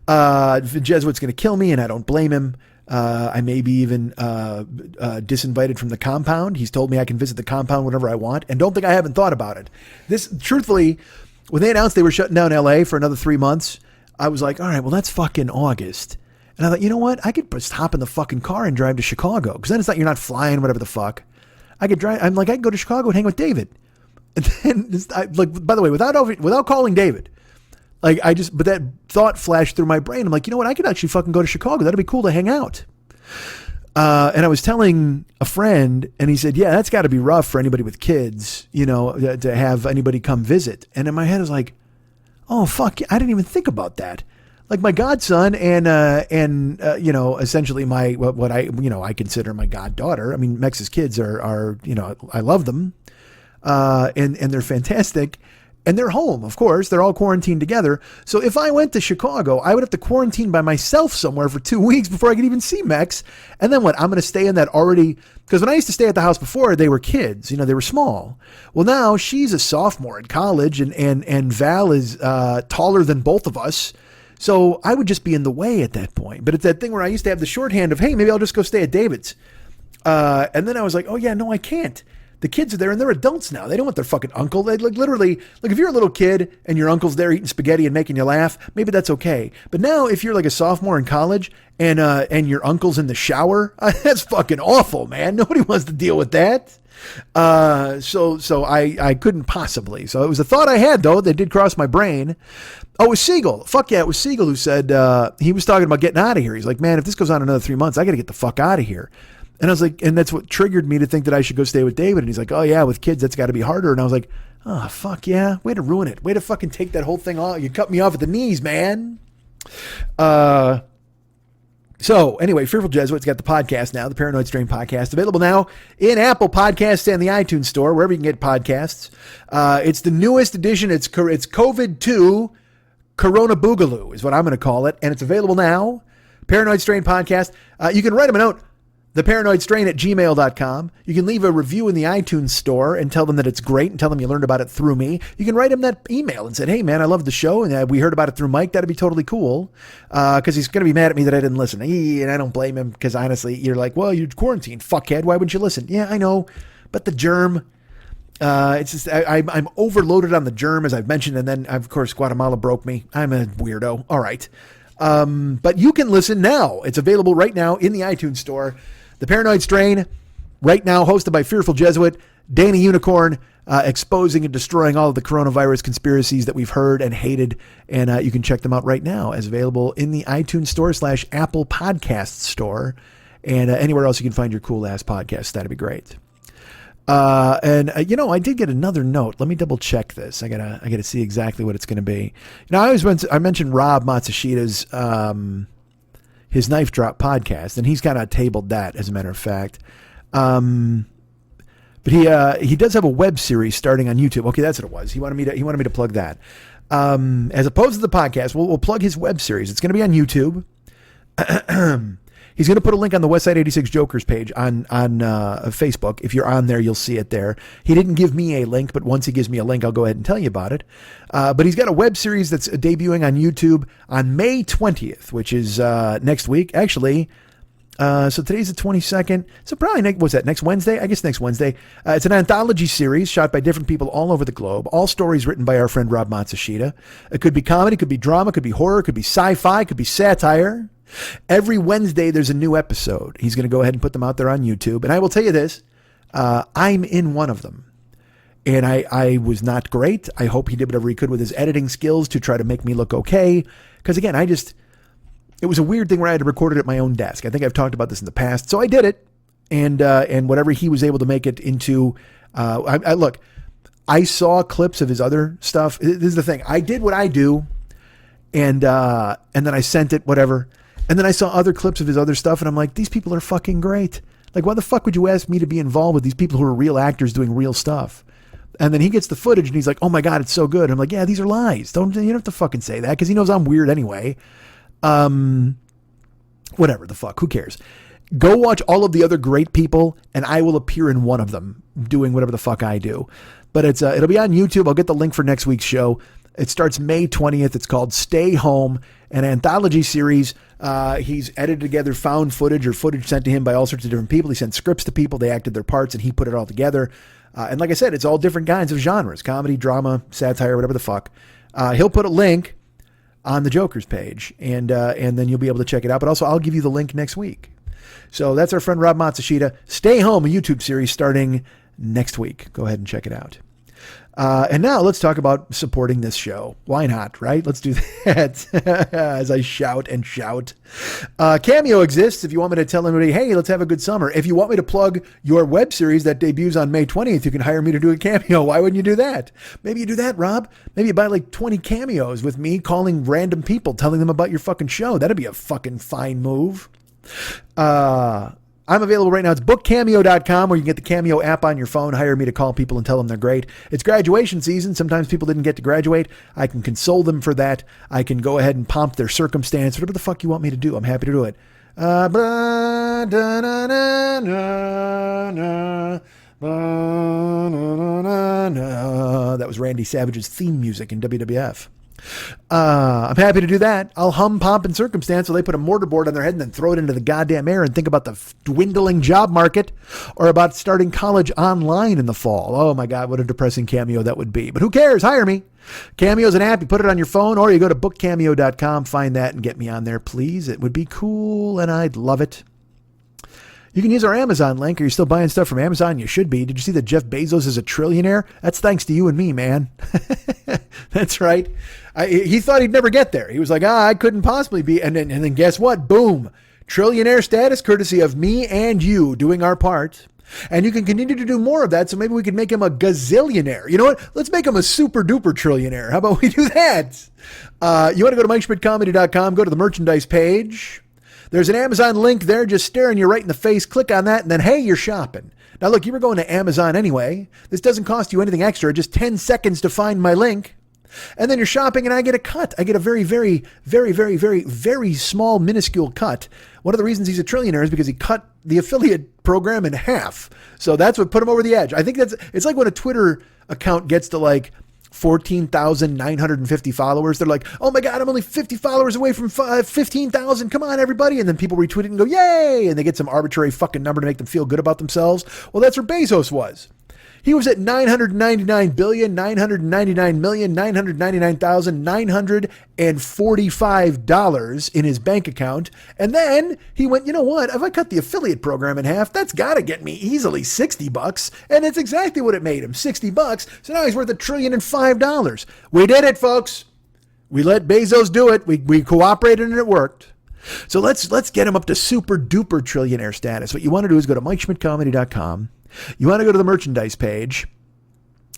The Jesuit's going to kill me, and I don't blame him. I may be even disinvited from the compound. He's told me I can visit the compound whenever I want, and don't think I haven't thought about it. This, truthfully, when they announced they were shutting down LA for another 3 months, I was like, all right, well, that's fucking August. And I thought, you know what? I could just hop in the fucking car and drive to Chicago. Because then it's not, you're not flying, whatever the fuck. I could drive. I'm like, I could go to Chicago and hang with David. And then, by the way, without calling David, but that thought flashed through my brain. I'm like, you know what? I could actually fucking go to Chicago. That'd be cool to hang out. And I was telling a friend, and he said, yeah, that's got to be rough for anybody with kids, to have anybody come visit. And in my head, I was like, oh, fuck, I didn't even think about that. Like my godson and essentially my, what I consider my goddaughter. I mean, Mex's kids are I love them. And they're fantastic. And they're home, of course. They're all quarantined together. So if I went to Chicago, I would have to quarantine by myself somewhere for 2 weeks before I could even see Mex. And then what? I'm going to stay in that already, because when I used to stay at the house before, they were kids, they were small. Well, now she's a sophomore in college, and Val is taller than both of us. So I would just be in the way at that point. But it's that thing where I used to have the shorthand of, hey, maybe I'll just go stay at David's. And then I was like, oh yeah, no, I can't. The kids are there and they're adults now. They don't want their fucking uncle. They literally, if you're a little kid and your uncle's there eating spaghetti and making you laugh, maybe that's okay. But now if you're like a sophomore in college and your uncle's in the shower, that's fucking awful, man. Nobody wants to deal with that. So I couldn't possibly. So it was a thought I had, though, that did cross my brain. Oh, it was Siegel. Fuck yeah, it was Siegel who said, he was talking about getting out of here. He's like, man, if this goes on another 3 months, I got to get the fuck out of here. And I was like, and that's what triggered me to think that I should go stay with David. And he's like, oh yeah, with kids, that's got to be harder. And I was like, oh, fuck yeah. Way to ruin it. Way to fucking take that whole thing off. You cut me off at the knees, man. So anyway, Fearful Jesuit's got the podcast now, the Paranoid Strain podcast, available now in Apple Podcasts and the iTunes Store, wherever you can get podcasts. It's the newest edition. It's COVID-2 Corona Boogaloo is what I'm going to call it. And it's available now. Paranoid Strain podcast. You can write them a note, theparanoidstrain@gmail.com. You can leave a review in the iTunes Store and tell them that it's great and tell them you learned about it through me. You can write him that email and say, hey, man, I love the show, and we heard about it through Mike. That'd be totally cool, because he's going to be mad at me that I didn't listen. And I don't blame him, because honestly, you're like, well, you're quarantined, fuckhead. Why wouldn't you listen? Yeah, I know, but the germ... it's just, I'm overloaded on the germ, as I've mentioned, and then, of course, Guatemala broke me. I'm a weirdo. All right. But you can listen now. It's available right now in the iTunes Store. The Paranoid Strain, right now hosted by Fearful Jesuit, Danny Unicorn, exposing and destroying all of the coronavirus conspiracies that we've heard and hated. And you can check them out right now as available in the iTunes Store / Apple Podcast Store. And anywhere else you can find your cool ass podcasts. That'd be great. I did get another note. Let me double check this. I gotta see exactly what it's going to be. I mentioned Rob Matsushita's, his Knife Drop podcast, and he's kind of tabled that, as a matter of fact. But he does have a web series starting on YouTube. Okay, that's what it was. He wanted me to plug that. As opposed to the podcast, we'll plug his web series. It's going to be on YouTube. He's going to put a link on the Westside 86 Jokers page on Facebook. If you're on there, you'll see it there. He didn't give me a link, but once he gives me a link, I'll go ahead and tell you about it. But he's got a web series that's debuting on YouTube on May 20th, which is next week. Actually, so today's the 22nd. So probably, next Wednesday? I guess next Wednesday. It's an anthology series shot by different people all over the globe. All stories written by our friend Rob Matsushita. It could be comedy, could be drama, could be horror, could be sci-fi, could be satire. Every Wednesday, there's a new episode. He's going to go ahead and put them out there on YouTube. And I will tell you this, I'm in one of them. And I was not great. I hope he did whatever he could with his editing skills to try to make me look okay. Because again, it was a weird thing where I had to record it at my own desk. I think I've talked about this in the past. So I did it. And whatever he was able to make it into, look, I saw clips of his other stuff. This is the thing. I did what I do. And then I sent it, whatever. And then I saw other clips of his other stuff, and I'm like, these people are fucking great. Like, why the fuck would you ask me to be involved with these people who are real actors doing real stuff? And then he gets the footage, and he's like, oh my God, it's so good. And I'm like, yeah, these are lies. You don't have to fucking say that, because he knows I'm weird anyway. Whatever the fuck, who cares? Go watch all of the other great people, and I will appear in one of them doing whatever the fuck I do. But it'll be on YouTube. I'll get the link for next week's show. It starts May 20th. It's called Stay Home, an anthology series. He's edited together found footage or footage sent to him by all sorts of different people. He sent scripts to people. They acted their parts, and he put it all together. And like I said, it's all different kinds of genres, comedy, drama, satire, whatever the fuck. He'll put a link on the Jokers page, and then you'll be able to check it out. But also, I'll give you the link next week. So that's our friend Rob Matsushita. Stay Home, a YouTube series starting next week. Go ahead and check it out. And now let's talk about supporting this show. Why not, right? Let's do that as I shout and shout. Cameo exists if you want me to tell anybody, hey, let's have a good summer. If you want me to plug your web series that debuts on May 20th, you can hire me to do a cameo. Why wouldn't you do that? Maybe you do that, Rob. Maybe you buy like 20 cameos with me calling random people, telling them about your fucking show. That'd be a fucking fine move. I'm available right now. It's bookcameo.com, where you can get the Cameo app on your phone. Hire me to call people and tell them they're great. It's graduation season. Sometimes people didn't get to graduate. I can console them for that. I can go ahead and pomp their circumstance. Whatever the fuck you want me to do, I'm happy to do it. That was Randy Savage's theme music in WWF. I'm happy to do that. I'll hum, pomp, and circumstance while they put a mortarboard on their head and then throw it into the goddamn air and think about the dwindling job market or about starting college online in the fall. Oh my God, what a depressing cameo that would be. But who cares? Hire me. Cameo's an app. You put it on your phone, or you go to bookcameo.com, find that, and get me on there, please. It would be cool, and I'd love it. You can use our Amazon link. Are you still buying stuff from Amazon? You should be. Did you see that Jeff Bezos is a trillionaire? That's thanks to you and me, man. That's right. He thought he'd never get there. He was like, I couldn't possibly be. And then guess what? Boom. $1 trillionaire status courtesy of me and you doing our part. And you can continue to do more of that, so maybe we could make him a gazillionaire. You know what? Let's make him a super duper trillionaire. How about we do that? You want to go to MikeSchmidtComedy.com, go to the merchandise page. There's an Amazon link there just staring you right in the face. Click on that, and then, hey, you're shopping. Now, look, you were going to Amazon anyway. This doesn't cost you anything extra, just 10 seconds to find my link. And then you're shopping, and I get a cut. I get a very, very, very, very, very, very small, minuscule cut. One of the reasons he's a trillionaire is because he cut the affiliate program in half. So that's what put him over the edge. I think it's like when a Twitter account gets to like 14,950 followers. They're like, oh my God, I'm only 50 followers away from 15,000. Come on, everybody. And then people retweet it and go, yay. And they get some arbitrary fucking number to make them feel good about themselves. Well, that's where Bezos was. He was at $999,999,945 in his bank account. And then he went, you know what? If I cut the affiliate program in half, that's got to get me easily $60. And it's exactly what it made him, $60. So now he's worth $1.005 trillion. We did it, folks. We let Bezos do it. We cooperated and it worked. So let's get him up to super duper trillionaire status. What you want to do is go to MikeSchmidtComedy.com. You want to go to the merchandise page.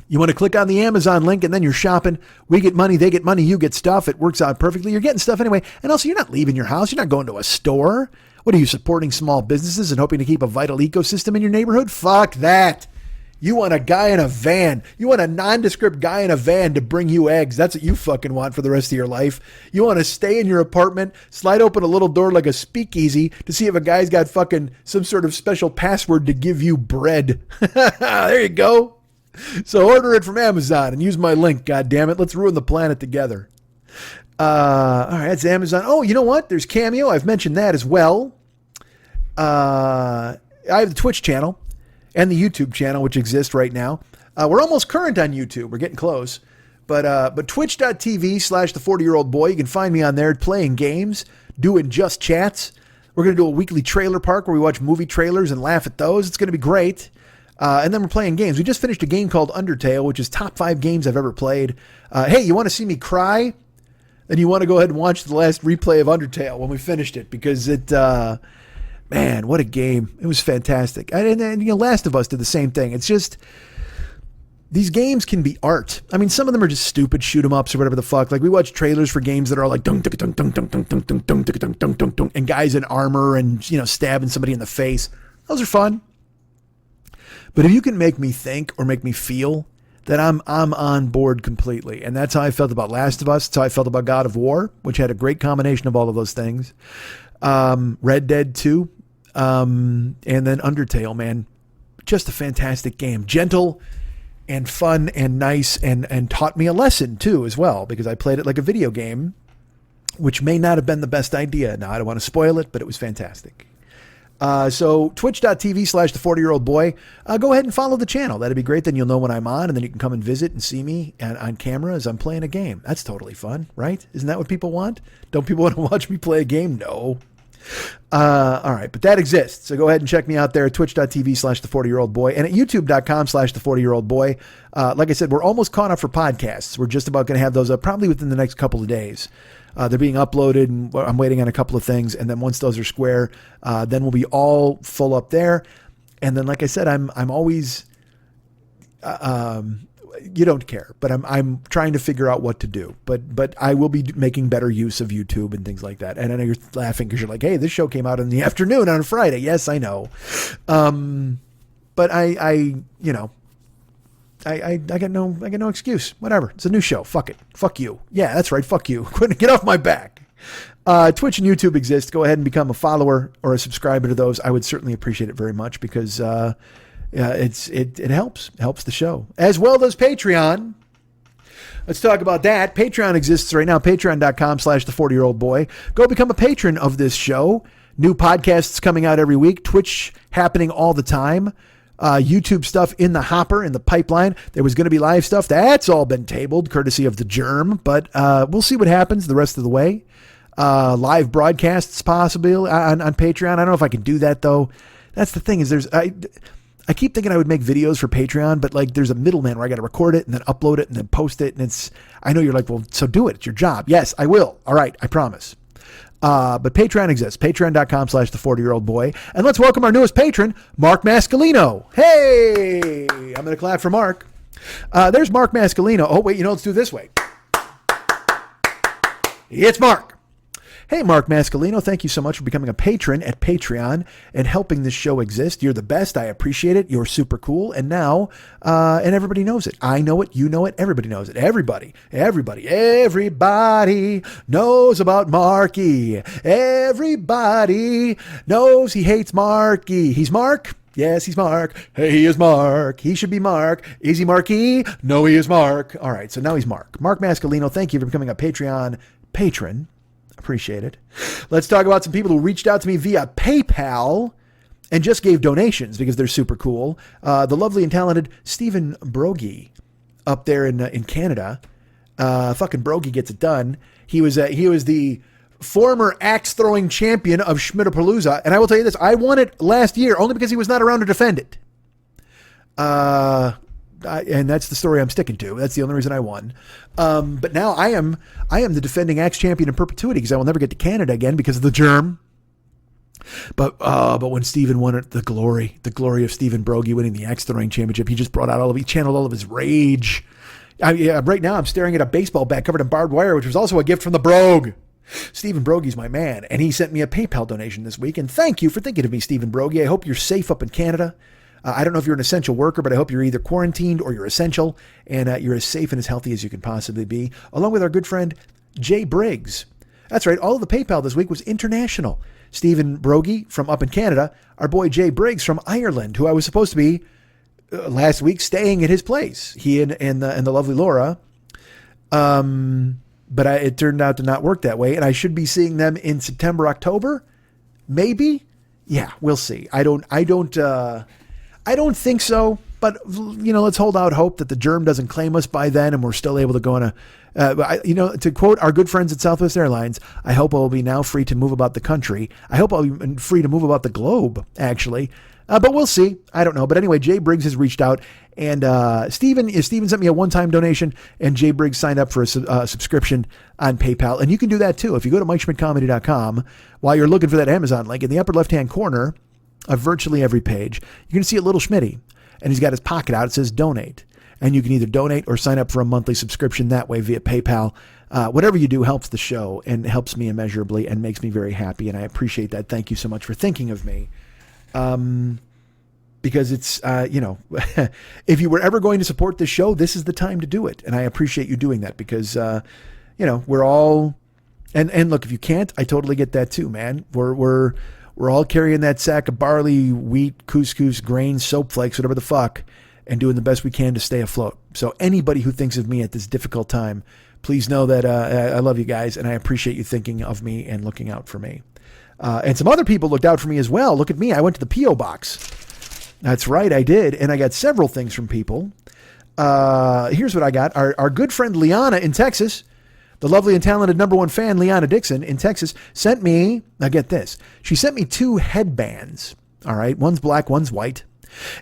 You want to click on the Amazon link, and then you're shopping. We get money, they get money, you get stuff. It works out perfectly. You're getting stuff anyway. And also, you're not leaving your house. You're not going to a store. What are you, supporting small businesses and hoping to keep a vital ecosystem in your neighborhood? Fuck that. You want a guy in a van. You want a nondescript guy in a van to bring you eggs. That's what you fucking want for the rest of your life. You want to stay in your apartment, slide open a little door like a speakeasy to see if a guy's got fucking some sort of special password to give you bread. There you go. So order it from Amazon and use my link, goddammit. Let's ruin the planet together. All right, that's Amazon. Oh, you know what? There's Cameo. I've mentioned that as well. I have the Twitch channel and the YouTube channel, which exists right now. We're almost current on YouTube. We're getting close. But twitch.tv/the40year-old boy, you can find me on there playing games, doing just chats. We're going to do a weekly trailer park where we watch movie trailers and laugh at those. It's going to be great. And then we're playing games. We just finished a game called Undertale, which is top 5 games I've ever played. Hey, you want to see me cry? Then you want to go ahead and watch the last replay of Undertale when we finished it, because it... man, what a game. It was fantastic. And you know, Last of Us did the same thing. It's just, these games can be art. I mean, some of them are just stupid shoot 'em ups or whatever the fuck. Like, we watch trailers for games that are all like dunk dunk dunk dunk dunk dunk dunk dunk dunk dunk dunk dunk dunk, and guys in armor and, you know, stabbing somebody in the face. Those are fun. But if you can make me think or make me feel, that I'm on board completely. And that's how I felt about Last of Us. That's how I felt about God of War, which had a great combination of all of those things. Red Dead 2. And then Undertale, man, just a fantastic game. Gentle and fun and nice, and taught me a lesson too, as well, because I played it like a video game, which may not have been the best idea. Now, I don't want to spoil it, but it was fantastic. So twitch.tv/the40year-old boy, go ahead and follow the channel. That'd be great. Then you'll know when I'm on, and then you can come and visit and see me on camera as I'm playing a game. That's totally fun, right? Isn't that what people want? Don't people want to watch me play a game? No. All right, but that exists. So go ahead and check me out there at twitch.tv/the40year-old boy and at youtube.com/the40year-old boy. Like I said, we're almost caught up for podcasts. We're just about going to have those up probably within the next couple of days. They're being uploaded, and I'm waiting on a couple of things. And then once those are square, then we'll be all full up there. And then, like I said, I'm always, you don't care, but I'm trying to figure out what to do. But I will be making better use of YouTube and things like that. And I know you're laughing because you're like, hey, this show came out in the afternoon on a Friday. Yes, I know. But I got no excuse. Whatever. It's a new show. Fuck it. Fuck you. Yeah, that's right. Fuck you. Get off my back. Twitch and YouTube exist. Go ahead and become a follower or a subscriber to those. I would certainly appreciate it very much, because it helps the show, as well as Patreon. Let's talk about that. Patreon exists right now. Patreon.com/the40year-old boy. Go become a patron of this show. New podcasts coming out every week. Twitch happening all the time. YouTube stuff in the hopper, in the pipeline. There was going to be live stuff. That's all been tabled, courtesy of the germ. But we'll see what happens the rest of the way. Live broadcasts possibly on Patreon. I don't know if I can do that, though. That's the thing, is I keep thinking I would make videos for Patreon, but like there's a middleman where I got to record it and then upload it and then post it. And I know you're like, well, so do it. It's your job. Yes, I will. All right. I promise. But Patreon exists. Patreon.com/the40year-old-boy. And let's welcome our newest patron, Mark Mascalino. Hey! I'm going to clap for Mark. There's Mark Mascalino. Oh, wait, let's do it this way. It's Mark. Hey, Mark Mascalino, thank you so much for becoming a patron at Patreon and helping this show exist. You're the best. I appreciate it. You're super cool. And now, and everybody knows it. I know it. You know it. Everybody knows it. Everybody knows about Marky. Everybody knows he hates Marky. He's Mark. Yes, he's Mark. Hey, he is Mark. He should be Mark. Is he Marky? No, he is Mark. All right, so now he's Mark. Mark Mascalino, thank you for becoming a Patreon patron. Appreciate it. Let's talk about some people who reached out to me via PayPal and just gave donations because they're super cool. The lovely and talented Stephen Brogy up there in Canada. Fucking Brogy gets it done. He was the former axe-throwing champion of Schmittapalooza. And I will tell you this, I won it last year only because he was not around to defend it. And that's the story I'm sticking to. That's the only reason I won. But now I am the defending axe champion in perpetuity because I will never get to Canada again because of the germ. But when Stephen won it, the glory of Stephen Brogy winning the axe throwing championship, he just brought out he channeled all of his rage. Right now I'm staring at a baseball bat covered in barbed wire, which was also a gift from the Brogue. Stephen Brogy's my man, and he sent me a PayPal donation this week. And thank you for thinking of me, Stephen Brogy. I hope you're safe up in Canada. I don't know if you're an essential worker, but I hope you're either quarantined or you're essential, and you're as safe and as healthy as you can possibly be, along with our good friend, Jay Briggs. That's right. All of the PayPal this week was international. Stephen Brogy from up in Canada, our boy Jay Briggs from Ireland, who I was supposed to be last week staying at his place, he and the lovely Laura. But it turned out to not work that way, and I should be seeing them in September, October, maybe. Yeah, we'll see. I don't think so, but let's hold out hope that the germ doesn't claim us by then, and we're still able to go on to quote our good friends at Southwest Airlines, I hope I'll be now free to move about the country. I hope I'll be free to move about the globe, actually. But we'll see. I don't know. But anyway, Jay Briggs has reached out, and Stephen sent me a one-time donation, and Jay Briggs signed up for a subscription on PayPal. And you can do that too. If you go to MikeSchmidtComedy.com, while you're looking for that Amazon link, in the upper left-hand corner of virtually every page, you can see a little Schmitty, and he's got his pocket out. It says donate. And you can either donate or sign up for a monthly subscription that way via PayPal. Whatever you do helps the show and helps me immeasurably and makes me very happy. And I appreciate that. Thank you so much for thinking of me. Because it's, if you were ever going to support this show, this is the time to do it. And I appreciate you doing that because, we're all, and look, if you can't, I totally get that too, man. We're all carrying that sack of barley, wheat, couscous, grains, soap flakes, whatever the fuck, and doing the best we can to stay afloat. So anybody who thinks of me at this difficult time, please know that I love you guys, and I appreciate you thinking of me and looking out for me. And some other people looked out for me as well. Look at me. I went to the P.O. box. That's right, I did. And I got several things from people. Here's what I got. Our good friend Liana in Texas, the lovely and talented number one fan, Liana Dixon in Texas, sent me, now get this, she sent me 2 headbands. All right, one's black, one's white.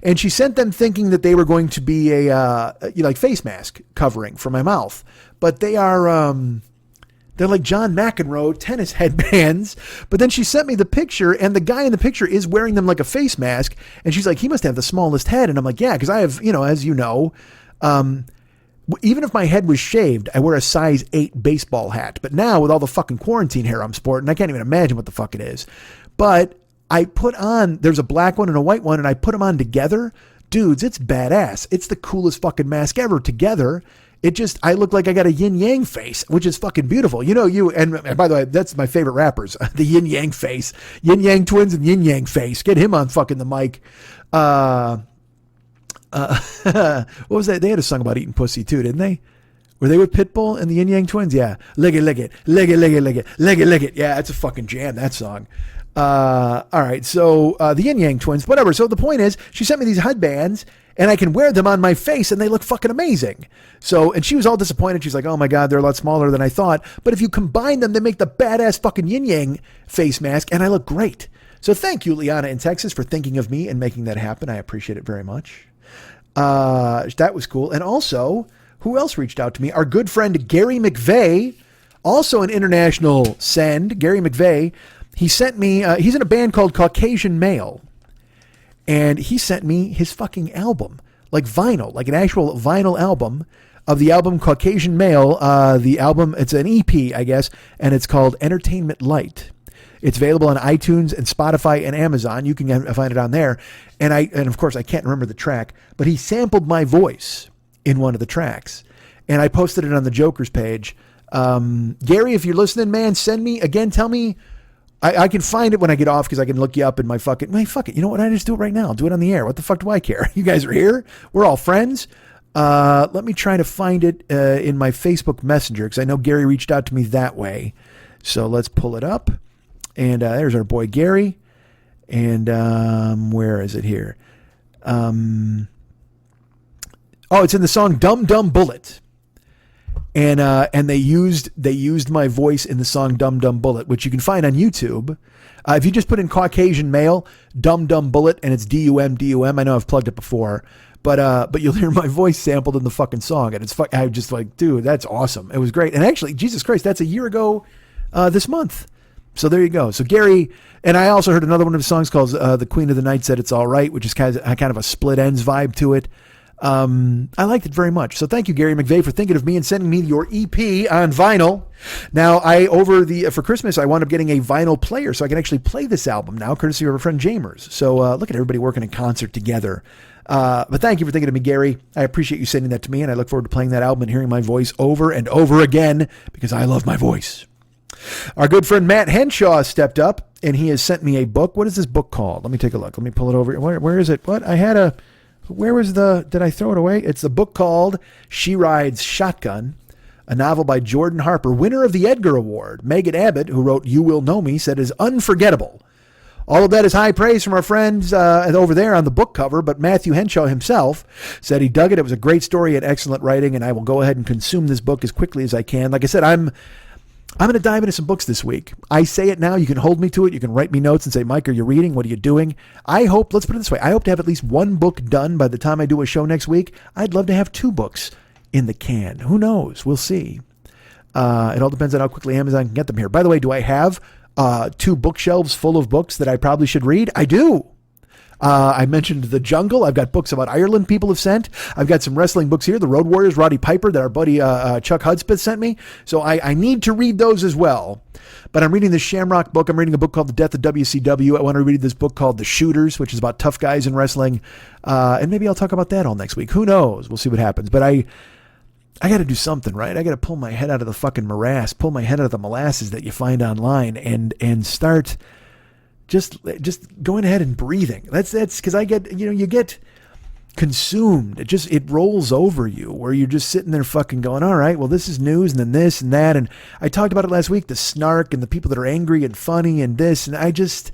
And she sent them thinking that they were going to be a face mask covering for my mouth. But they are, they're like John McEnroe tennis headbands. But then she sent me the picture, and the guy in the picture is wearing them like a face mask. And she's like, he must have the smallest head. And I'm like, yeah, because I have, as you know, even if my head was shaved, I wear a size 8 baseball hat. But now with all the fucking quarantine hair I'm sporting, I can't even imagine what the fuck it is. But I put on, there's a black one and a white one, and I put them on together. Dudes, it's badass. It's the coolest fucking mask ever together. I look like I got a yin yang face, which is fucking beautiful. And by the way, that's my favorite rappers, the yin yang face, yin yang twins and yin yang face. Get him on fucking the mic. What was that? They had a song about eating pussy too, didn't they? Were they with Pitbull and the Yin Yang Twins? Yeah. Lick it, lick it, lick it, lick it, lick it, lick it, lick it. Yeah, it's a fucking jam, that song. All right. So, the Yin Yang Twins, whatever. So the point is, she sent me these headbands and I can wear them on my face and they look fucking amazing. So, and she was all disappointed. She's like, oh my God, they're a lot smaller than I thought. But if you combine them, they make the badass fucking Yin Yang face mask and I look great. So thank you, Liana in Texas, for thinking of me and making that happen. I appreciate it very much. That was cool. And also, who else reached out to me? Our good friend Gary McVeigh Also an international send, Gary McVeigh. He sent me, he's in a band called Caucasian Male. And he sent me his fucking album, like vinyl, like an actual vinyl album of the album Caucasian Male. The album, it's an EP, I guess, and it's called Entertainment Light. It's available on iTunes and Spotify and Amazon. You can find it on there. And of course, I can't remember the track, but he sampled my voice in one of the tracks. And I posted it on the Joker's page. Gary, if you're listening, man, send me, again, tell me, I can find it when I get off because I can look you up in my fuck it. You know what? I just do it right now. I'll do it on the air. What the fuck do I care? You guys are here. We're all friends. Let me try to find it in my Facebook Messenger because I know Gary reached out to me that way. So let's pull it up. And there's our boy Gary. And where is it here? Oh, it's in the song Dum Dum Bullet. And they used my voice in the song Dum Dum Bullet, which you can find on YouTube. If you just put in Caucasian Male, Dum Dum Bullet, and it's D-U-M, I know I've plugged it before, but you'll hear my voice sampled in the fucking song, and I was just like, dude, that's awesome. It was great. And actually, Jesus Christ, that's a year ago this month. So there you go. So Gary, and I also heard another one of his songs called The Queen of the Night Said It's All Right, which is kind of a split ends vibe to it. I liked it very much. So thank you, Gary McVeigh, for thinking of me and sending me your EP on vinyl. Now, for Christmas, I wound up getting a vinyl player so I can actually play this album now, courtesy of our friend Jamers. So look at everybody working in concert together. But thank you for thinking of me, Gary. I appreciate you sending that to me, and I look forward to playing that album and hearing my voice over and over again because I love my voice. Our good friend Matt Henshaw stepped up, and he has sent me a book. What is this book called? Let me take a look. Let me pull it over. Where is it? What? Did I throw it away? It's the book called She Rides Shotgun, a novel by Jordan Harper, winner of the Edgar Award. Megan Abbott, who wrote You Will Know Me, said it is unforgettable. All of that is high praise from our friends over there on the book cover, but Matthew Henshaw himself said he dug it. It was a great story and excellent writing, and I will go ahead and consume this book as quickly as I can. Like I said, I'm going to dive into some books this week. I say it now. You can hold me to it. You can write me notes and say, Mike, are you reading? What are you doing? Let's put it this way. I hope to have at least one book done by the time I do a show next week. I'd love to have 2 books in the can. Who knows? We'll see. It all depends on how quickly Amazon can get them here. By the way, do I have 2 bookshelves full of books that I probably should read? I do. I mentioned The Jungle. I've got books about Ireland people have sent. I've got some wrestling books here. The Road Warriors, Roddy Piper, that our buddy Chuck Hudspeth sent me. So I need to read those as well. But I'm reading the Shamrock book. I'm reading a book called The Death of WCW. I want to read this book called The Shooters, which is about tough guys in wrestling. And maybe I'll talk about that all next week. Who knows? We'll see what happens. But I got to do something, right? I got to pull my head out of the fucking morass, pull my head out of the molasses that you find online and start just going ahead and breathing. That's because I get, you get consumed. It rolls over you where you're just sitting there fucking going, all right, well, this is news and then this and that. And I talked about it last week, the snark and the people that are angry and funny and this. And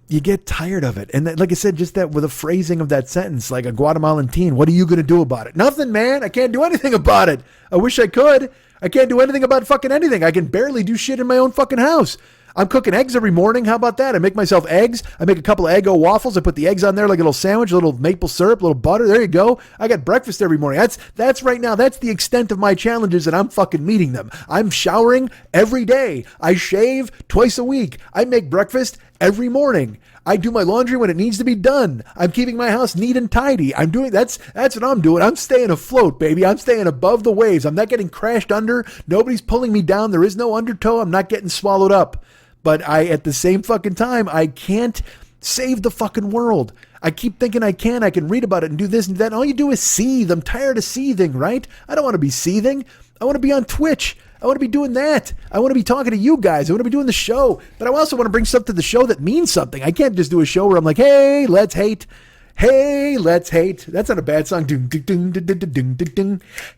you get tired of it. And like I said, just that with the phrasing of that sentence, like a Guatemalan teen, what are you going to do about it? Nothing, man. I can't do anything about it. I wish I could. I can't do anything about fucking anything. I can barely do shit in my own fucking house. I'm cooking eggs every morning. How about that? I make myself eggs. I make a couple of Eggo waffles. I put the eggs on there like a little sandwich, a little maple syrup, a little butter. There you go. I got breakfast every morning. That's right now. That's the extent of my challenges, and I'm fucking meeting them. I'm showering every day. I shave twice a week. I make breakfast every morning. I do my laundry when it needs to be done. I'm keeping my house neat and tidy. That's what I'm doing. I'm staying afloat, baby. I'm staying above the waves. I'm not getting crashed under. Nobody's pulling me down. There is no undertow. I'm not getting swallowed up. But at the same fucking time, I can't save the fucking world. I keep thinking I can read about it and do this and that. And all you do is seethe. I'm tired of seething, right? I don't want to be seething. I want to be on Twitch. I want to be doing that. I want to be talking to you guys. I want to be doing the show. But I also want to bring stuff to the show that means something. I can't just do a show where I'm like, hey, let's hate. Hey, let's hate. That's not a bad song.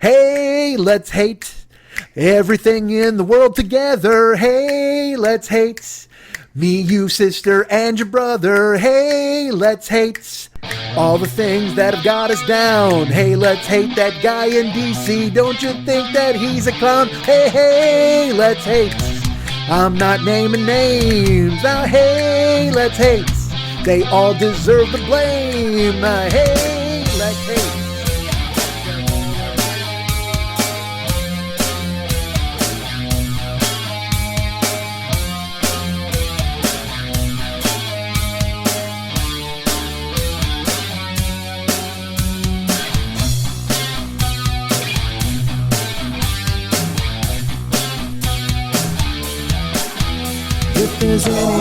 Hey, let's hate. Everything in the world together. Hey, let's hate. Me, you, sister, and your brother. Hey, let's hate. All the things that have got us down. Hey, let's hate that guy in DC. Don't you think that he's a clown? Hey, let's hate. I'm not naming names. Now, hey, let's hate. They all deserve the blame. Hey, let's hate.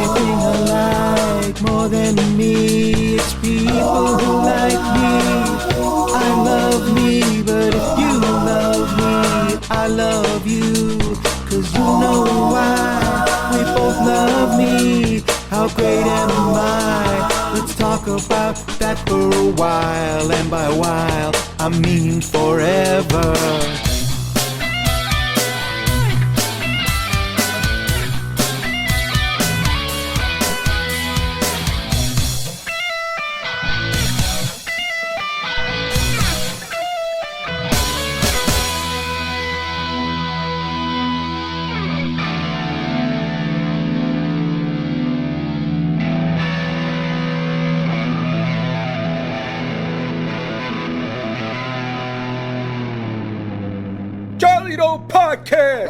everything alike more than me. It's people who like me. I love me, but if you love me, I love you. 'Cause you know why we both love me. How great am I? Let's talk about that for a while. And by while, I mean forever. Charlie Doe Podcast.